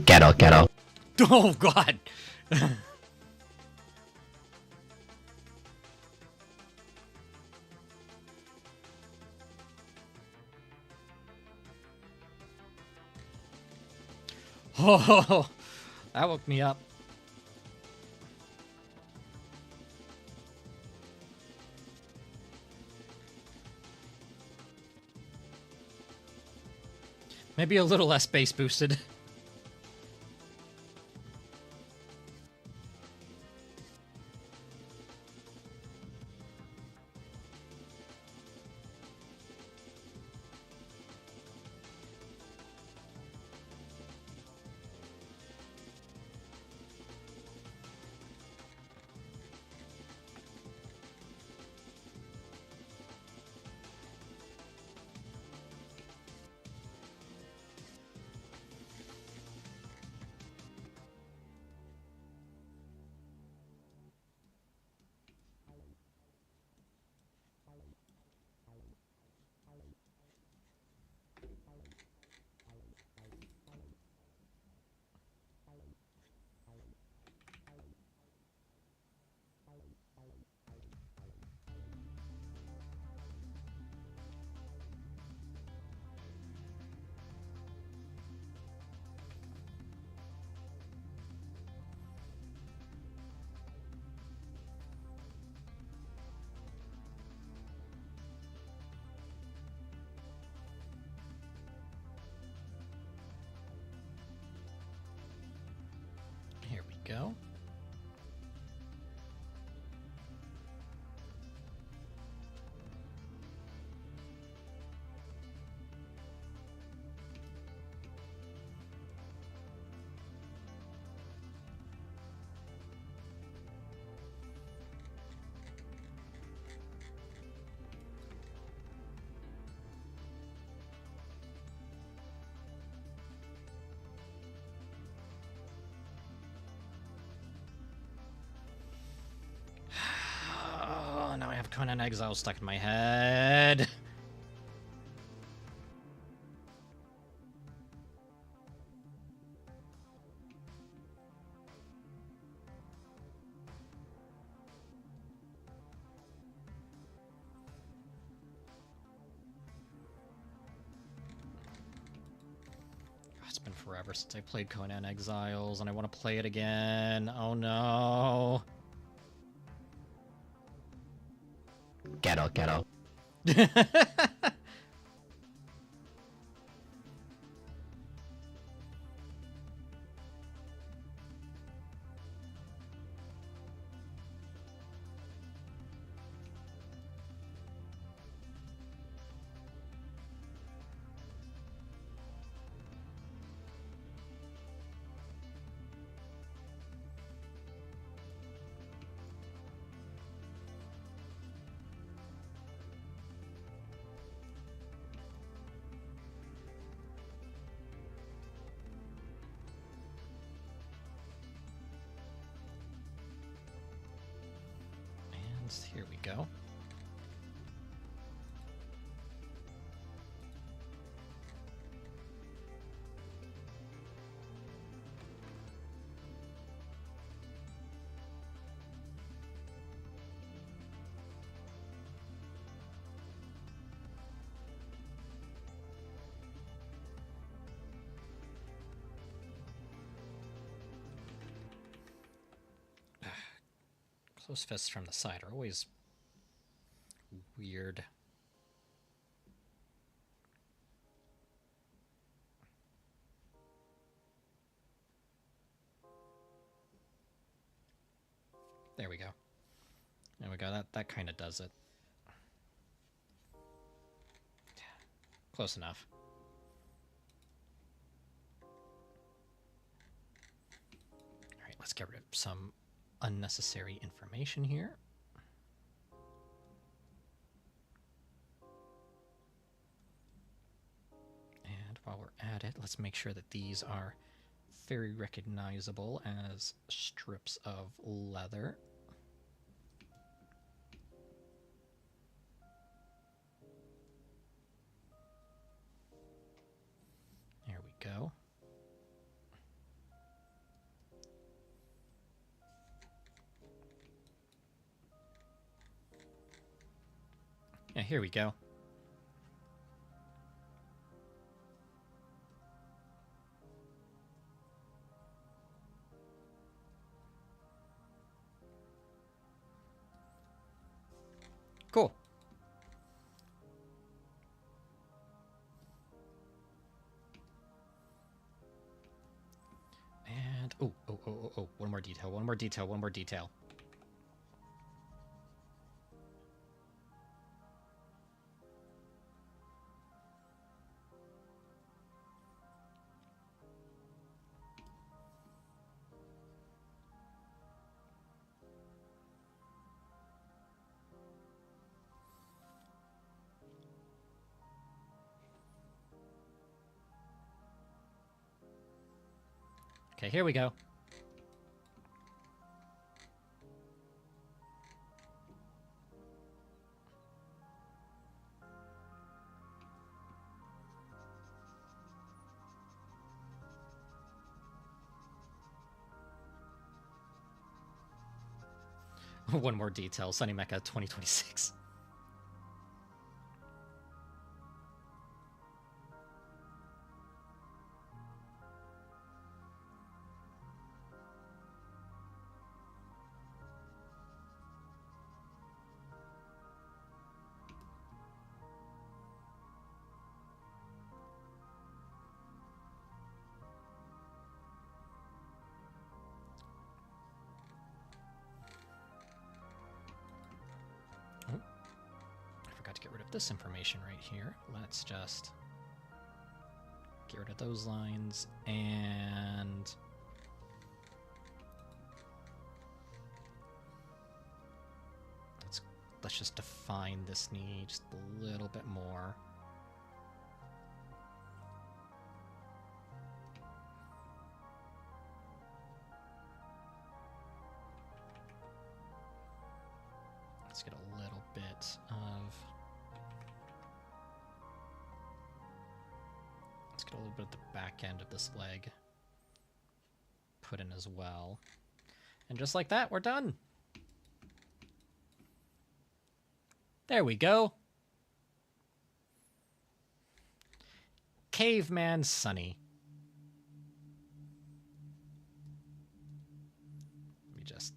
Ghetto. Oh, God. Oh, that woke me up. Maybe a little less bass boosted. go. Oh, now I have Conan Exile stuck in my head. It's been forever since I played Conan Exiles, and I want to play it again. Oh no. Ghetto. And here we go. Close fists from the side are always weird. There we go. There we go. That kind of does it. Close enough. All right, let's get rid of some unnecessary information here. And while we're at it, let's make sure that these are very recognizable as strips of leather. There we go. Yeah, here we go. Cool. And oh, one more detail. Okay, here we go. One more detail, Sunny Mecha 2026. have this information right here. Let's just get rid of those lines, and let's just define this need just a little bit more. Let's get a little bit of... Let's get a little bit of the back end of this leg put in as well. And just like that, we're done. There we go. Caveman Sunny. Let me just,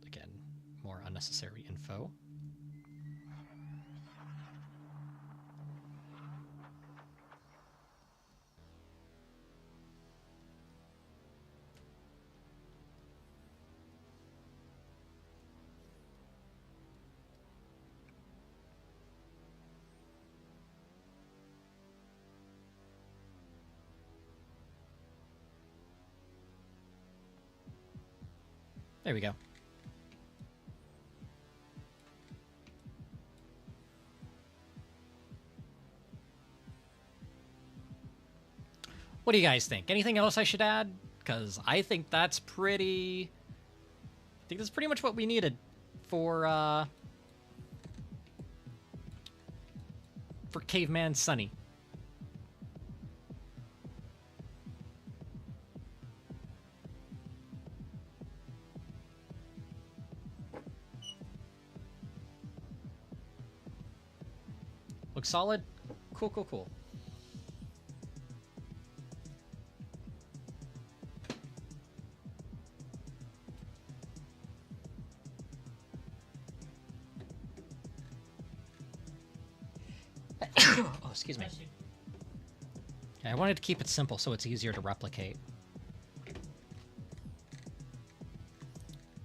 again, more unnecessary info. There we go. What do you guys think? Anything else I should add? Because I think that's pretty... I think that's pretty much what we needed for Caveman Sunny. Looks solid? Cool, cool, cool. Oh, excuse me. Yeah, I wanted to keep it simple so it's easier to replicate.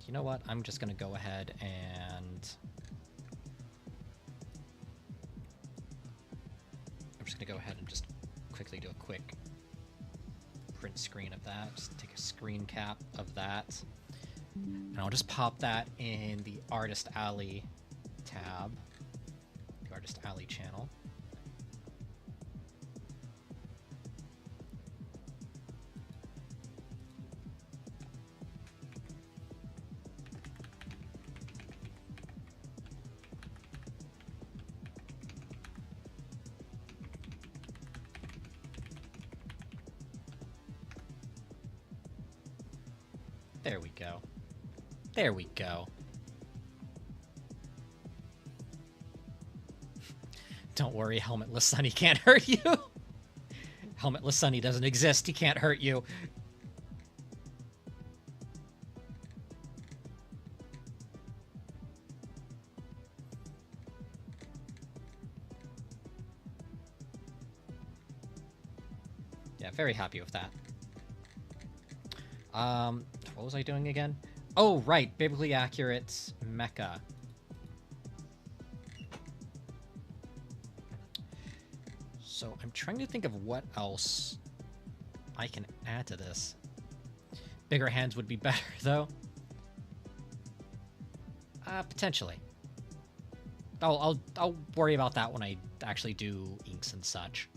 You know what? I'm just going to go ahead and... go ahead and just quickly do a quick print screen of that. Just take a screen cap of that. And I'll just pop that in the Artist Alley tab, the Artist Alley channel. There we go. There we go. Don't worry, Helmetless Sunny can't hurt you. Helmetless Sunny doesn't exist. He can't hurt you. Yeah, very happy with that. What was I doing again? Oh, right, biblically accurate mecha. So I'm trying to think of what else I can add to this. Bigger hands would be better, though. Potentially. I'll worry about that when I actually do inks and such.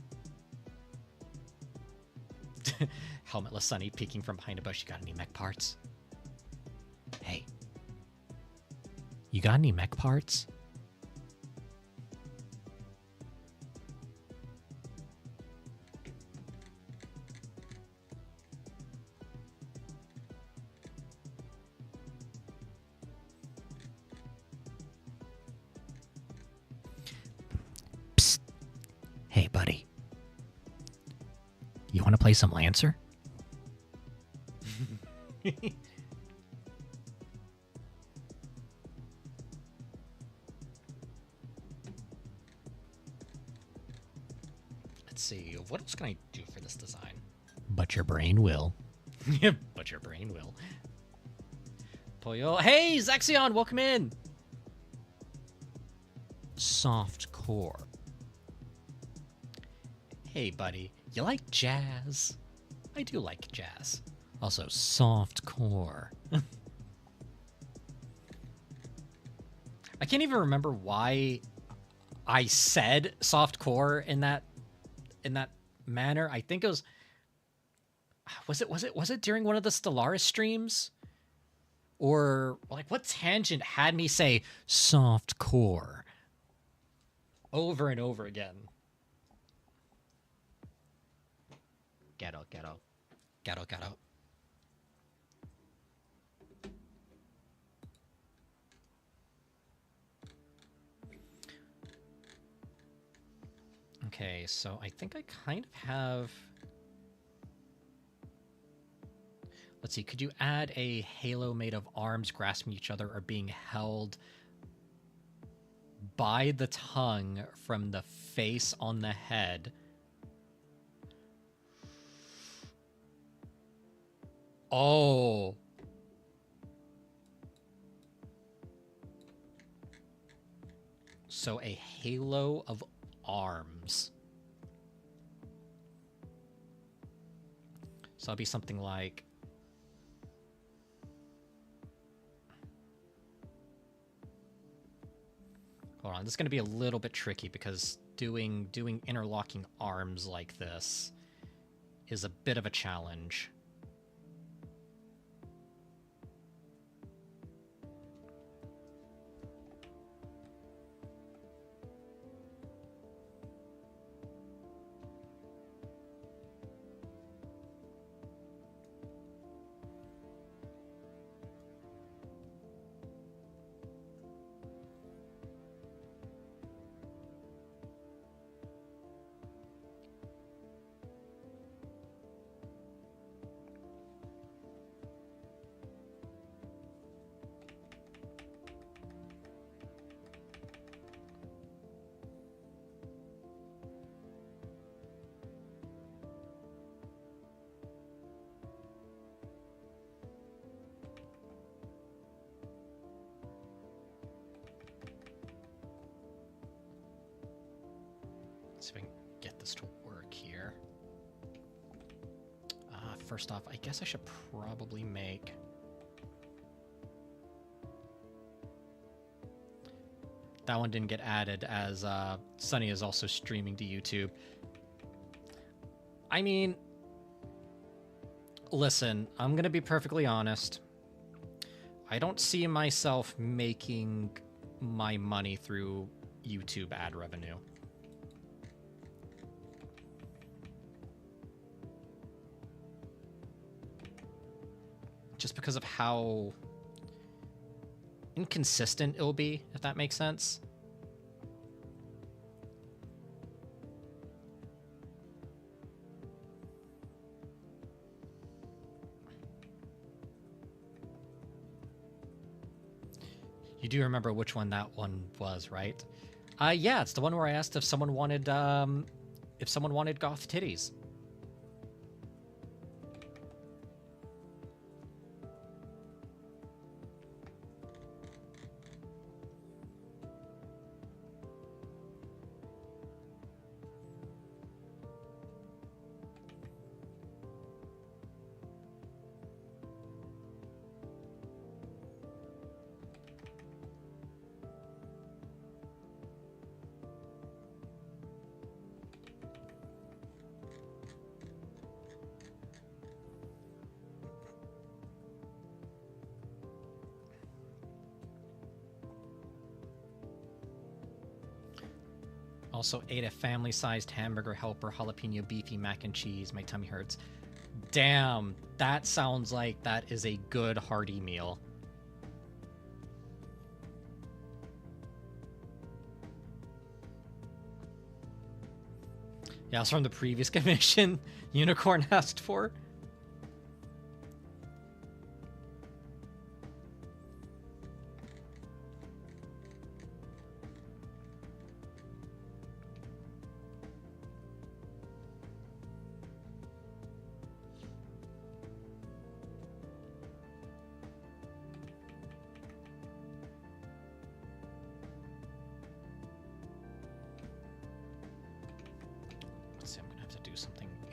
Helmetless Sunny peeking from behind a bush. You got any mech parts? Hey. You got any mech parts? Psst. Hey, buddy. You want to play some Lancer? Let's see, what else can I do for this design? But your brain will. But your brain will. Pollo. Hey, Zexion, welcome in. Soft core. Hey, buddy, you like jazz? I do like jazz. Also, soft core. I can't even remember why I said soft core in that manner. I think it was it during one of the Stellaris streams? Or like what tangent had me say soft core over and over again? Ghetto. Gato. Okay, so I think I kind of have... Let's see, could you add a halo made of arms grasping each other or being held by the tongue from the face on the head? Oh. So a halo of arms. So it'll be something like... Hold on, this is going to be a little bit tricky because doing interlocking arms like this is a bit of a challenge. See if I can get this to work here. First off, I guess I should probably make... That one didn't get added as Sunny is also streaming to YouTube. I mean, listen, I'm going to be perfectly honest. I don't see myself making my money through YouTube ad revenue. Just because of how inconsistent it'll be, if that makes sense. You do remember which one that one was, right? Yeah, it's the one where I asked if someone wanted goth titties. Also ate a family-sized hamburger helper, jalapeno beefy mac and cheese. My tummy hurts. Damn, that sounds like that is a good hearty meal. Yeah, it's from the previous commission Unicorn asked for.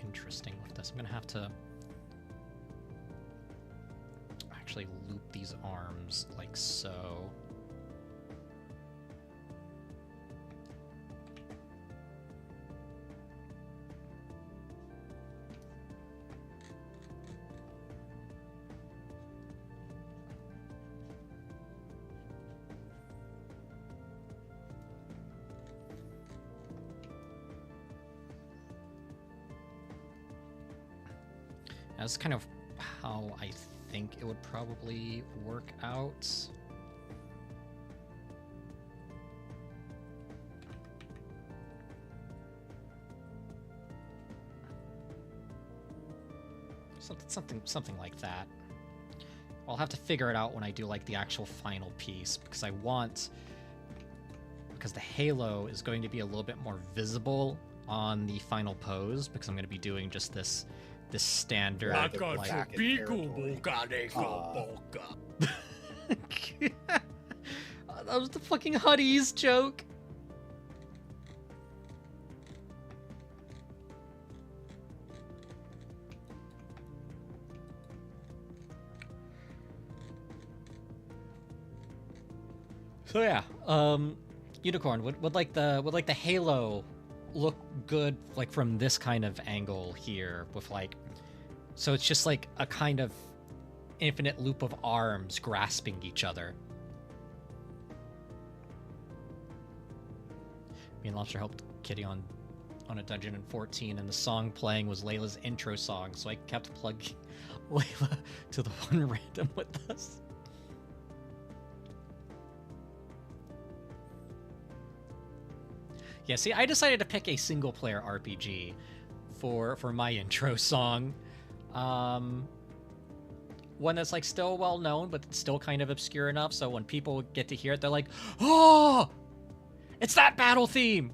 interesting with this. I'm gonna have to actually loop these arms like so. That's kind of how I think it would probably work out. Something like that. I'll have to figure it out when I do like the actual final piece, because because the halo is going to be a little bit more visible on the final pose, because I'm going to be doing just this standard like, that was the fucking Huddies joke. So yeah, Unicorn, would like the halo look good like from this kind of angle here with like, so it's just like a kind of infinite loop of arms grasping each other. Me and Lobster helped Kitty on a dungeon in 14, and the song playing was Layla's intro song, so I kept plugging Layla to the one random with us. Yeah, see, I decided to pick a single-player RPG for my intro song. One that's like still well known, but still kind of obscure enough, so when people get to hear it, they're like, "Oh, it's that battle theme!"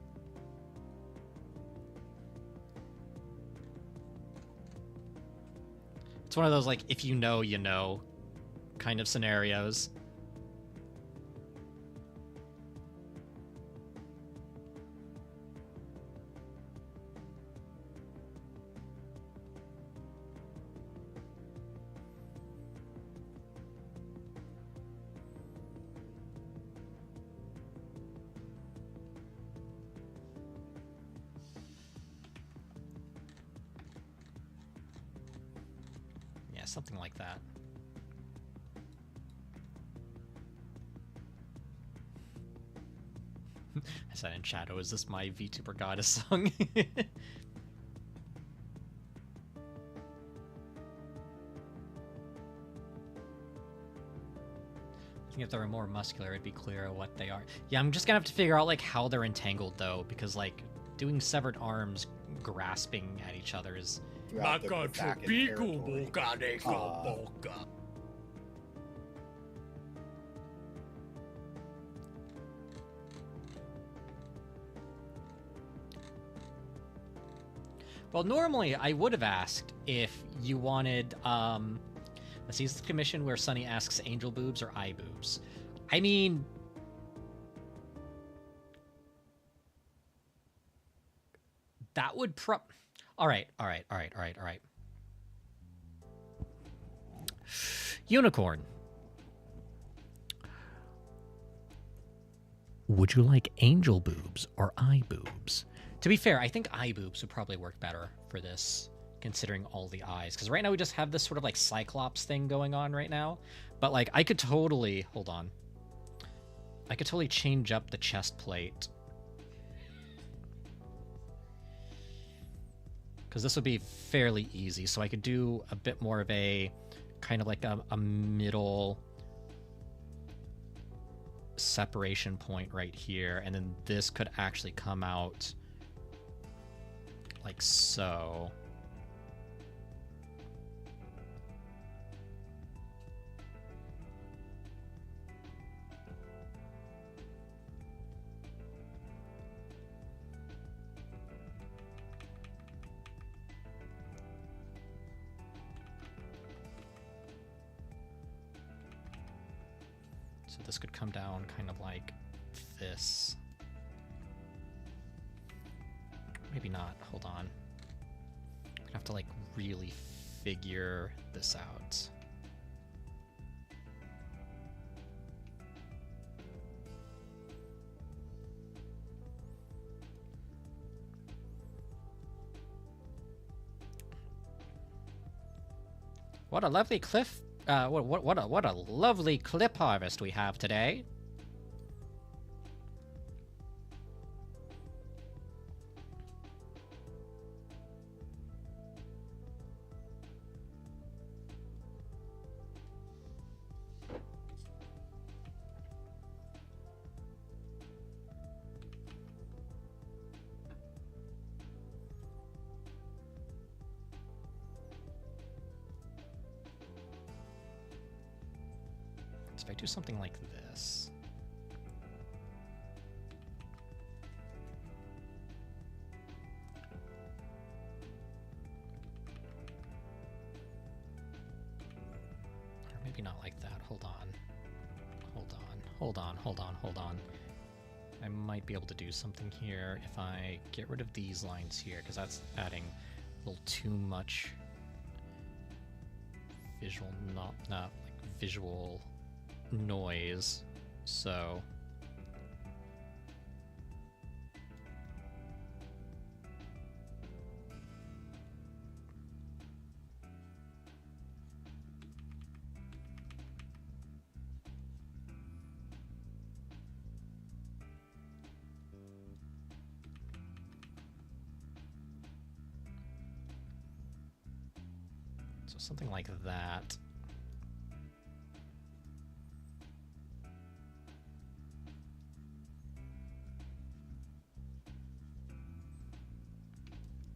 It's one of those like, if you know, you know, kind of scenarios. Something like that. I said in shadow, is this my VTuber goddess song? I think if they were more muscular, it'd be clearer what they are. Yeah, I'm just gonna have to figure out like how they're entangled though, because like doing severed arms grasping at each other is well, normally I would have asked if you wanted, let's see, this is the commission where Sunny asks angel boobs or eye boobs. I mean, that would all right. Unicorn. Would you like angel boobs or eye boobs? To be fair, I think eye boobs would probably work better for this, considering all the eyes. Because right now we just have this sort of like Cyclops thing going on right now. But like, I could totally, hold on. I could totally change up the chest plate. Because this would be fairly easy. So I could do a bit more of a kind of like a middle separation point right here. And then this could actually come out like so. So this could come down kind of like this. Maybe not. Hold on. have to, like, really figure this out. What a lovely cliff. What a lovely clip harvest we have today. If I do something like this. Or maybe not like that. Hold on. Hold on. I might be able to do something here if I get rid of these lines here, because that's adding a little too much visual, not like visual noise, so something like that.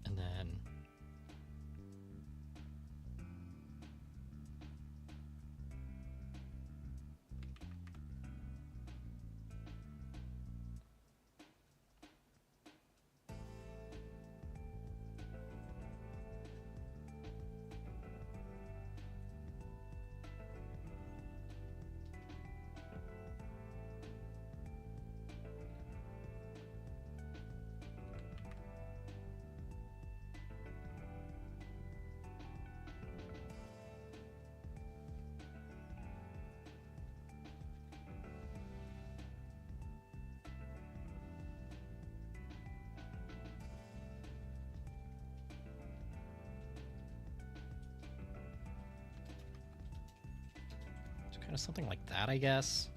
And then kind of something like that, I guess.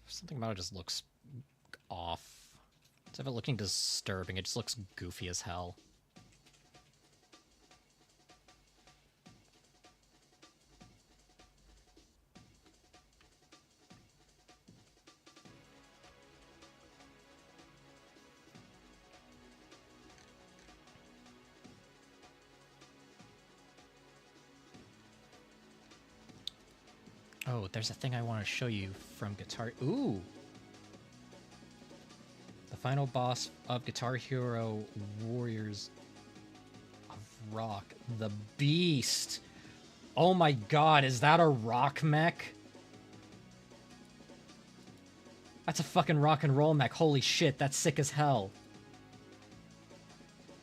Something about it just looks off. Instead of it looking disturbing, it just looks goofy as hell. Oh, there's a thing I want to show you from Guitar... Ooh! The final boss of Guitar Hero Warriors of Rock. The Beast! Oh my god, is that a rock mech? That's a fucking rock and roll mech. Holy shit, that's sick as hell.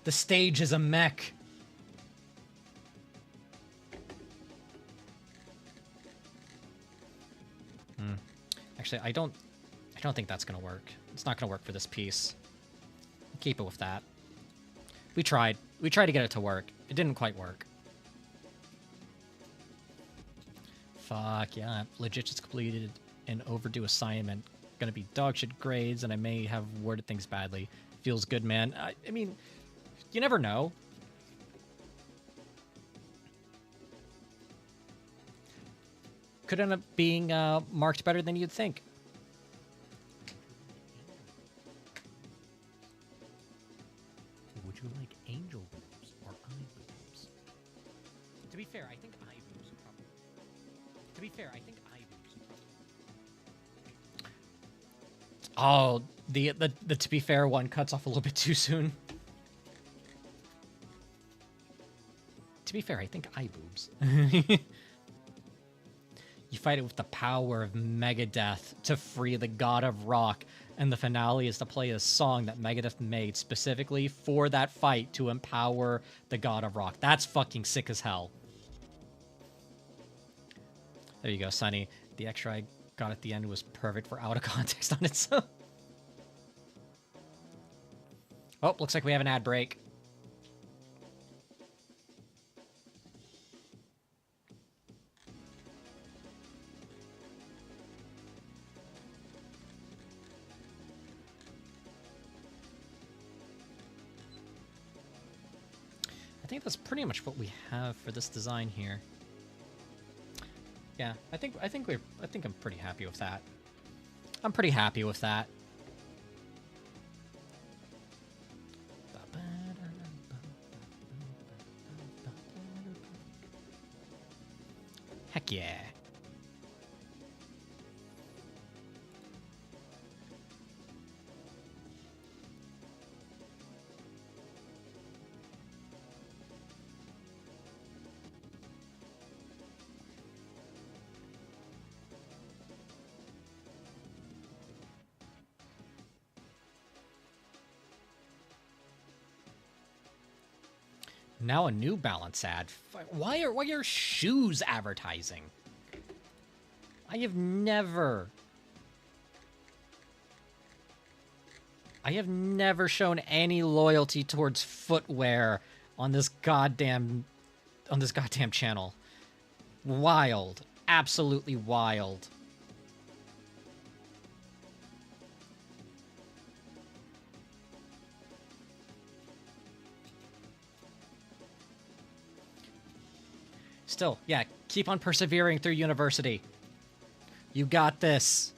The stage is a mech. Actually, I don't think that's gonna work. It's not gonna work for this piece. Keep it with that. We tried to get it to work. It didn't quite work. Fuck yeah, legit just completed an overdue assignment. Gonna be dogshit grades, and I may have worded things badly. Feels good, man. I mean, you never know. Could end up being marked better than you'd think. Would you like angel boobs or eye boobs? To be fair, I think eye boobs would probably... To be fair, I think eye boobs would probably... Oh, the to be fair one cuts off a little bit too soon. To be fair, I think eye boobs. You fight it with the power of Megadeth to free the god of rock. And the finale is to play a song that Megadeth made specifically for that fight to empower the God of Rock. That's fucking sick as hell. There you go, Sonny. The extra I got at the end was perfect for out of context on its own. Oh, looks like we have an ad break. I think that's pretty much what we have for this design here. Yeah, I think I'm pretty happy with that. I'm pretty happy with that. Heck yeah. Now a New Balance ad. Why are shoes advertising? I have never shown any loyalty towards footwear on this goddamn channel. Wild. Absolutely wild. Still, yeah, keep on persevering through university. You got this.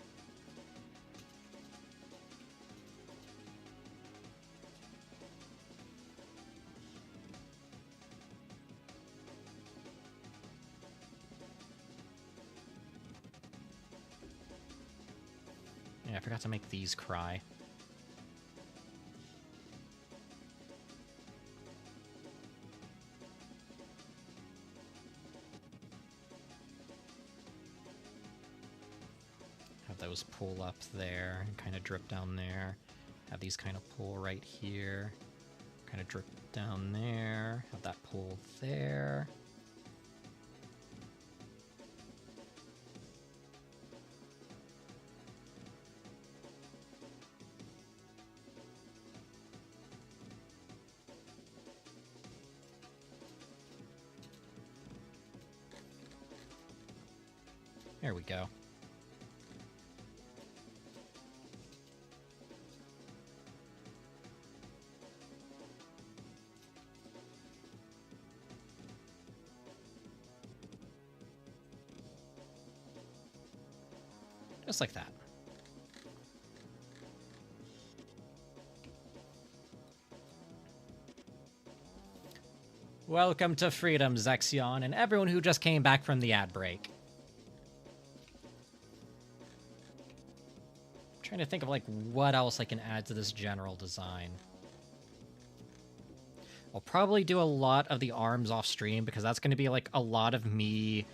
Yeah, I forgot to make these cry. Those pull up there and kind of drip down there. Have these kind of pull right here. Kind of drip down there. Have that pull there. There we go. Just like that. Welcome to freedom, Zexion, and everyone who just came back from the ad break. I'm trying to think of, like, what else I can add to this general design. I'll probably do a lot of the arms off stream, because that's going to be, like, a lot of me,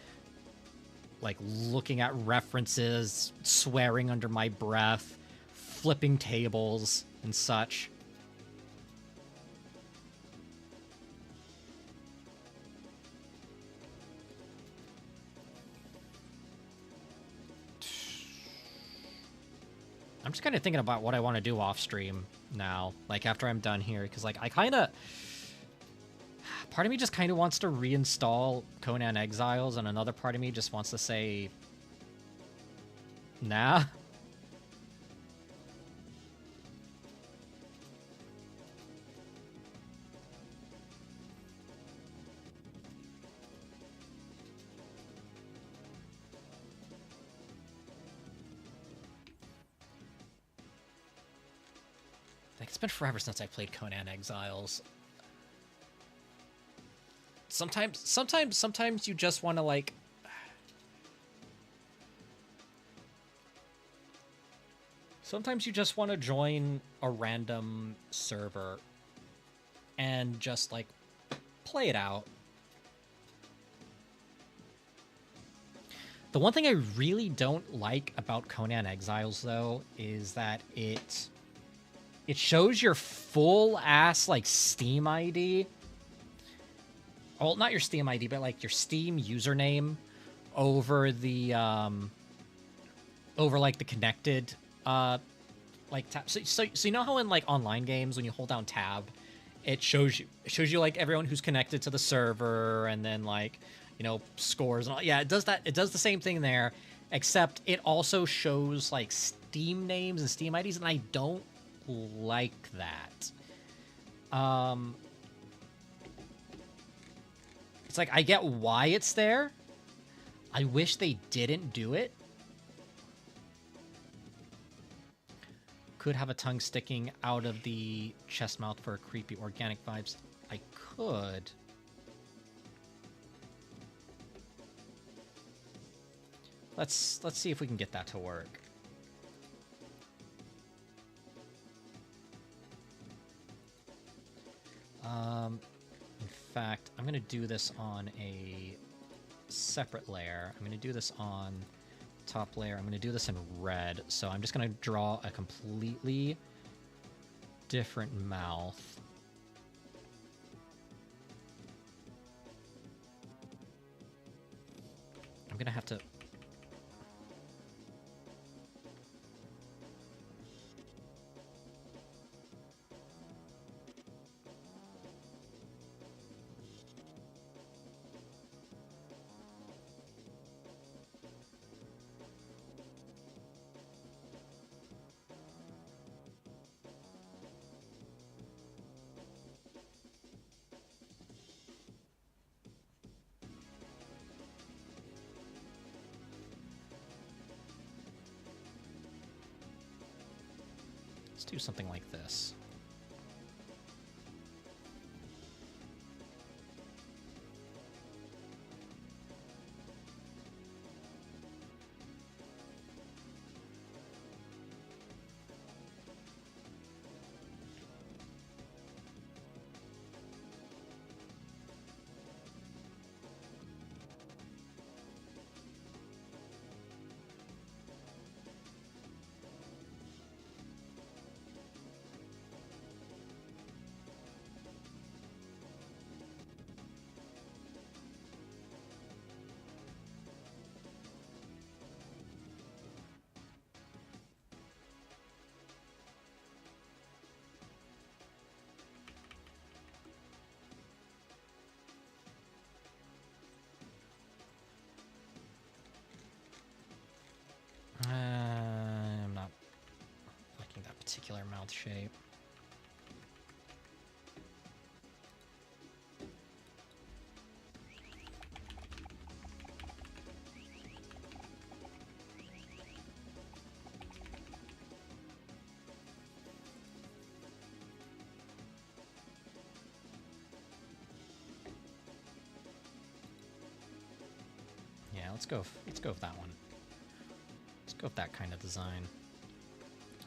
like, looking at references, swearing under my breath, flipping tables, and such. I'm just kind of thinking about what I want to do off stream now, like, after I'm done here, because, like, I kind of... Part of me just kind of wants to reinstall Conan Exiles, and another part of me just wants to say, nah. Like, it's been forever since I played Conan Exiles. Sometimes you just want to, like... Sometimes you just want to join a random server and just, like, play it out. The one thing I really don't like about Conan Exiles, though, is that it shows your full ass like Steam ID. Well, not your Steam ID, but like your Steam username over the over like the connected like tab. So you know how in like online games when you hold down tab, it shows you like everyone who's connected to the server and then like, you know, scores and all. Yeah, it does that. It does the same thing there, except it also shows like Steam names and Steam IDs, and I don't like that. It's like I get why it's there. I wish they didn't do it. Could have a tongue sticking out of the chest mouth for creepy organic vibes. I could. Let's see if we can get that to work. In fact, I'm gonna do this on a separate layer. I'm gonna do this on top layer. I'm gonna do this in red. So I'm just gonna draw a completely different mouth. I'm gonna have to... Let's do something like this. I'm not liking that particular mouth shape. Yeah, let's go with that one. Let's go with that kind of design.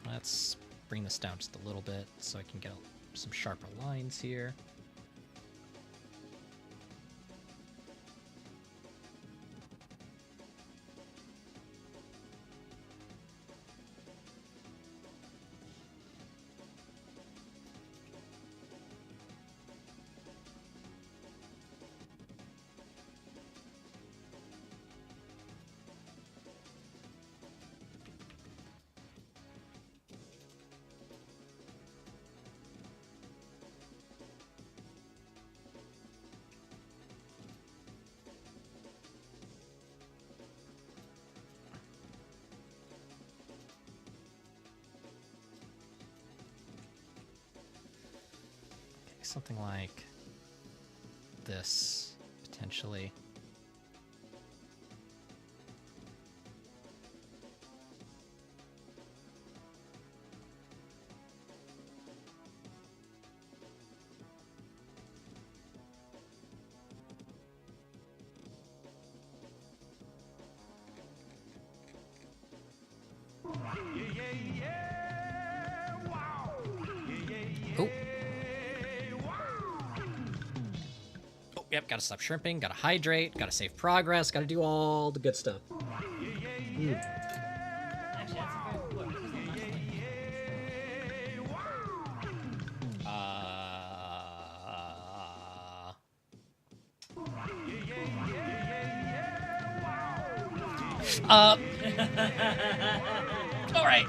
Let's bring this down just a little bit so I can get some sharper lines here. Something like this, potentially. Oh. Yep, gotta stop shrimping, gotta hydrate, gotta save progress, gotta do all the good stuff. Ooh. Actually, that's a very good point. Because the last time All right.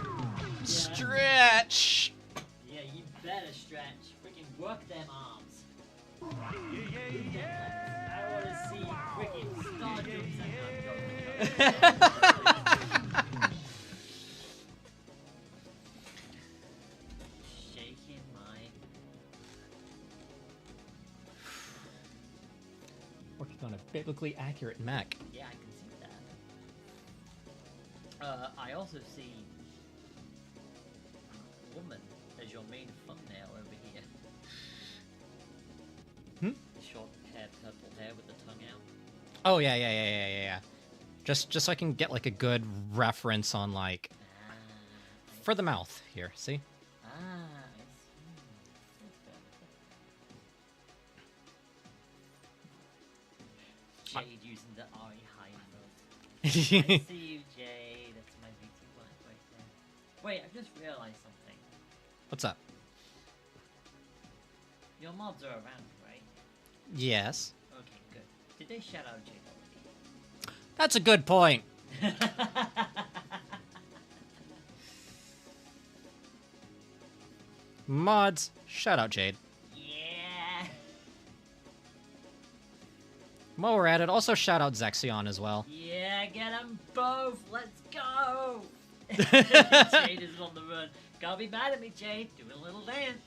Stretch. yeah, you better stretch. Freaking work them arms. Move them legs. I want to see freaking star jumps and shaking my. Working on a biblically accurate mech. Yeah, I can see that. I also see woman as your main thumbnail over here. Short hair, purple hair with the tongue out. Oh yeah. Just so I can get like a good reference on like for the mouth here. See? I see. Jade using the RE high note. I see you, Jade. That's my VT wife right there. Wait, I've just realized something. What's up? Your mobs are around, right? Yes. Okay, good. Did they shout out Jade That's a good point. already? Mods, shout out Jade. Yeah. While we're at it, also shout out Zexion as well. Yeah, get them both. Let's go. Jade is on the run. Can't be mad at me, Jade. Do a little dance.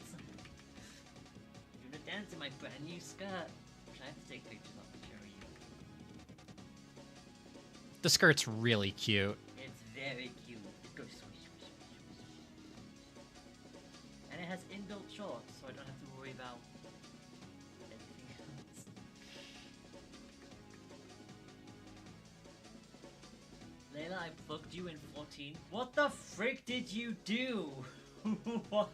Doing a dance in my brand new skirt. I have to take pictures of the cherry. The skirt's really cute. It's very cute. It goes swish, swish, swish, swish. And it has inbuilt shorts, so I don't have to worry about anything else. Layla, I plugged you in 14. What the frick did you do? What?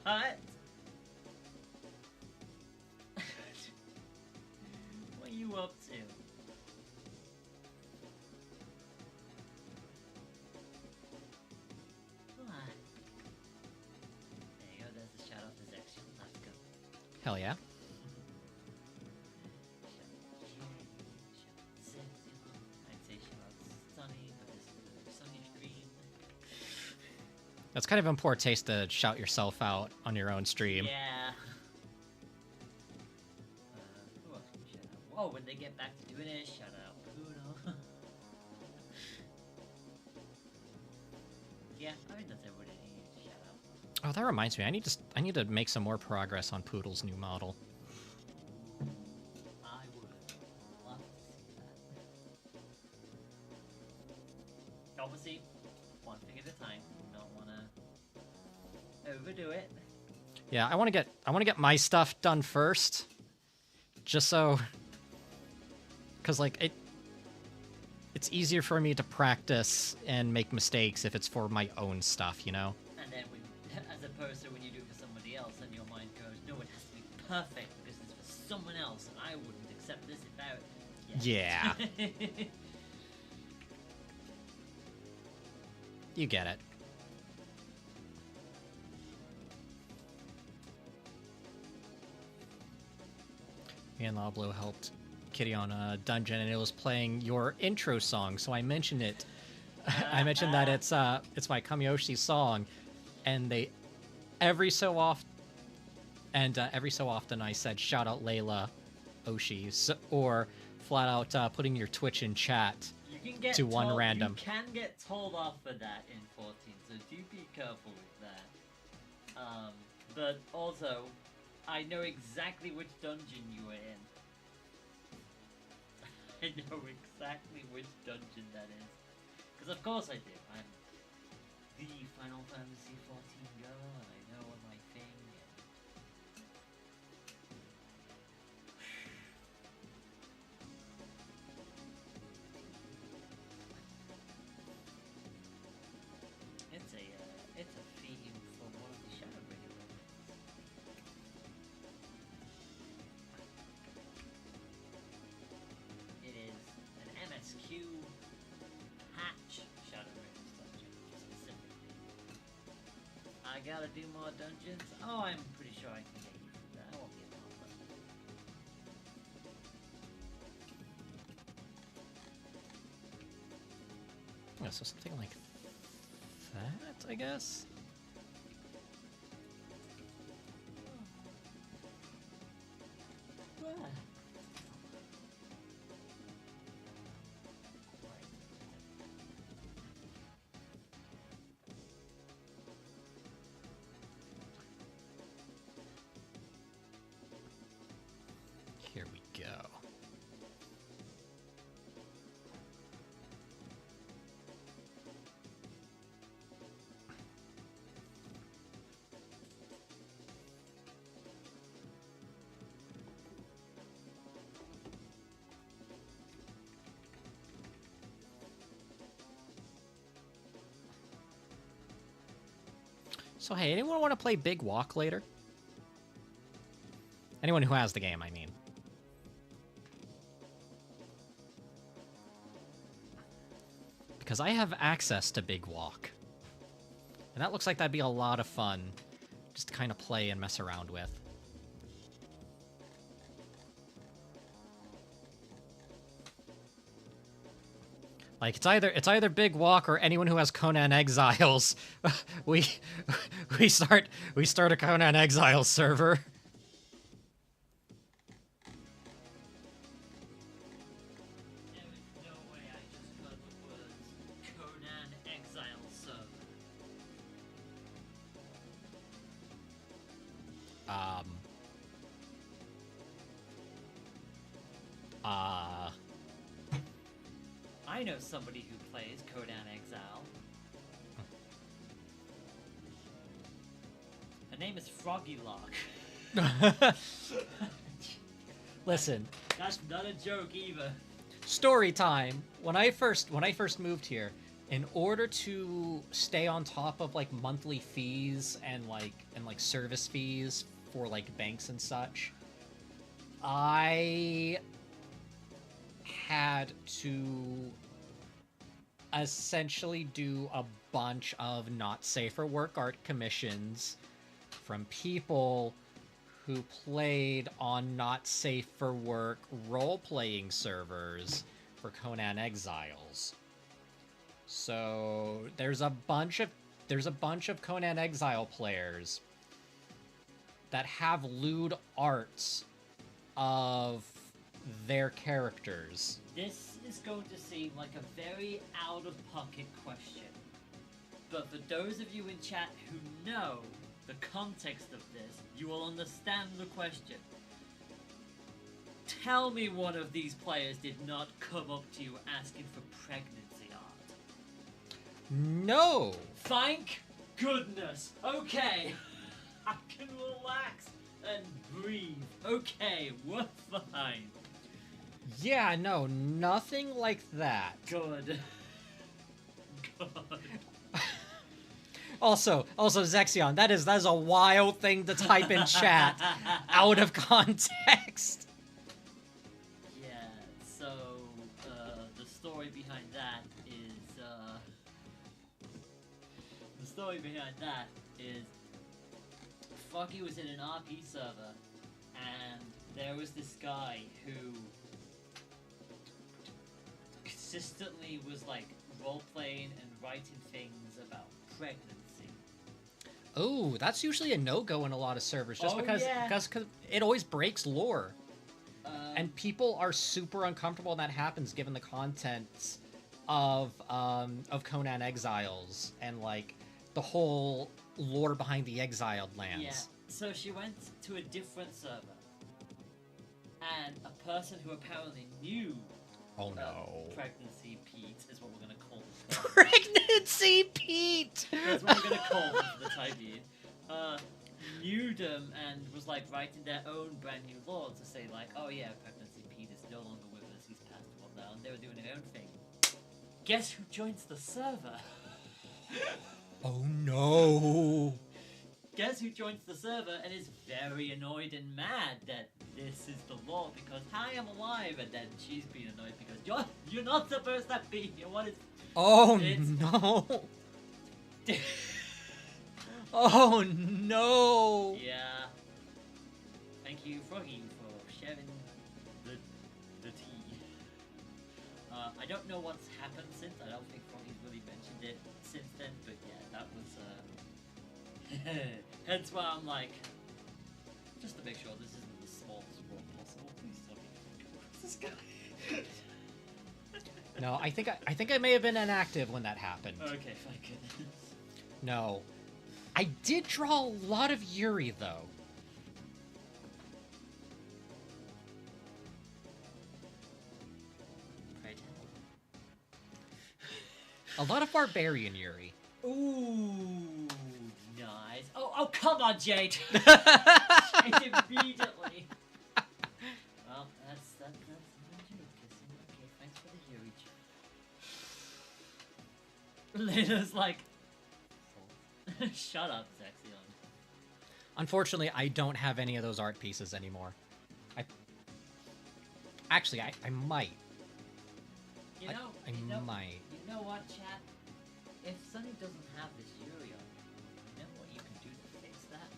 What are you up to? What? There you go, there's a shout out to Zexion. Let's go. Hell yeah. I'd say shout out Sunny, but this is a Sunny stream. That's kind of in poor taste to shout yourself out on your own stream. Yeah. Who else can we shout out? Whoa, when they get back to doing it, shout out Uno. Yeah, I think that's everybody I need to shout out. Oh, that reminds me. I need to make some more progress on Poodle's new model. I would love to see that. Obviously, one thing at a time. Don't wanna overdo it. Yeah, I want to get my stuff done first, just so, cause like it's easier for me to practice and make mistakes if it's for my own stuff, you know. And then, as opposed to when you do it for somebody else, and your mind goes, "No, it has to be perfect because it's for someone else, and I wouldn't accept this if that." Yeah. You get it. Me and Loblo helped Kitty on a dungeon, and it was playing your intro song, so I mentioned it. I mentioned that it's my Kamiyoshi song, and every so often I said shout out Layla Oshis, or flat out putting your Twitch in chat You can get to one told, random. You can get told off for that in 14, so do be careful with that. But also, I know exactly which dungeon you were in. I know exactly which dungeon that is. Because of course I do. I'm the Final Fantasy 14 girl, and I know my thing. It's a theme for one of the Shadowbringer events. It is an MSQ patch Shadowbringer. gotta do more dungeons. Oh, I'm pretty sure I can get you through that. I won't get more. Yeah, so something like that, I guess. But... Here we go. So hey, anyone want to play Big Walk later? Anyone who has the game, I mean. Because I have access to Big Walk. And that looks like that'd be a lot of fun just to kind of play and mess around with. Like it's either Big Walk or anyone who has Conan Exiles. we start a Conan Exiles server. There is no way I just heard the words Conan Exile server. I know somebody who plays Conan Exile. Her name is Froggy Lock. Listen, That's not a joke either. story time. When I first moved here, in order to stay on top of like monthly fees and like service fees for like banks and such, I had to essentially do a bunch of not safe for work art commissions from people who played on not safe for work role-playing servers for Conan Exiles. So there's a bunch of Conan Exile players that have lewd arts of their characters. This is going to seem like a very out-of-pocket question. But for those of you in chat who know the context of this, you will understand the question. Tell me one of these players did not come up to you asking for pregnancy art. No! Thank goodness! Okay! I can relax and breathe. Okay, we're fine. Yeah, no, nothing like that. Good. Good. Also, Zexion, that is a wild thing to type in chat out of context. Yeah, so, the story behind that is, Foggy was in an RP server, and there was this guy who consistently was, like, role-playing and writing things about pregnancy. Oh, that's usually a no-go in a lot of servers, just Oh, because yeah. it always breaks lore. And And people are super uncomfortable when that happens, given the contents of Conan Exiles and like the whole lore behind the exiled lands. yeah, so she went to a different server, and a person who apparently knew Oh no. Pregnancy Pete is what we're gonna call him. Pregnancy Pete. That's what we're gonna call him for the time being. Knew them and was like writing their own brand new lore to say like, oh yeah, Pregnancy Pete is no longer with us, he's passed on now, and they were doing their own thing. Guess who joins the server? Oh no. Guess who joins the server and is very annoyed and mad that this is the law because hi, I'm alive, and then she's being annoyed because you're not supposed to be here. What is? Oh It's- no. Oh no! Yeah. Thank you, Froggy, for sharing the tea. I don't know what's happened since. I don't think Froggy's really mentioned it since then, but yeah, that was hence why I'm like, just to make sure this isn't the smallest world possible. Please tell me this guy. No, I think I may have been inactive when that happened. Okay, thank goodness. No. I did draw a lot of Yuri, though. Pray tell. A lot of Barbarian Yuri. Ooh, nice. Oh, come on, Jade. Jade immediately. Well, that's no joke, kissing. Okay, thanks for the Yuri. Lena's like, shut up, Zexion. Unfortunately, I don't have any of those art pieces anymore. Actually, I might. You know, I might. You know what, chat? If Sunny doesn't have this Yuri on, you know what you can do to fix that?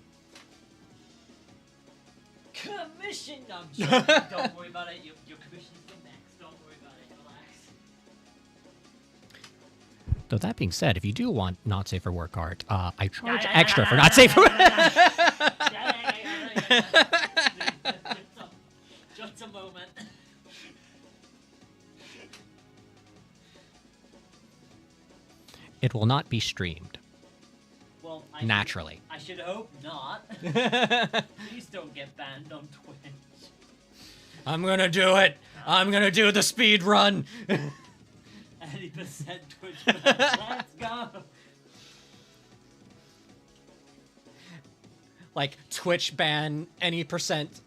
Commission! No, I'm joking. Don't worry about it. Your commission's the max. Don't worry about it. Relax. Though that being said, if you do want not safe for work art, I charge extra for not safe for work. Just a moment. It will not be streamed. Well, Naturally. I should hope not. Please don't get banned on Twitch. I'm gonna do it. I'm gonna do the speed run. 80% Twitch ban. Let's go. Like Twitch ban any percent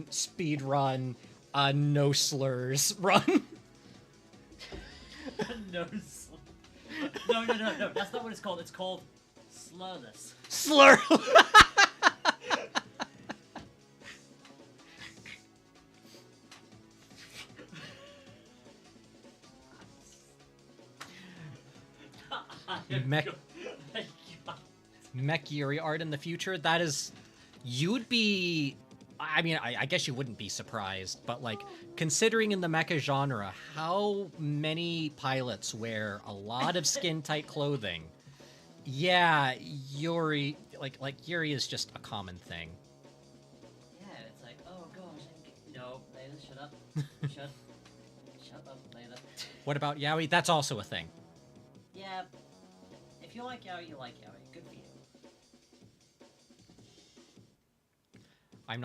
speed run, no slurs run. No. No. That's not what it's called. It's called slurless. Slur. Mech Yuri art in the future, that is, you'd be, I mean, I guess you wouldn't be surprised, but like, considering in the mecha genre, how many pilots wear a lot of skin-tight clothing, yeah, Yuri, like Yuri is just a common thing. Yeah, it's like, oh gosh, no, Layla, shut up. Shut up, Layla. What about Yaoi? That's also a thing. Yeah, if you like Yaoi, you like Yaoi. Good for you. I'm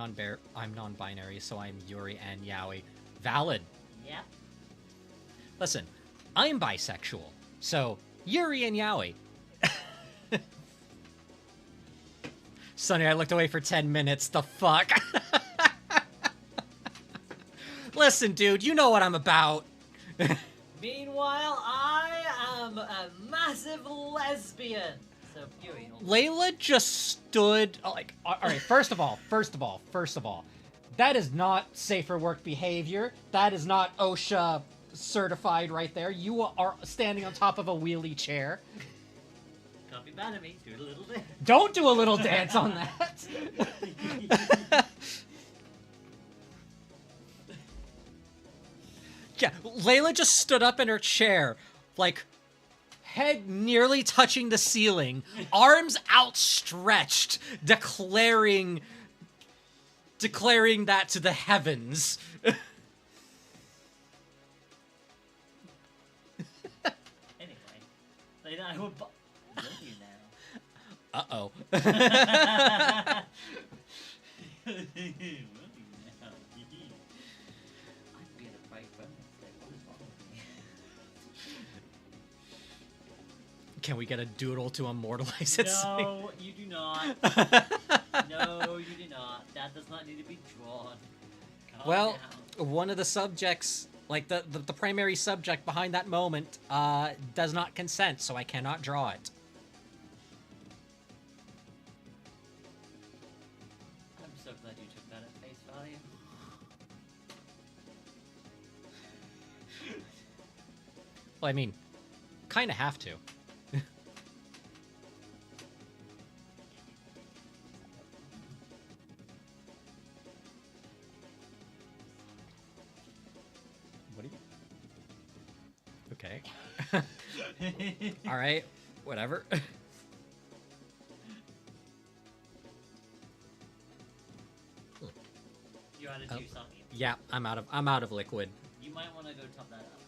non-binary, so I'm Yuri and Yaoi. Valid. Yeah. Listen, I'm bisexual, so Yuri and Yaoi. Sonny, I looked away for 10 minutes. The fuck? Listen, dude, you know what I'm about. Meanwhile, I am a massive lesbian. So, Yuri. Layla just stood like, all right, first of all, that is not safer work behavior. That is not OSHA certified right there. You are standing on top of a wheelie chair. Can't be mad at me. Do a little bit. Don't do a little dance on that. Yeah, Layla just stood up in her chair, like, head nearly touching the ceiling, arms outstretched, declaring that to the heavens. Anyway, Layla, I will love you now. Uh-oh. Love you now. I'm being a bright woman today. What is wrong with me? Can we get a doodle to immortalize it? No, you do not. No, you do not. That does not need to be drawn. Calm Well, down. one of the subjects, like the primary subject behind that moment, does not consent, so I cannot draw it. I'm so glad you took that at face value. Well, I mean, kind of have to. Okay. All right. Whatever. You're out of Oh. juice, aren't you? Yeah, I'm out of liquid. You might want to go top that up.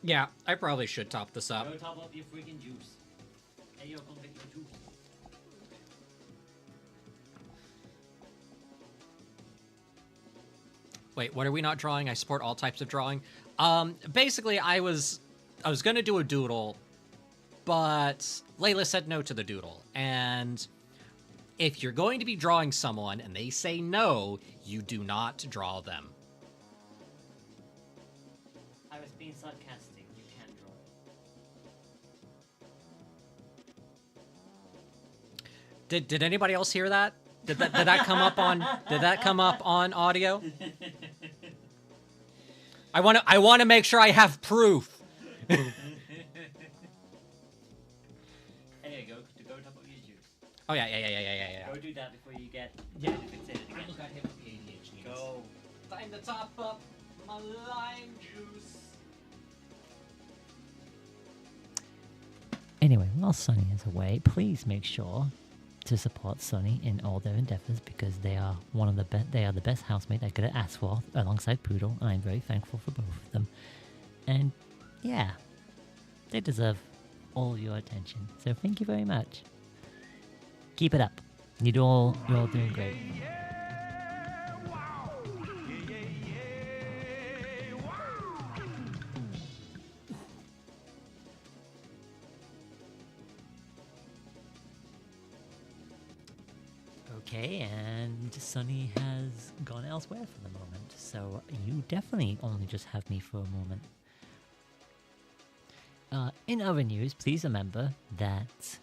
Yeah, I probably should top this up. Go top up your freaking juice. Hey, yo, come get your juice. Wait, what are we not drawing? I support all types of drawing. Basically, I was gonna do a doodle, but Layla said no to the doodle. And if you're going to be drawing someone and they say no, you do not draw them. I was being sarcastic. You can draw. Did anybody else hear that? Did that come up on audio? I want to make sure I have proof. Anyway, go top up your juice. Oh yeah. Go do that before you get Yeah. fixated again. Look at him with the ADHD. Go. Time to top up my lime juice. Anyway, while Sunny is away, please make sure to support Sunny in all their endeavors because they are the best housemate I could have asked for alongside Poodle, and I'm very thankful for both of them. And yeah, they deserve all your attention. So thank you very much. Keep it up. You're all doing great. Okay, and Sunny has gone elsewhere for the moment, so you definitely only just have me for a moment. In other news, please remember that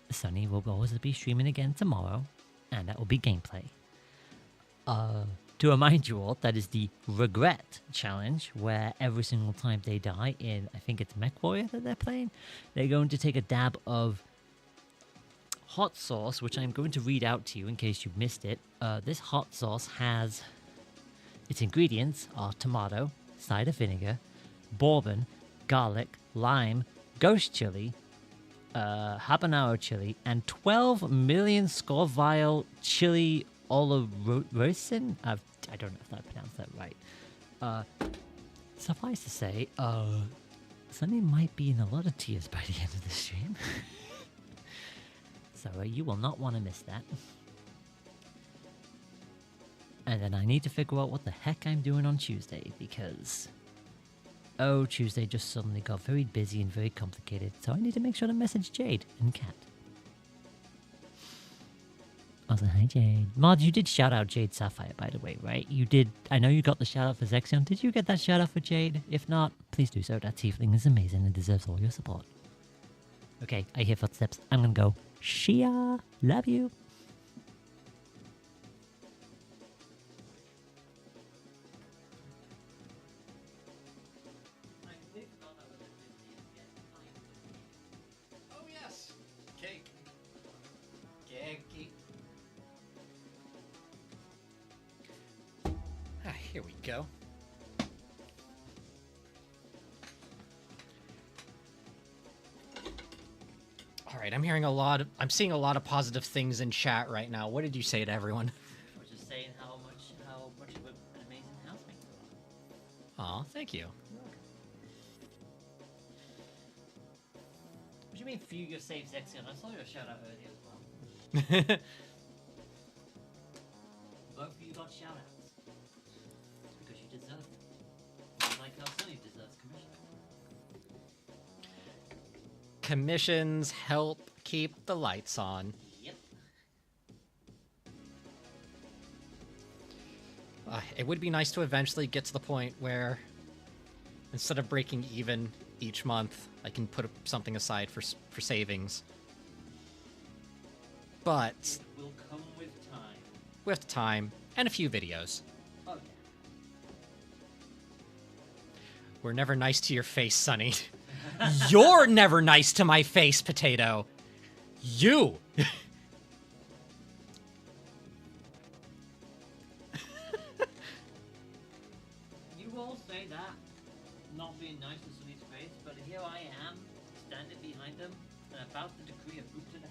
Sunny will always be streaming again tomorrow, and that will be gameplay. To remind you all, that is the Regret Challenge, where every single time they die in, I think it's Mech Warrior that they're playing, they're going to take a dab of hot sauce, which I'm going to read out to you in case you missed it. This hot sauce has its ingredients are tomato, cider vinegar, bourbon, garlic, lime, ghost chili, habanero chili, and 12 million Scoville chili olorosin. I don't know if I pronounced that right. Suffice to say, Sunny might be in a lot of tears by the end of the stream. So you will not want to miss that. And then I need to figure out what the heck I'm doing on Tuesday because... Oh, Tuesday just suddenly got very busy and very complicated, so I need to make sure to message Jade and Kat. Also, hi Jade. Mod, you did shout out Jade Sapphire, by the way, right? You did. I know you got the shout out for Zexion. Did you get that shout out for Jade? If not, please do so. That tiefling is amazing and deserves all your support. Okay, I hear footsteps. I'm gonna go. Shia, love you. Oh yes, cake. Cake. Here we go. All right, I'm seeing a lot of positive things in chat right now. What did you say to everyone? I was just saying how much of an amazing housemate you are. Aw, thank you. What do you mean few your save Zexion? I saw your shout out earlier as well. Both of you got shout outs. Because you deserve them. Like how Sunny deserves commission. Commissions help keep the lights on. Yep. It would be nice to eventually get to the point where instead of breaking even each month, I can put something aside for savings. But It will come with time. with time and a few videos. Oh, yeah. We're never nice to your face, Sonny. You're never nice to my face, Potato. You. You all say that. not being nice to Sunny's face, but here I am, standing behind him, and about to decree a boot to the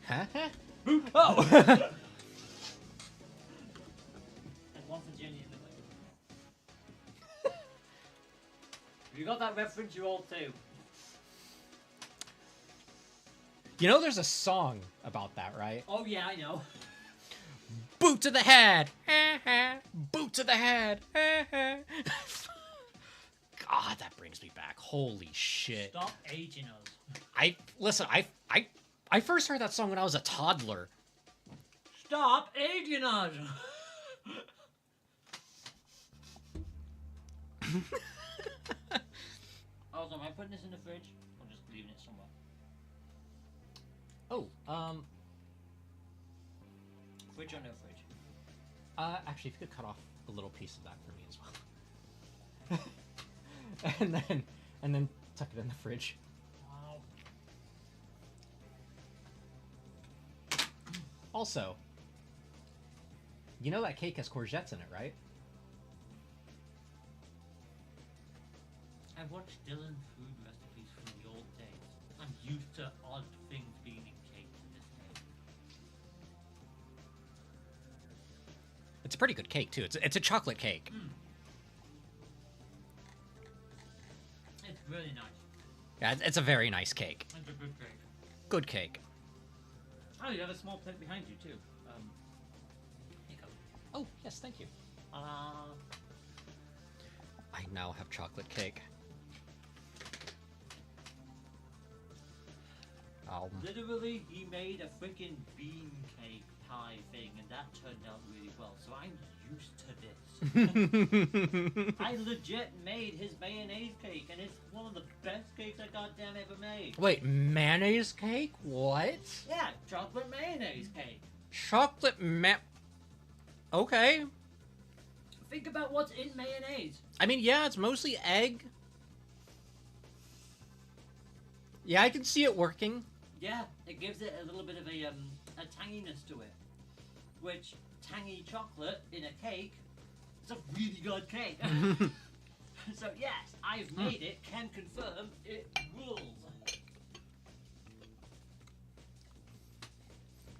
head. Huh? Boot! Oh! And one for Jenny in the way. You got that reference, you all too. You know there's a song about that, right? Oh yeah, I know. Boot to the head! Boot to the head! God, that brings me back. Holy shit. Stop aging us. Listen, I first heard that song when I was a toddler. Stop aging us! Also, am I putting this in the fridge? Or just leaving it somewhere? Oh, Fridge or no fridge? actually, if you could cut off a little piece of that for me as well. and then tuck it in the fridge. Wow. Also, you know that cake has courgettes in it, right? I watched Dylan food recipes from the old days. I'm used to odd things being in cake to this day. It's a pretty good cake too. It's a chocolate cake. It's really nice. Yeah, it's a very nice cake. It's a good cake. Good cake. Oh, you have a small plate behind you too. Here you go. Oh yes, thank you. I now have chocolate cake. Literally, he made a freaking bean cake pie thing, and that turned out really well. So I'm used to this. I legit made his mayonnaise cake, and it's one of the best cakes I goddamn ever made. Wait, mayonnaise cake? What? Yeah, chocolate mayonnaise cake. Chocolate Okay. Think about what's in mayonnaise. I mean, yeah, it's mostly egg. Yeah, I can see it working. Yeah, it gives it a little bit of a tanginess to it. Which, tangy chocolate in a cake, it's a really good cake. So yes, I've made it, can confirm, it rules.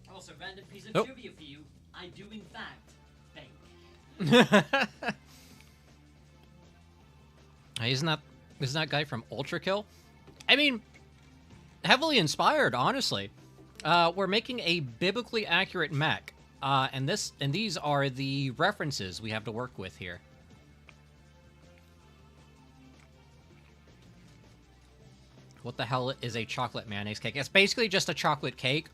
Also, random piece of trivia for you, I do in fact bake. Isn't that guy from Ultra Kill? I mean, heavily inspired, honestly. We're making a biblically accurate mech, and these are the references we have to work with here. What the hell is a chocolate mayonnaise cake? It's basically just a chocolate cake,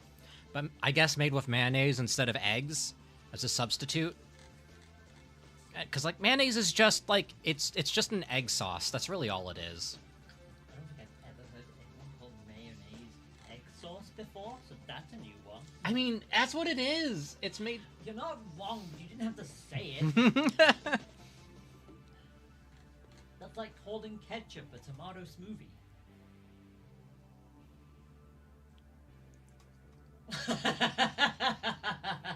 but I guess made with mayonnaise instead of eggs as a substitute. Because like mayonnaise is just like it's just an egg sauce. That's really all it is. I don't think I've ever heard anyone call mayonnaise egg sauce before, so that's a new one. I mean, that's what it is. It's made. You're not wrong, you didn't have to say it. That's like calling ketchup a tomato smoothie.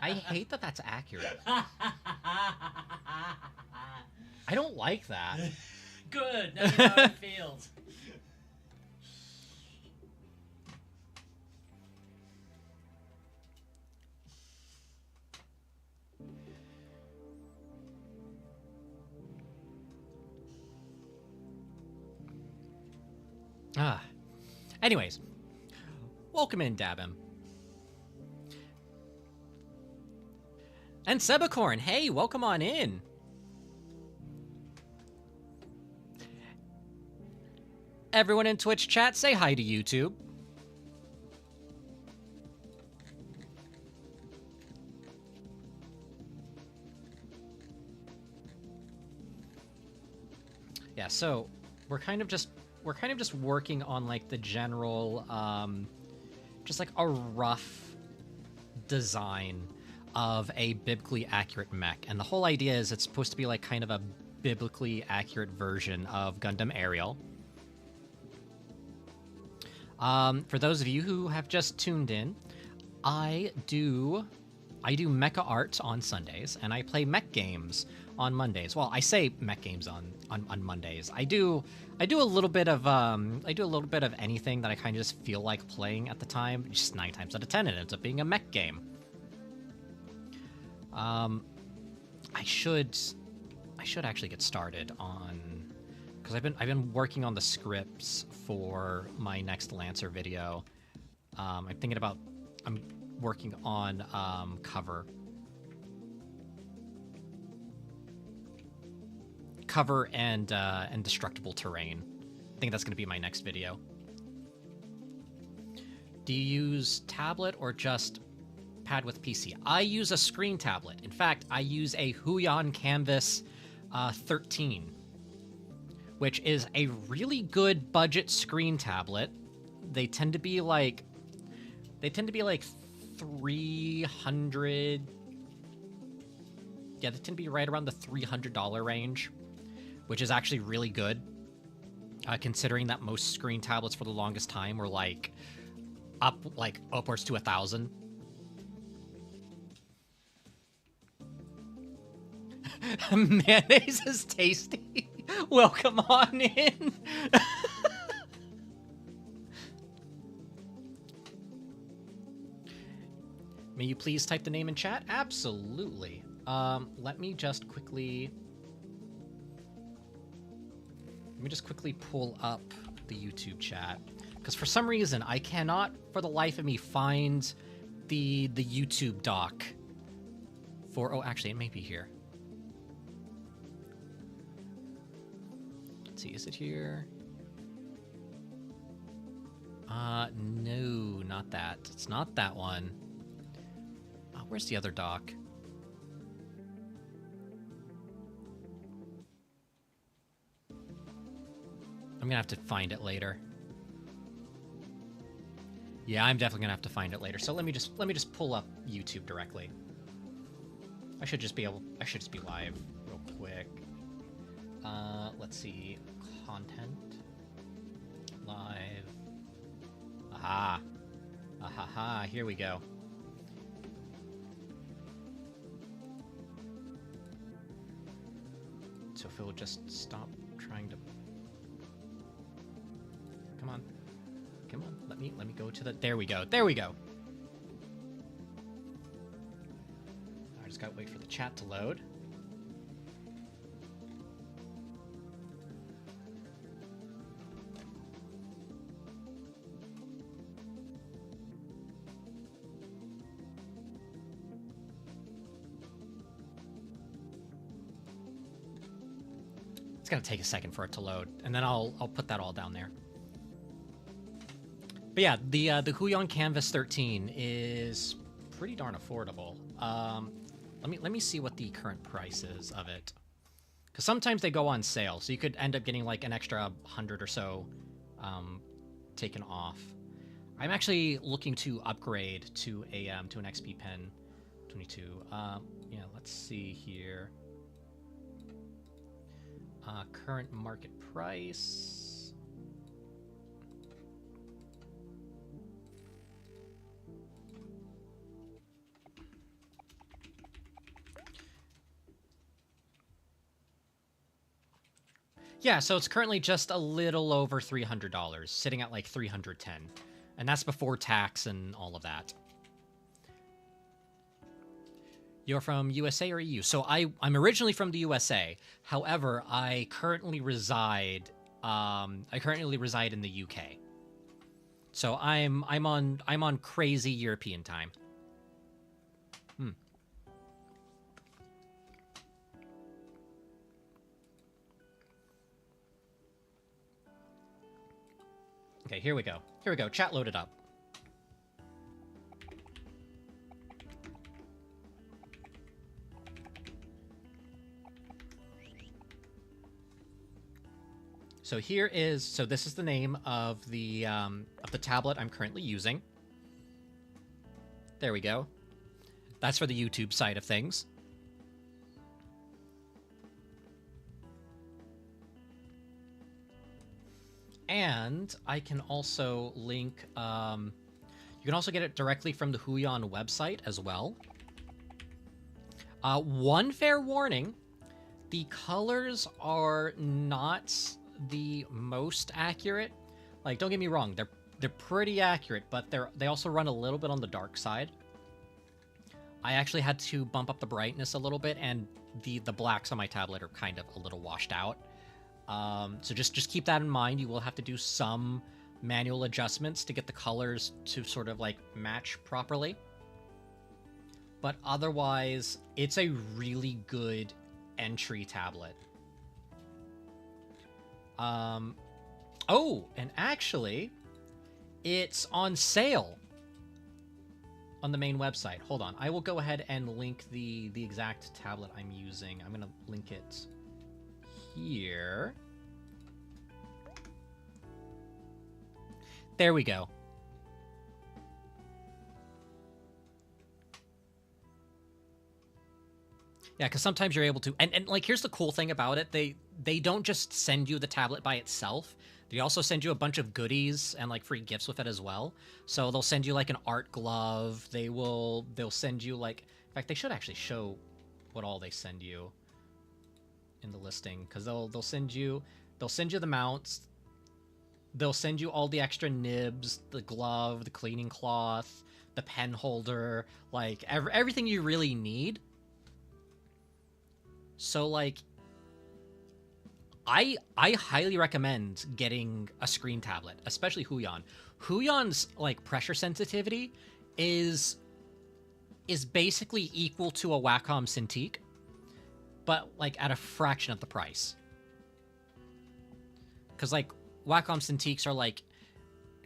I hate that that's accurate. I don't like that. Good, now you know how it feels. Anyways, welcome in, Dabim. And Sebacorn, hey, welcome on in. Everyone in Twitch chat, say hi to YouTube. Yeah, so we're kind of just working on like the general just like a rough design of a biblically accurate mech. And the whole idea is it's supposed to be like kind of a biblically accurate version of Gundam Ariel. For those of you who have just tuned in, I do I do mecha art on Sundays, and I play mech games on Mondays. Well, I say mech games on Mondays. I do a little bit of anything that I kind of just feel like playing at the time. Just 9 times out of 10, it ends up being a mech game. I should actually get started on, because I've been working on the scripts for my next Lancer video. I'm working on cover and destructible terrain. I think that's going to be my next video. Do you use tablet or just pad with PC? I use a screen tablet. In fact, I use a Huion Canvas 13, which is a really good budget screen tablet. They tend to be like 300. Yeah, they tend to be right around the $300 range, which is actually really good, considering that most screen tablets for the longest time were upwards to 1,000. Mayonnaise is tasty. Welcome on in. May you please type the name in chat? Absolutely. Let me just quickly pull up the YouTube chat, because for some reason I cannot for the life of me find the YouTube doc for, oh, actually it may be here. Let's see, is it here? No, not that. It's not that one. Where's the other doc? I'm gonna have to find it later. Yeah, I'm definitely gonna have to find it later. So let me just pull up YouTube directly. I should just be live real quick. Let's see, content, live. Aha, ahaha. Here we go. So if it'll just stop trying to. Come on. Come on. Let me go to the. There we go. There we go. I just gotta wait for the chat to load. It's gonna take a second for it to load, and then I'll put that all down there. But yeah, the Huion Canvas 13 is pretty darn affordable. Let me see what the current price is of it, because sometimes they go on sale, so you could end up getting like an extra 100 or so taken off. I'm actually looking to upgrade to an XP Pen 22. Yeah, let's see here. Current market price. Yeah, so it's currently just a little over $300, sitting at like $310, and that's before tax and all of that. You're from USA or EU? So I'm originally from the USA. However, I currently reside in the UK. So I'm on crazy European time. Okay, here we go. Here we go. Chat loaded up. So this is the name of the tablet I'm currently using. There we go. That's for the YouTube side of things. And I can also link, you can also get it directly from the Huion website as well. One fair warning, the colors are not the most accurate. Like, don't get me wrong, they're pretty accurate, but they also run a little bit on the dark side. I actually had to bump up the brightness a little bit, and the blacks on my tablet are kind of a little washed out. So just keep that in mind. You will have to do some manual adjustments to get the colors to sort of like match properly. But otherwise, it's a really good entry tablet. Oh, and actually, it's on sale on the main website. Hold on. I will go ahead and link the exact tablet I'm using. I'm going to link it here. There we go. Yeah, because sometimes you're able to, and like, here's the cool thing about it. They don't just send you the tablet by itself. They also send you a bunch of goodies and like free gifts with it as well. So they'll send you like an art glove. They'll send you like, in fact, they should actually show what all they send you in the listing, because they'll send you the mounts. They'll send you all the extra nibs, the glove, the cleaning cloth, the pen holder, like everything you really need. So like, I highly recommend getting a screen tablet, especially Huion. Huion's like pressure sensitivity is basically equal to a Wacom Cintiq, but like at a fraction of the price. Because like Wacom Cintiqs are like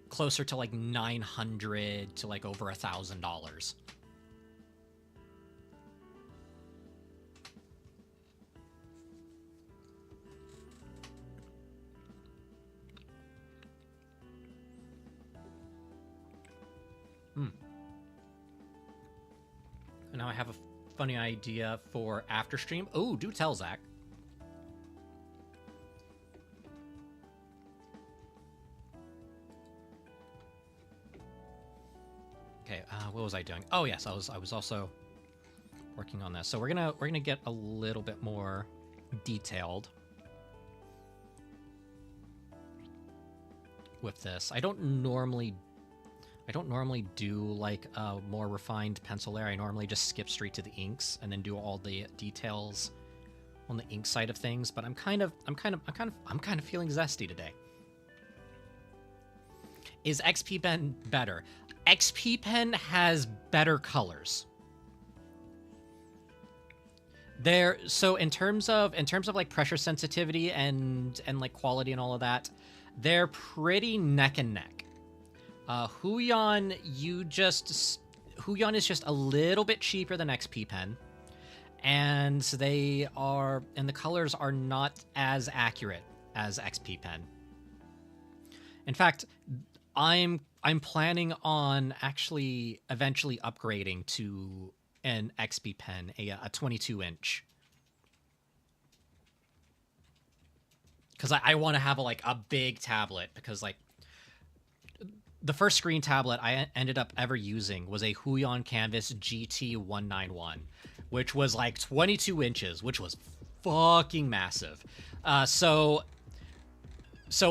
closer to like $900 to like over $1,000. And now I have a funny idea for after stream. Oh, do tell, Zach. Okay, what was I doing? Oh yes, I was also working on this. So we're gonna get a little bit more detailed with this. I don't normally do like a more refined pencil layer. I normally just skip straight to the inks and then do all the details on the ink side of things. But I'm kind of feeling zesty today. Is XP Pen better? XP Pen has better colors. So in terms of like pressure sensitivity and like quality and all of that, they're pretty neck and neck. Huion is just a little bit cheaper than XP Pen, and the colors are not as accurate as XP Pen. In fact, I'm planning on actually eventually upgrading to an XP Pen, a 22-inch. Because I want to have a big tablet, because like the first screen tablet I ended up ever using was a Huion Canvas GT191, which was like 22 inches, which was fucking massive. So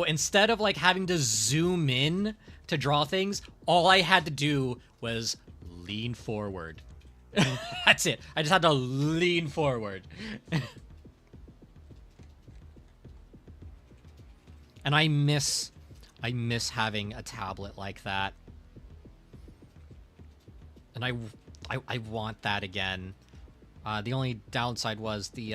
instead of like having to zoom in to draw things, all I had to do was lean forward. That's it. I just had to lean forward. And I miss having a tablet like that. And I want that again. The only downside was the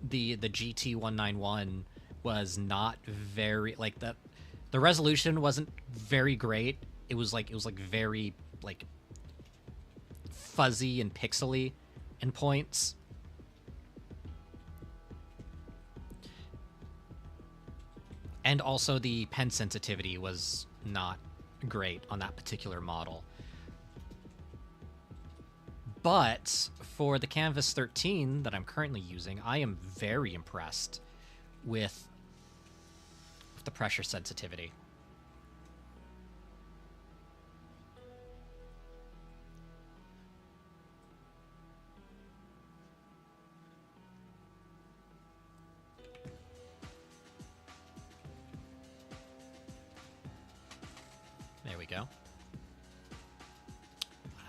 GT191 was not very, like, the resolution wasn't very great. It was very like fuzzy and pixely in points. And also the pen sensitivity was not great on that particular model. But for the Canvas 13 that I'm currently using, I am very impressed with the pressure sensitivity. go.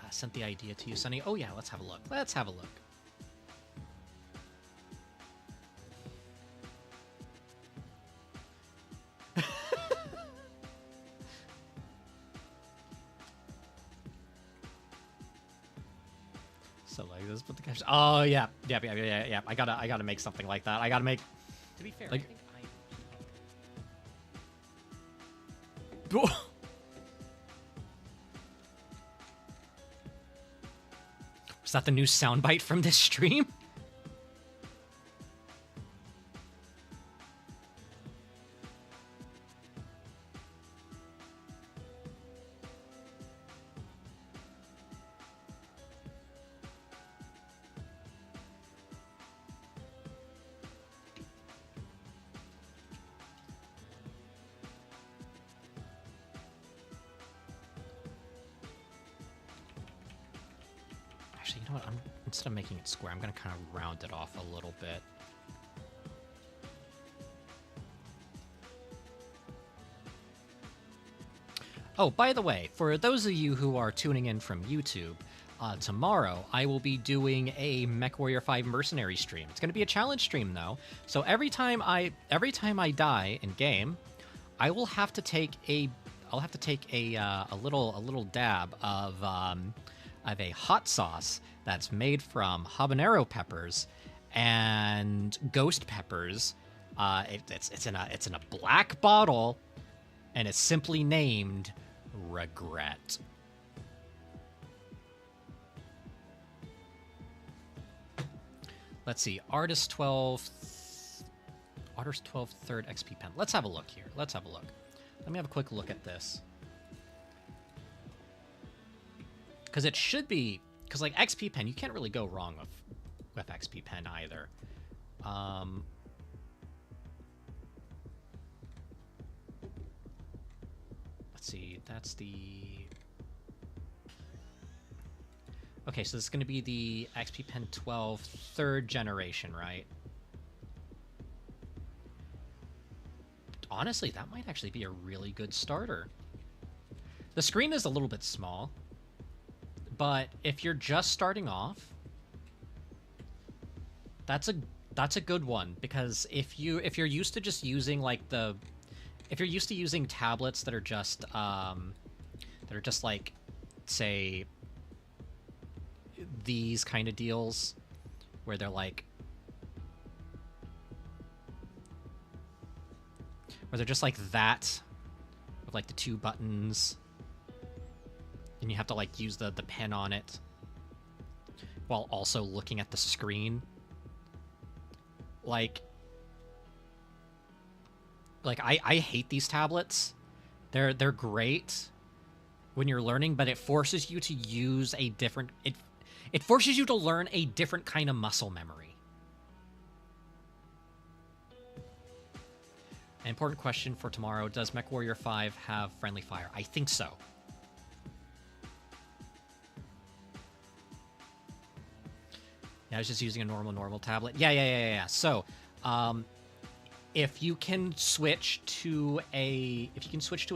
Sent the idea to you, Sonny. Oh yeah, let's have a look. Let's have a look. So like this, put the cash. Oh yeah, yeah. I gotta make something like that. I gotta make. To be fair, Like- I think Was that the new soundbite from this stream? Actually, you know what? Instead of making it square, I'm gonna kind of round it off a little bit. Oh, by the way, for those of you who are tuning in from YouTube, tomorrow I will be doing a MechWarrior 5 Mercenary stream. It's going to be a challenge stream though, so every time I die in game, I will have to take a little dab of a hot sauce that's made from habanero peppers and ghost peppers. It's in a black bottle, and it's simply named Regret. Let's see, Artist 12 third XP pen. Let's have a look here. Let's have a look. Let me have a quick look at this. Because it should be, because like XP pen, you can't really go wrong with XP pen either. Let's see, that's the... Okay, so this is going to be the XP Pen 12 third generation, right? Honestly, that might actually be a really good starter. The screen is a little bit small, but if you're just starting off, that's a good one, because if you're used to just using like if you're used to using tablets that are just like, say, these kind of deals where they're like, where they're just like that with like the two buttons, and you have to like use the pen on it while also looking at the screen. Like I hate these tablets. They're great when you're learning, but it forces you to use a different... It forces you to learn a different kind of muscle memory. An important question for tomorrow: does MechWarrior 5 have friendly fire? I think so. Yeah, I was just using a normal tablet. Yeah. So, if you can switch to a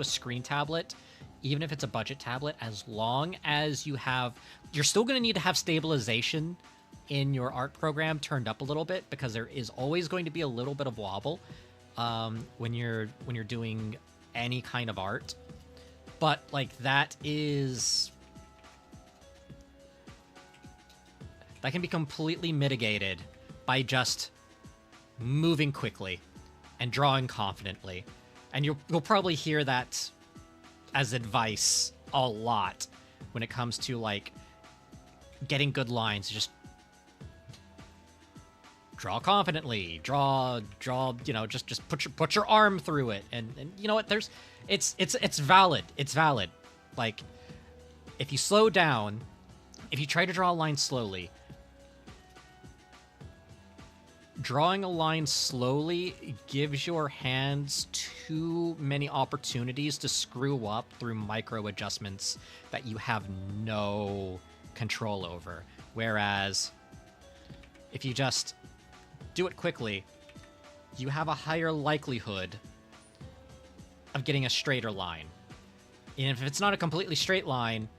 screen tablet, even if it's a budget tablet, as long as you're still going to need to have stabilization in your art program turned up a little bit, because there is always going to be a little bit of wobble when you're doing any kind of art. But like that can be completely mitigated by just moving quickly and drawing confidently. And you'll probably hear that as advice a lot when it comes to like getting good lines. Just draw confidently, draw, you know, just put your arm through it. And you know what, it's valid. It's valid. Like, if you slow down, if you try to draw a line slowly, drawing a line slowly gives your hands too many opportunities to screw up through micro adjustments that you have no control over. Whereas if you just do it quickly, you have a higher likelihood of getting a straighter line. And if it's not a completely straight line,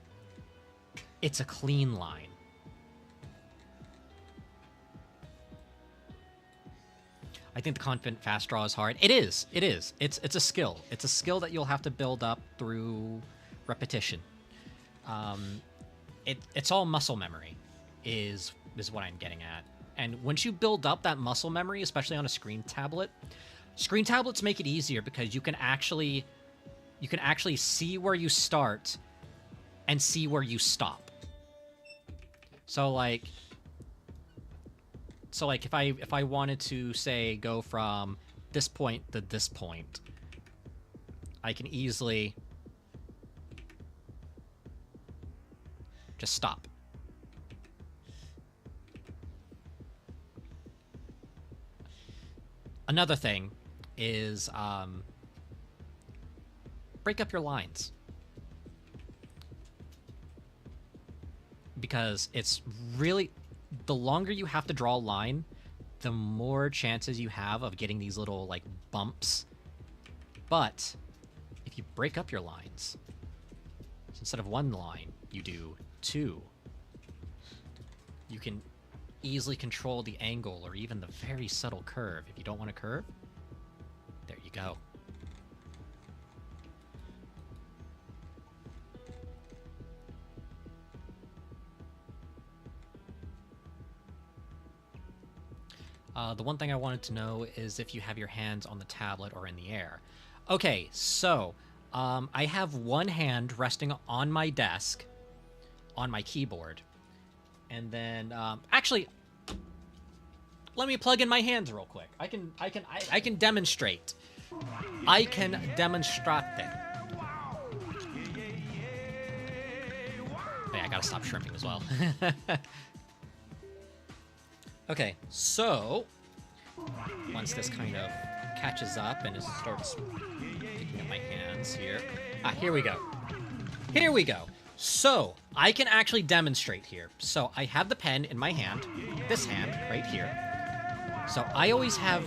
it's a clean line. I think the confident fast draw is hard. It is. It is. It's a skill. It's a skill that you'll have to build up through repetition. It's all muscle memory, is what I'm getting at. And once you build up that muscle memory, especially on a screen tablets make it easier because you can actually see where you start and see where you stop. So like if I wanted to say go from this point to this point, I can easily just stop. Another thing is break up your lines. Because it's really, the longer you have to draw a line, the more chances you have of getting these little like bumps. But if you break up your lines, so instead of one line, you do two, you can easily control the angle or even the very subtle curve. If you don't want to curve, there you go. The one thing I wanted to know is if you have your hands on the tablet or in the air. Okay, so I have one hand resting on my desk, on my keyboard, and then actually, let me plug in my hands real quick. I can demonstrate. I can demonstrate. Hey, I gotta stop shrimping as well. Okay, so once this kind of catches up and it starts picking up my hands here. Here we go. Here we go. So I can actually demonstrate here. So I have the pen in my hand, this hand right here. So I always have,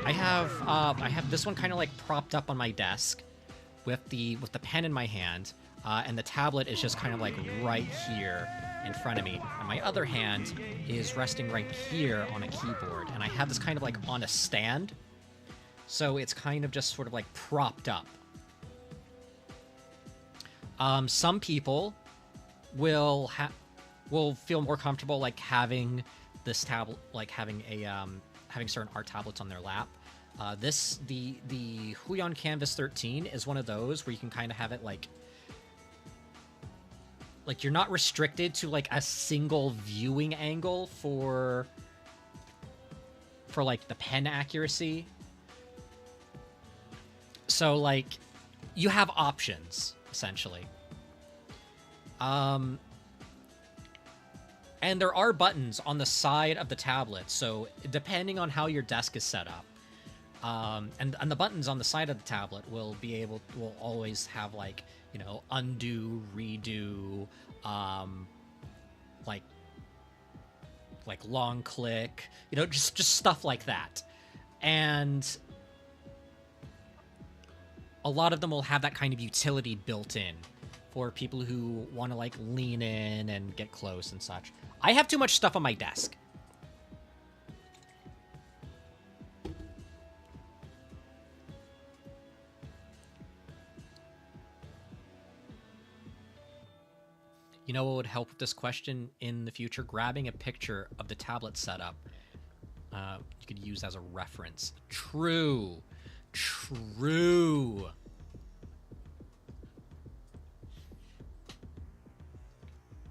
I have this one kind of like propped up on my desk with the pen in my hand, and the tablet is just kind of like right here in front of me, and my other hand is resting right here on a keyboard, and I have this kind of like on a stand, so it's kind of just sort of like propped up. Some people will feel more comfortable like having this tablet, like having a having certain art tablets on their lap. The Huion Canvas 13 is one of those where you can kind of have it like you're not restricted to like a single viewing angle for like the pen accuracy. So like you have options essentially. And there are buttons on the side of the tablet, so depending on how your desk is set up, and the buttons on the side of the tablet will always have like, you know, undo, redo, like long click, you know, just stuff like that. And a lot of them will have that kind of utility built in for people who want to like lean in and get close and such. I have too much stuff on my desk. You know what would help with this question in the future? Grabbing a picture of the tablet setup. You could use as a reference. True. True.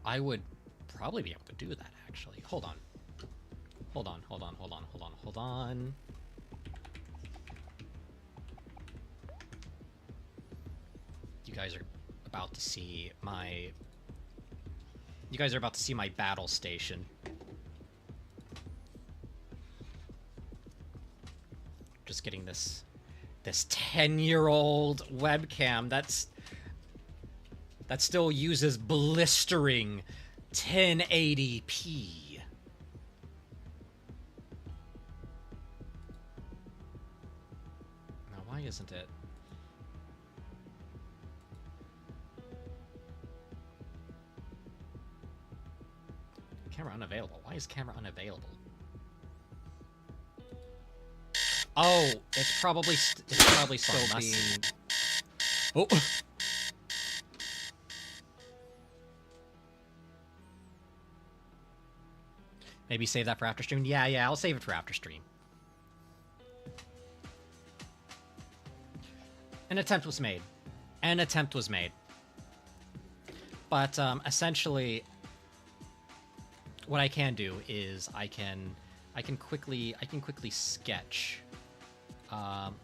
I would probably be able to do that, actually. Hold on. Hold on. You guys are about to see my... You guys are about to see my battle station. Just getting this 10-year-old webcam that still uses blistering 1080p. Now, why isn't it? Camera unavailable. Why is camera unavailable? Oh, it's probably still being. Oh. Maybe save that for after stream. Yeah, I'll save it for after stream. An attempt was made. But essentially, what I can do is I can quickly sketch. What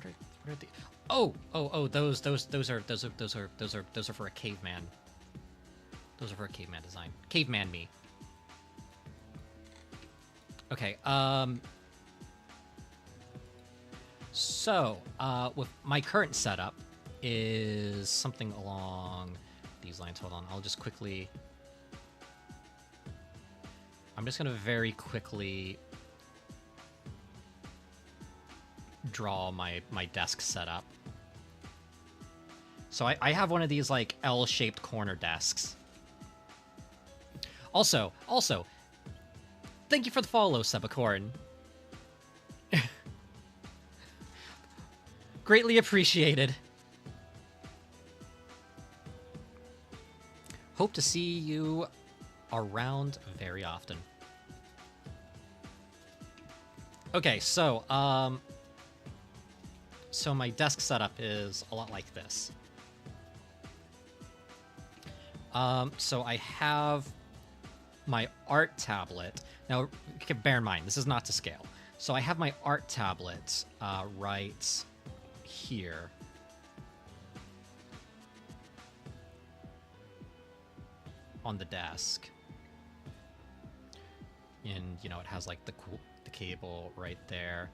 are the? Oh, those are for a caveman. Those are for a caveman design. Caveman me. Okay. So, with my current setup is something along these lines. Hold on, I'll just quickly. I'm just gonna very quickly draw my desk setup. So I have one of these like L-shaped corner desks. Also, thank you for the follow, Sebacorn. Greatly appreciated. Hope to see you around very often. Okay, so my desk setup is a lot like this. So I have my art tablet. Now, bear in mind, this is not to scale. So I have my art tablet right here. On the desk. And, you know, it has like the cable right there.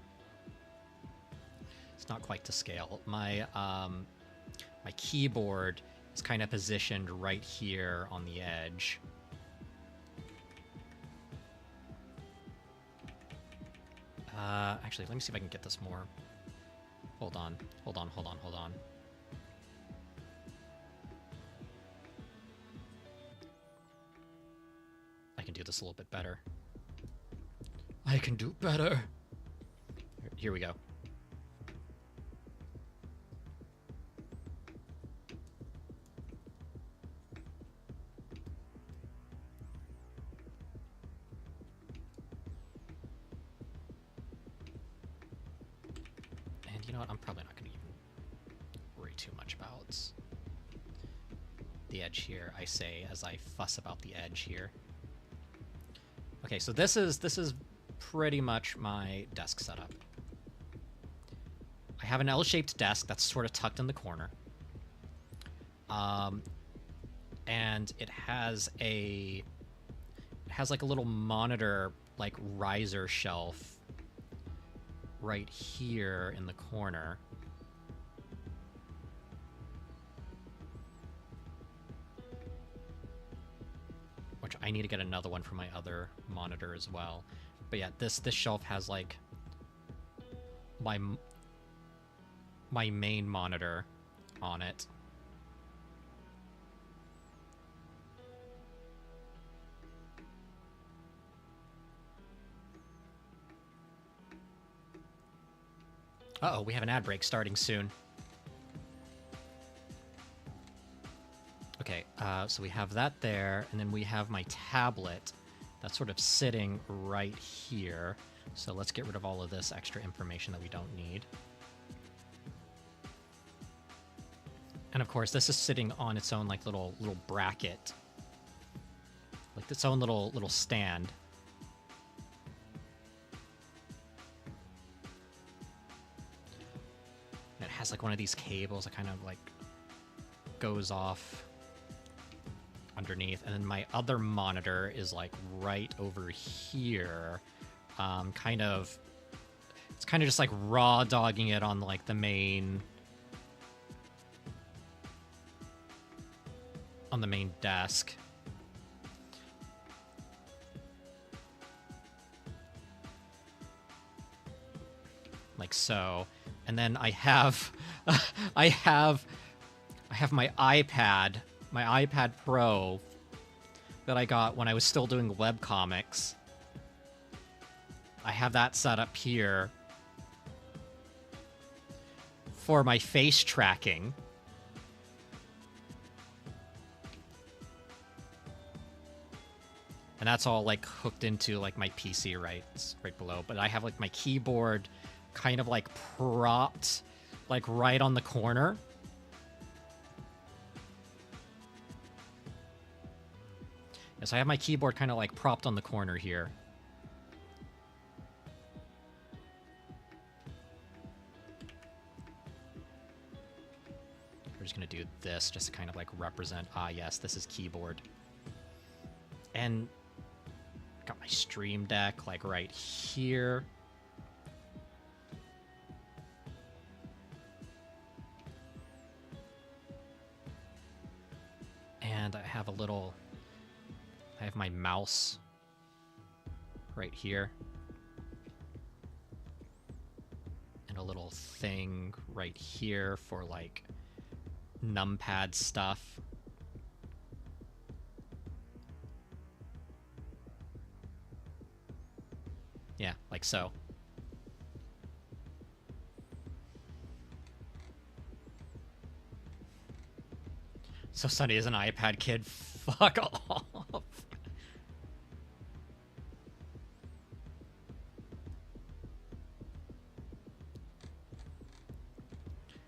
It's not quite to scale. My my keyboard is kind of positioned right here on the edge. Actually, let me see if I can get this more. Hold on. I can do this a little bit better. I can do better. Here we go. And you know what? I'm probably not going to even worry too much about the edge here, I say, as I fuss about the edge here. Okay, so this is pretty much my desk setup. I have an L-shaped desk that's sort of tucked in the corner. And it has like a little monitor, like riser shelf right here in the corner. Which I need to get another one for my other monitor as well. But yeah, this shelf has like my main monitor on it. Uh-oh, we have an ad break starting soon. Okay, so we have that there, and then we have my tablet that's sort of sitting right here. So let's get rid of all of this extra information that we don't need. And of course, this is sitting on its own like little bracket, like its own little stand. And it has like one of these cables that kind of like goes off underneath, and then my other monitor is like right over here. It's kind of just like raw dogging it on like the main desk. Like so. And then I have I have my iPad Pro that I got when I was still doing webcomics. I have that set up here for my face tracking. And that's all like hooked into like my PC right below. But I have like my keyboard kind of like propped like right on the corner. Yes, I have my keyboard kind of like propped on the corner here. We're just gonna do this just to kind of like represent, yes, this is keyboard. And got my stream deck like right here. And I have I have my mouse right here. And a little thing right here for like numpad stuff. Yeah, like so. So Sunny is an iPad kid. Fuck off.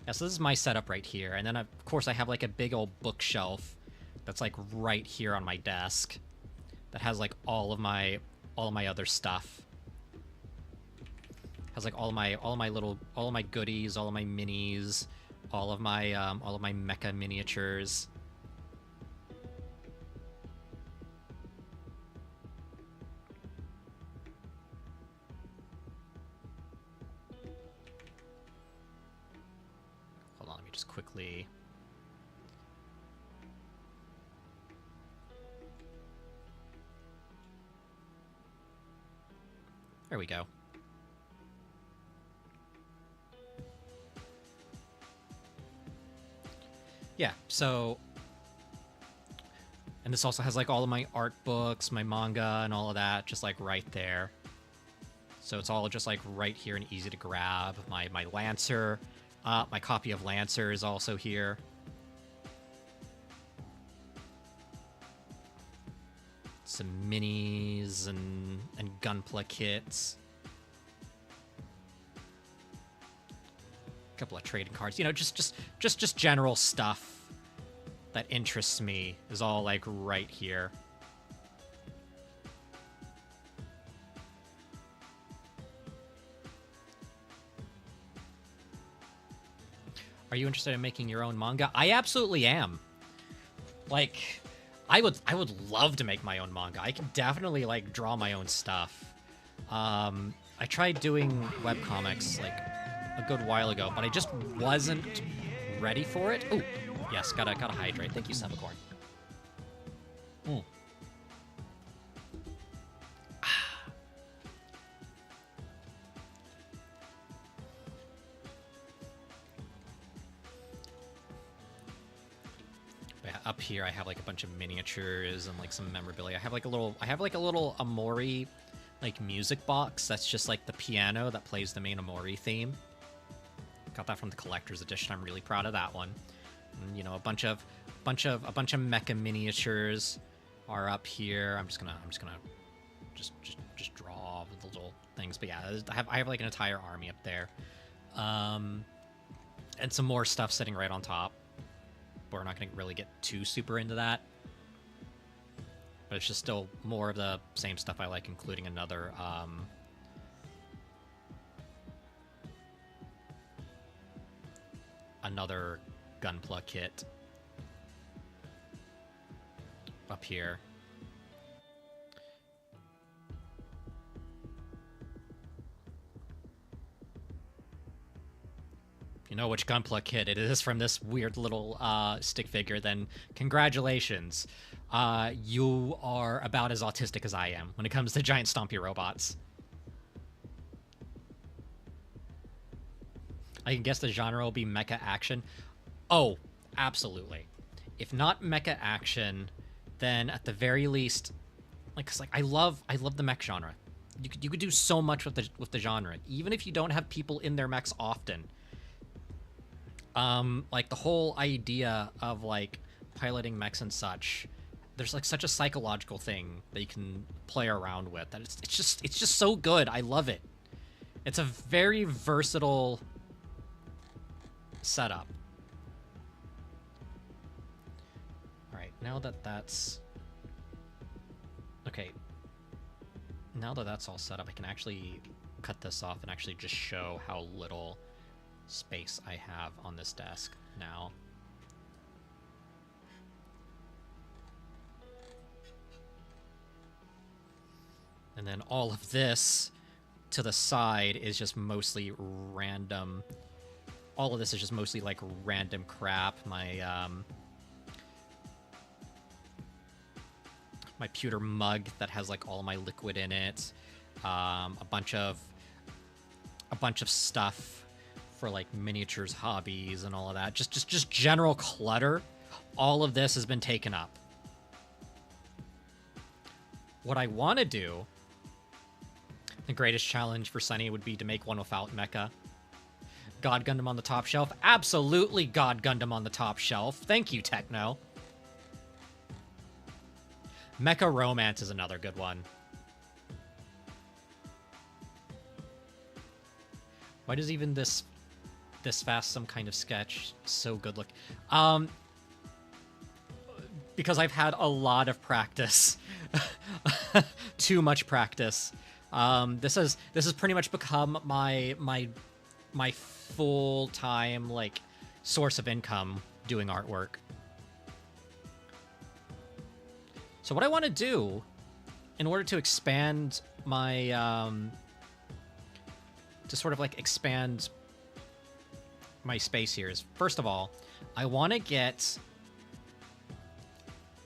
Yeah, so this is my setup right here. And then, of course, I have like a big old bookshelf that's like right here on my desk that has like all of my other stuff. Has like all of my goodies, all of my minis, all of my mecha miniatures. Hold on, let me just quickly. There we go. Yeah, so, and this also has like all of my art books, my manga, and all of that, just like right there. So it's all just like right here and easy to grab. My Lancer, my copy of Lancer is also here. Some minis and Gunpla kits. Couple of trading cards, you know, just general stuff that interests me is all like right here. Are you interested in making your own manga? I absolutely am. Like, I would love to make my own manga. I can definitely like draw my own stuff. I tried doing webcomics like a good while ago, but I just wasn't ready for it. Oh, yes, gotta hydrate. Thank you, Sebacorn. Up here, I have like a bunch of miniatures and like some memorabilia. I have like a little Amori like music box that's just like the piano that plays the main Amori theme. Got that from the collector's edition. I'm really proud of that one. And, you know, a bunch of mecha miniatures are up here. I'm just gonna draw the little things. But yeah, I have like an entire army up there, and some more stuff sitting right on top. But we're not gonna really get too super into that. But it's just still more of the same stuff I like, including another Gunpla kit up here. If you know which Gunpla kit it is from this weird little stick figure, then congratulations. You are about as autistic as I am when it comes to giant stompy robots. I can guess the genre will be mecha action. Oh, absolutely. If not mecha action, then at the very least, like, 'cause, like I love the mech genre. You could do so much with the genre, even if you don't have people in their mechs often. Like the whole idea of like piloting mechs and such, there's like such a psychological thing that you can play around with that it's just so good. I love it. It's a very versatile setup. All right, now that that's okay. Now that that's all set up, I can actually cut this off and actually just show how little space I have on this desk now. And then all of this to the side is just mostly random. All of this is just mostly like random crap. My pewter mug that has like all my liquid in it, a bunch of stuff for like miniatures, hobbies, and all of that. Just general clutter. All of this has been taken up. What I want to do, the greatest challenge for Sunny would be to make one without Mecha. God Gundam on the top shelf? Absolutely God Gundam on the top shelf. Thank you, Techno. Mecha Romance is another good one. Why does even this fast some kind of sketch so good look? Because I've had a lot of practice. Too much practice. This has pretty much become my full-time like source of income doing artwork. So what I want to do, in order to expand my, to sort of like expand my space here is, first of all, I want to get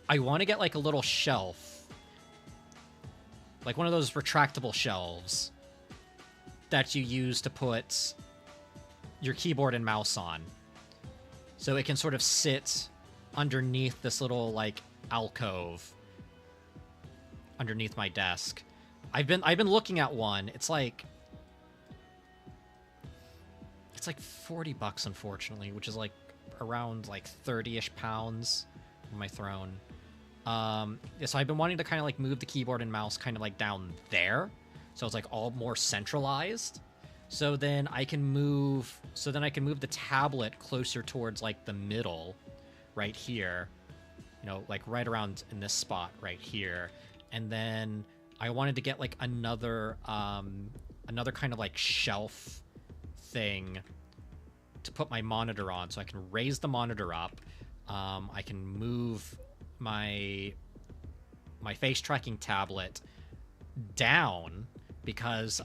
like a little shelf, like one of those retractable shelves that you use to put your keyboard and mouse on. So it can sort of sit underneath this little like alcove underneath my desk. I've been looking at one. It's like $40 unfortunately, which is like around like 30-ish pounds on my throne. Yeah, so I've been wanting to kind of like move the keyboard and mouse kind of like down there, so it's like all more centralized. So then I can move the tablet closer towards like the middle right here, you know, like right around in this spot right here. And then I wanted to get like another kind of like shelf thing to put my monitor on, so I can raise the monitor up. I can move my face tracking tablet down because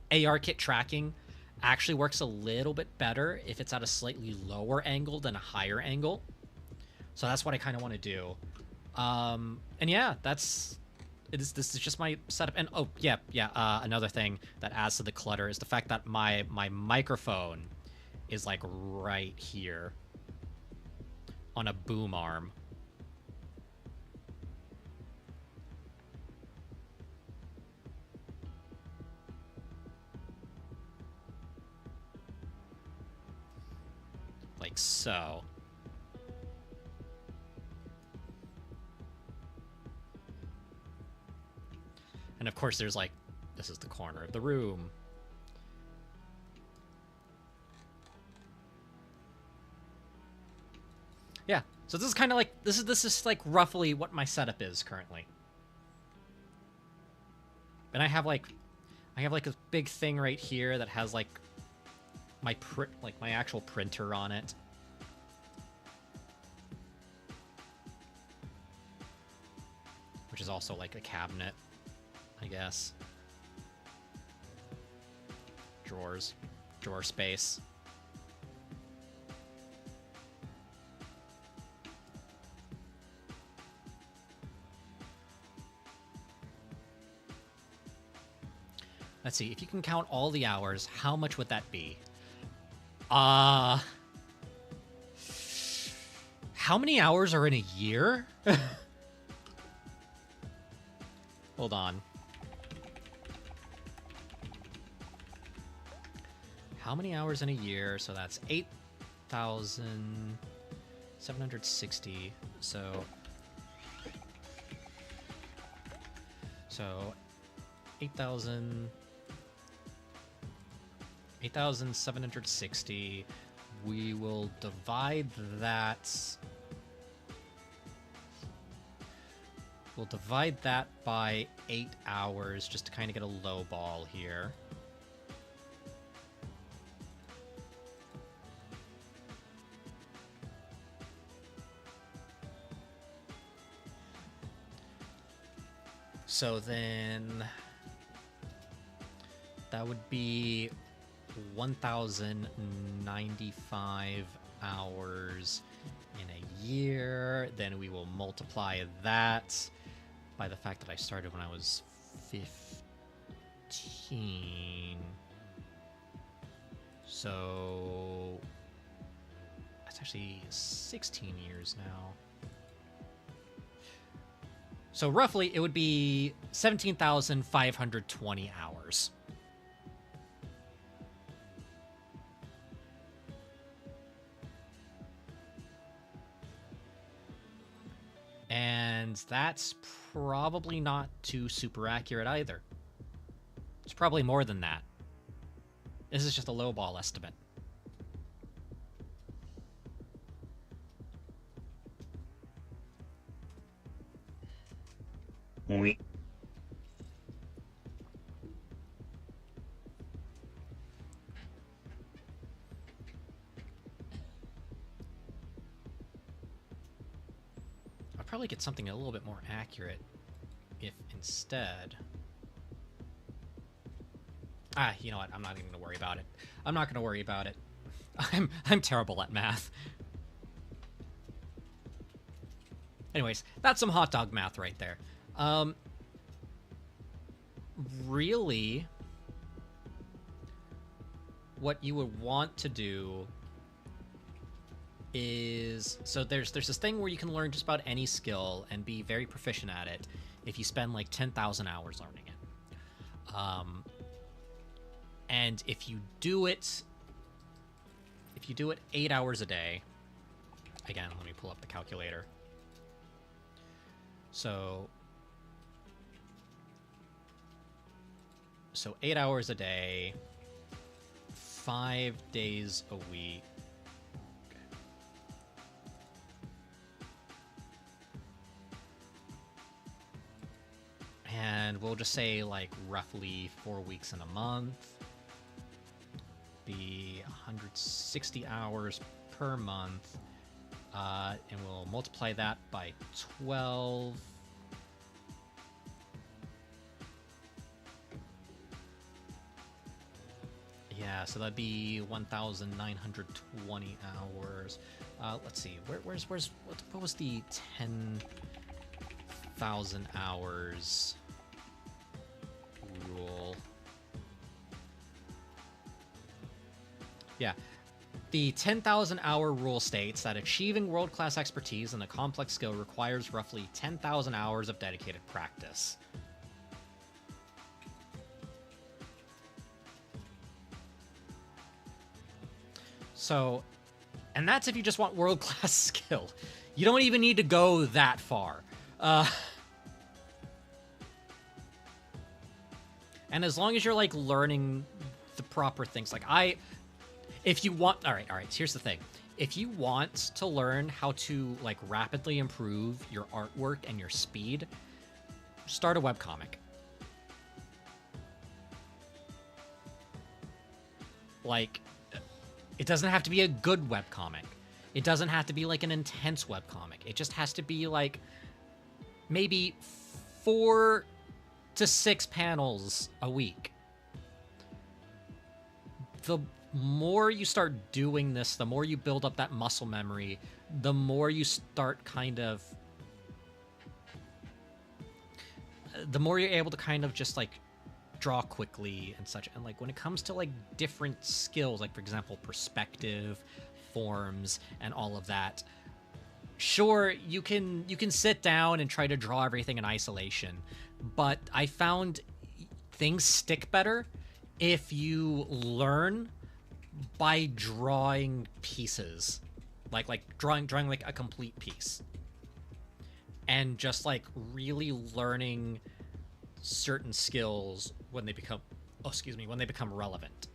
ARKit tracking actually works a little bit better if it's at a slightly lower angle than a higher angle. So that's what I kind of want to do. And yeah, this is just my setup. And oh yeah, another thing that adds to the clutter is the fact that my microphone is like right here on a boom arm. Like so. And of course there's like, this is the corner of the room. Yeah, so this is kind of like, this is like roughly what my setup is currently. And I have like a big thing right here that has like my my actual printer on it. Which is also like a cabinet, I guess. Drawer space. Let's see, if you can count all the hours, how much would that be? How How many hours are in a year? Hold on. How many hours in a year? So that's 8,760. So 8,760. We will divide that. We'll divide that by 8 hours just to kind of get a low ball here. So then that would be 1,095 hours in a year. Then we will multiply that by the fact that I started when I was 15. So that's actually 16 years now. So roughly, it would be 17,520 hours. And that's probably not too super accurate either. It's probably more than that. This is just a lowball estimate. I'll probably get something a little bit more accurate if instead... you know what? I'm not even going to worry about it. I'm not going to worry about it. I'm terrible at math. Anyways, that's some hot dog math right there. Really, what you would want to do is... So there's this thing where you can learn just about any skill and be very proficient at it if you spend like 10,000 hours learning it. And if you do it 8 hours a day... Again, let me pull up the calculator. So 8 hours a day, 5 days a week. And we'll just say like roughly 4 weeks in a month. Be 160 hours per month. And we'll multiply that by 12. Yeah, so that'd be 1,920 hours. Let's see, what was the 10,000 hours rule? Yeah. The 10,000 hour rule states that achieving world-class expertise in a complex skill requires roughly 10,000 hours of dedicated practice. So, and that's if you just want world-class skill. You don't even need to go that far. And as long as you're, like, learning the proper things, like, if you want... All right, so here's the thing. If you want to learn how to, like, rapidly improve your artwork and your speed, start a webcomic. Like, it doesn't have to be a good webcomic. It doesn't have to be, like, an intense webcomic. It just has to be, like, maybe 4 to 6 panels a week. The more you start doing this, the more you build up that muscle memory, the more you start kind of... The more you're able to kind of just, like, draw quickly and such. And, like, when it comes to, like, different skills, like, for example, perspective, forms, and all of that, sure, you can sit down and try to draw everything in isolation, but I found things stick better if you learn by drawing pieces, like drawing like a complete piece, and just like really learning certain skills when they become relevant.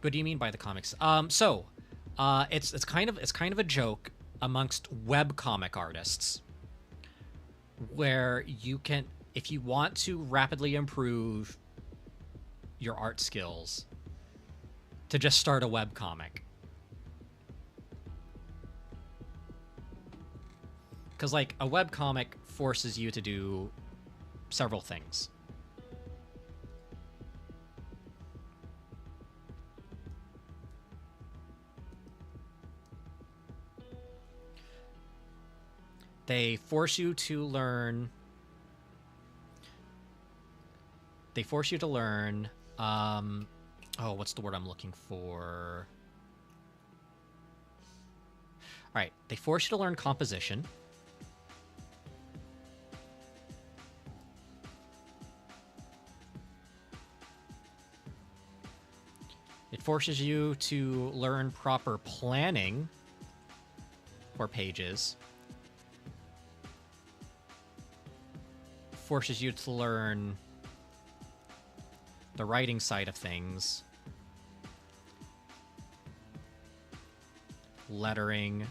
What do you mean by the comics? It's kind of a joke amongst web comic artists, where you can, if you want to rapidly improve your art skills, to just start a web comic. Because like a web comic forces you to do several things. They force you to learn. Oh, what's the word I'm looking for? All right, they force you to learn composition. It forces you to learn proper planning for pages. Forces you to learn the writing side of things, lettering,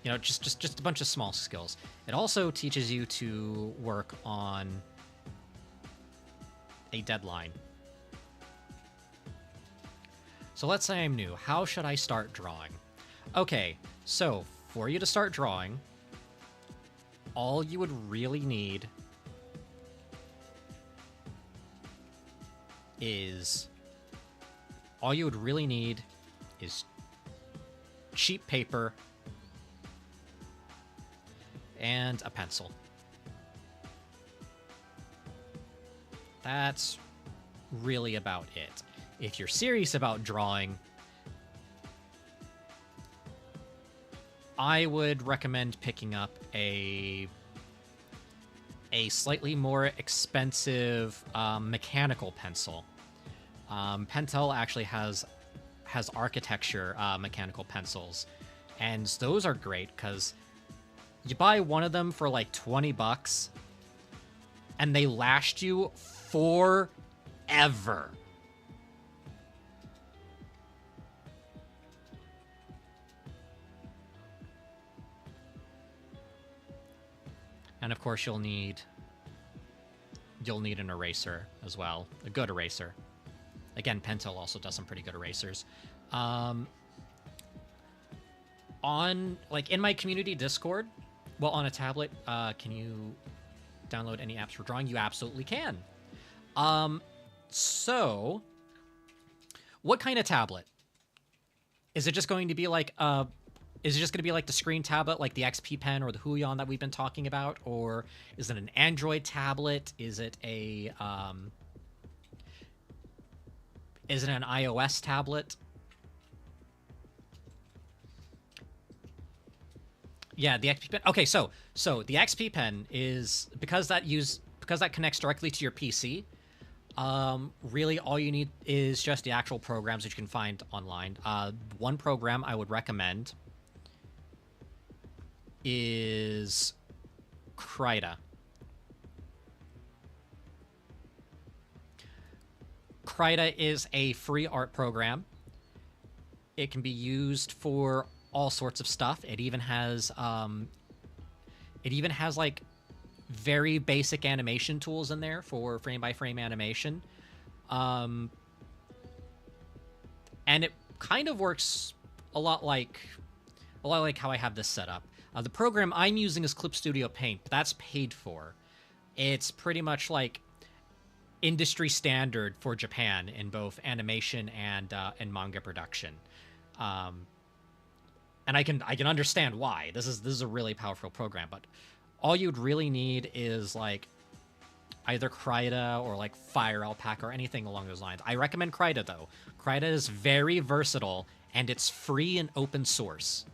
you know, just a bunch of small skills. It also teaches you to work on a deadline. So let's say I'm new. How should I start drawing? Okay, so for you to start drawing, all you would really need is cheap paper and a pencil. That's really about it. If you're serious about drawing, I would recommend picking up a slightly more expensive mechanical pencil. Pentel actually has architecture mechanical pencils, and those are great because you buy one of them for like $20 and they last you forever. And of course, you'll need an eraser as well, a good eraser. Again, Pentel also does some pretty good erasers. On like in my community Discord, well, on a tablet, can you download any apps for drawing? You absolutely can. So what kind of tablet? Is it just going to be like the screen tablet, like the XP Pen or the Huion that we've been talking about? Or is it an Android tablet? Is it an iOS tablet? Yeah, the XP Pen. Okay, so the XP Pen is, because that connects directly to your PC. Really all you need is just the actual programs that you can find online. One program I would recommend is Krita. Krita is a free art program. It can be used for all sorts of stuff. It even has like very basic animation tools in there for frame by frame animation. And it kind of works a lot like how I have this set up. The program I'm using is Clip Studio Paint, but that's paid for. It's pretty much like industry standard for Japan in both animation and manga production. And I can understand why. This is a really powerful program, but all you'd really need is like either Kryta or like Fire Alpaca or anything along those lines. I recommend Kryta though. Kryta is very versatile and it's free and open source.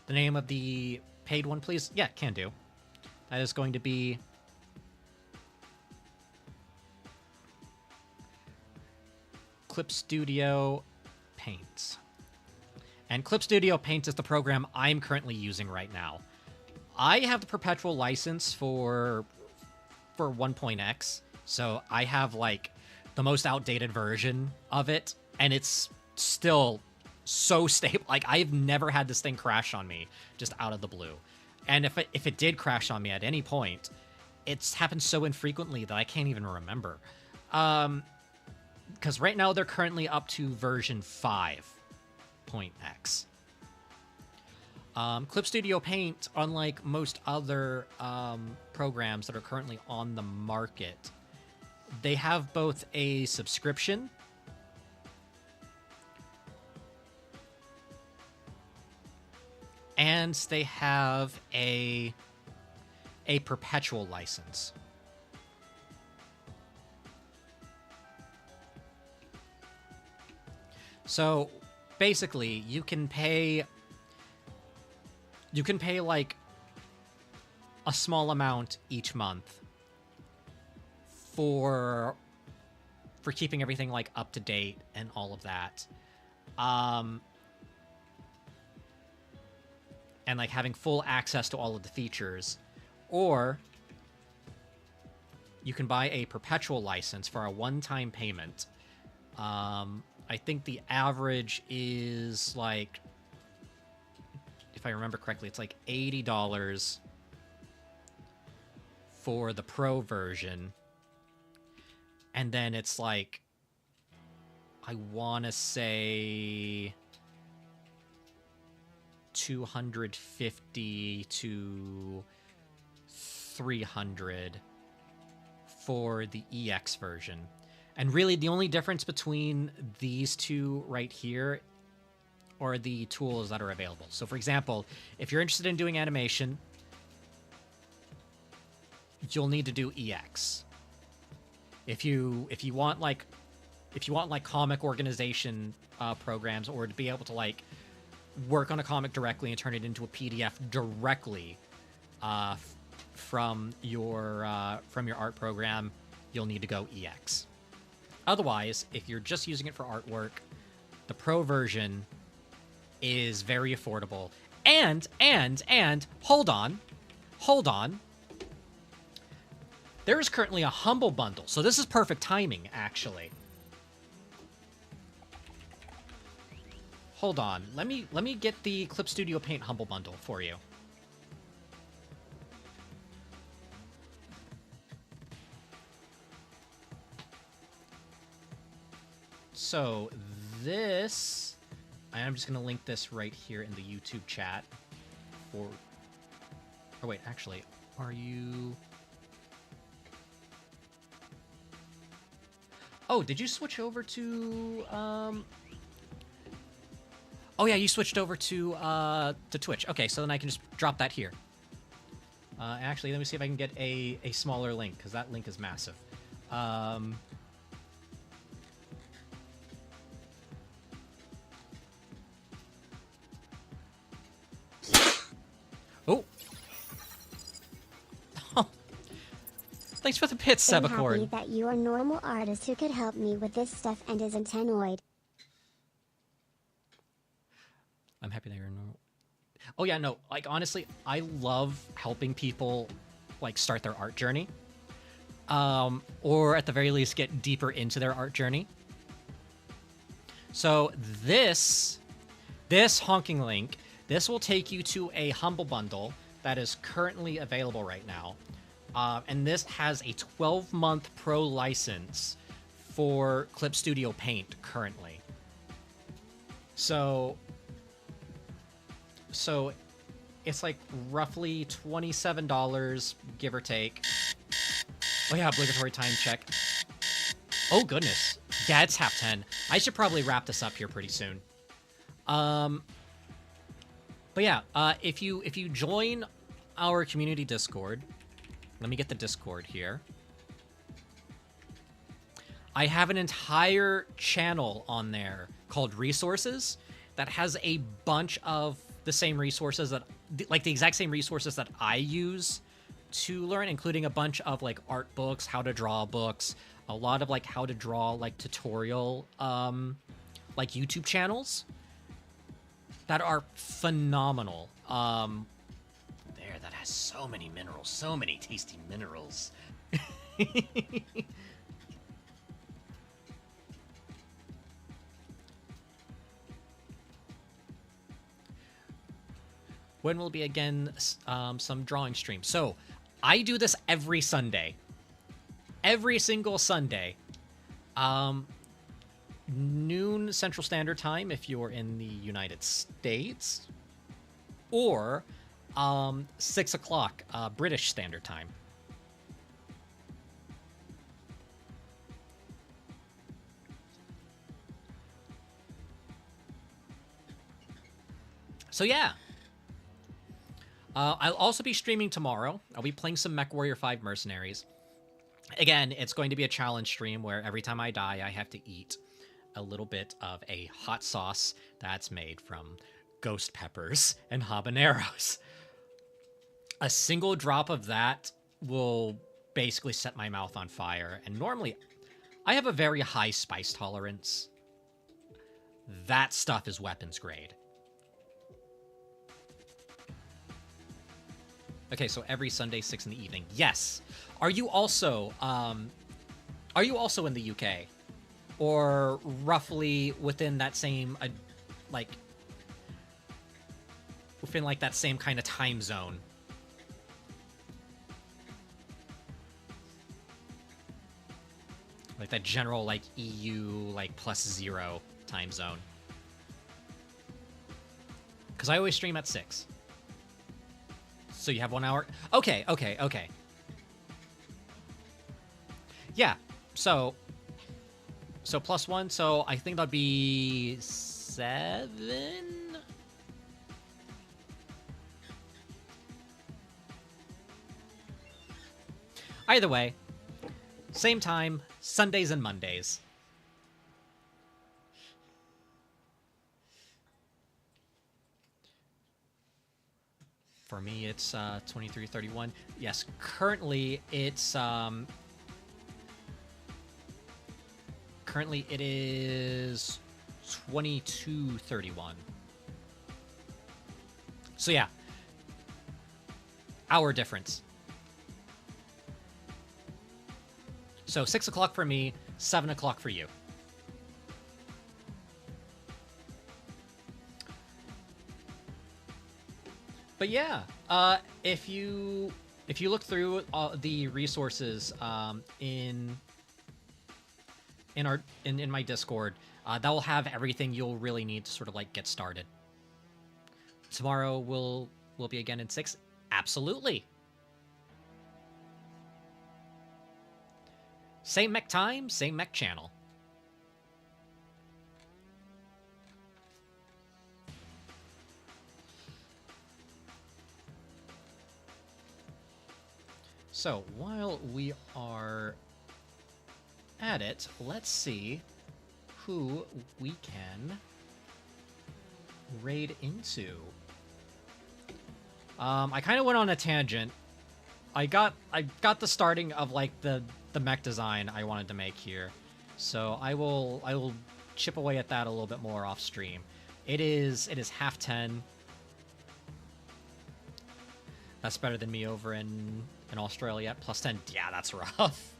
The name of the paid one, please? Yeah, can do. That is going to be Clip Studio Paint. And Clip Studio Paint is the program I'm currently using right now. I have the perpetual license for 1.x, so I have like the most outdated version of it, and it's still so stable. Like, I've never had this thing crash on me just out of the blue. And if it did crash on me at any point, it's happened so infrequently that I can't even remember. Because right now they're currently up to version 5.x. Clip Studio Paint, unlike most other programs that are currently on the market, they have both a subscription and they have a perpetual license. So basically, you can pay like a small amount each month for keeping everything like up to date and all of that. And like having full access to all of the features, or you can buy a perpetual license for a one-time payment. I think the average is like, if I remember correctly, it's like $80 for the pro version. And then it's like, I want to say $250 to $300 for the EX version. And really, the only difference between these two right here are the tools that are available. So, for example, if you're interested in doing animation, you'll need to do EX. If you want comic organization programs, or to be able to like work on a comic directly and turn it into a PDF directly from your art program, you'll need to go EX. Otherwise, if you're just using it for artwork, the pro version is very affordable. And hold on. There is currently a Humble Bundle, so this is perfect timing, actually. Hold on. Let me get the Clip Studio Paint Humble Bundle for you. So this, I'm just going to link this right here in the YouTube chat for, oh wait, actually, are you, oh, did you switch over to, oh yeah, you switched over to Twitch. Okay, so then I can just drop that here. Actually, let me see if I can get a smaller link, because that link is massive. Oh. Thanks for the pits, I'm happy Sebacord. that you're a normal artist who could help me with this stuff and isn't annoyed. I'm happy that you're normal. Oh yeah, no, like honestly, I love helping people like start their art journey. Or at the very least get deeper into their art journey. So this honking link, this will take you to a Humble Bundle that is currently available right now. And this has a 12-month pro license for Clip Studio Paint currently. So it's like roughly $27, give or take. Oh yeah, obligatory time check. Oh goodness. Yeah, it's half 10. I should probably wrap this up here pretty soon. But yeah, if you join our community Discord, let me get the Discord here. I have an entire channel on there called Resources that has a bunch of the same resources that, like the exact same resources that I use to learn, including a bunch of like art books, how to draw books, a lot of like how to draw like tutorial like YouTube channels that are phenomenal. There, that has so many minerals, so many tasty minerals. When will be again some drawing streams? So I do this every Sunday. Every single Sunday. Noon Central Standard Time if you're in the United States. Or 6 o'clock British Standard Time. So yeah. I'll also be streaming tomorrow. I'll be playing some MechWarrior 5 Mercenaries. Again, it's going to be a challenge stream where every time I die, I have to eat a little bit of a hot sauce that's made from ghost peppers and habaneros. A single drop of that will basically set my mouth on fire. And normally, I have a very high spice tolerance. That stuff is weapons grade. Okay, so every Sunday, 6 in the evening. Yes. Are you also in the UK? Or roughly within that same, like, within, like, that same kind of time zone? Like, that general, like, EU, like, +0 time zone. Because I always stream at 6. So you have 1 hour? Okay. Yeah, so +1, so I think that'd be 7? Either way, same time, Sundays and Mondays. For me, it's 23:31. Yes, currently it's currently it is 22:31. So yeah, hour difference. So 6 o'clock for me, 7 o'clock for you. But yeah, if you look through the resources in my Discord, that will have everything you'll really need to sort of like get started. Tomorrow will be again in 6. Absolutely. Same mech time, same mech channel. So, while we are at it, let's see who we can raid into. I kind of went on a tangent. I got the starting of like the mech design I wanted to make here. So I will chip away at that a little bit more off stream. It is 10:30. That's better than me over in Australia. +10. Yeah, that's rough.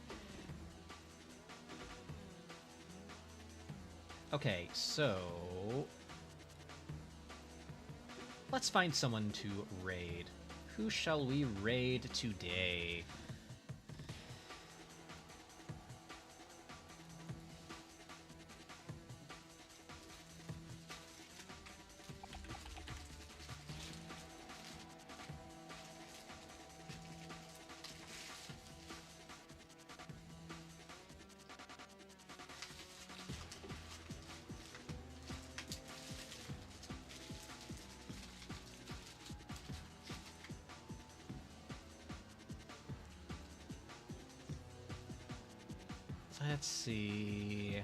Okay, so let's find someone to raid. Who shall we raid today? let's see.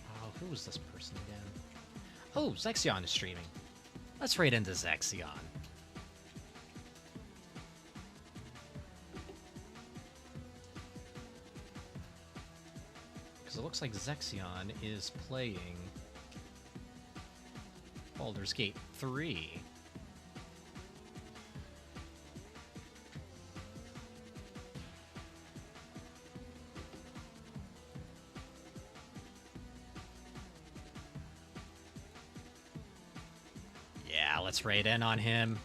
Oh, who was this person again? Oh, Zexion is streaming. Let's raid into Zexion. Because it looks like Zexion is playing Baldur's Gate 3. Yeah, let's raid in on him.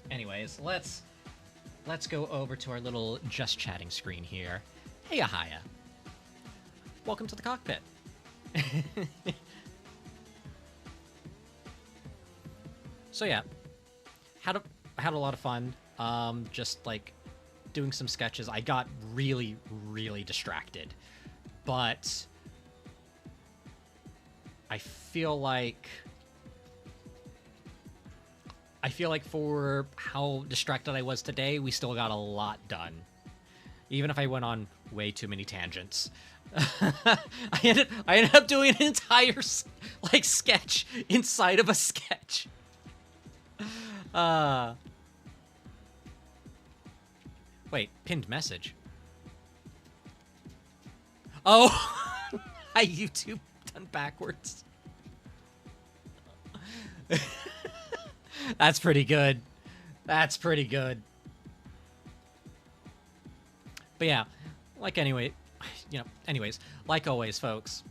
Anyways, let's go over to our little just chatting screen here. Hey, Ahaya. Welcome to the cockpit. So yeah, had a lot of fun. Just like doing some sketches. I got really distracted, but I feel like for how distracted I was today, we still got a lot done. Even if I went on way too many tangents. I ended up doing an entire like sketch inside of a sketch. Wait, pinned message. Oh, I YouTube done backwards. That's pretty good. That's pretty good. But yeah, like anyways, like always, folks,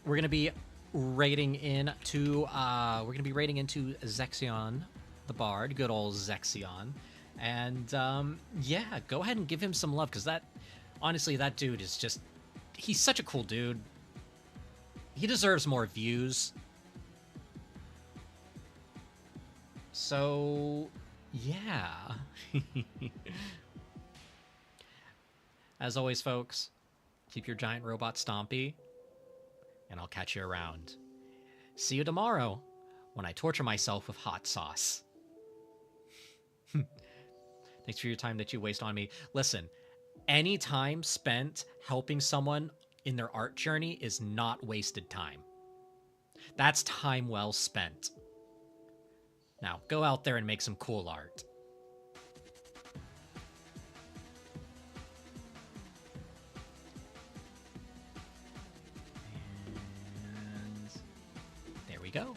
we're gonna be raiding into Zexion the Bard, good old Zexion, and yeah, go ahead and give him some love, because honestly, that dude is he's such a cool dude. He deserves more views. So, yeah. As always, folks, keep your giant robot stompy, and I'll catch you around. See you tomorrow when I torture myself with hot sauce. Thanks for your time that you waste on me. Listen, any time spent helping someone in their art journey is not wasted time. That's time well spent. Now, go out there and make some cool art. And there we go.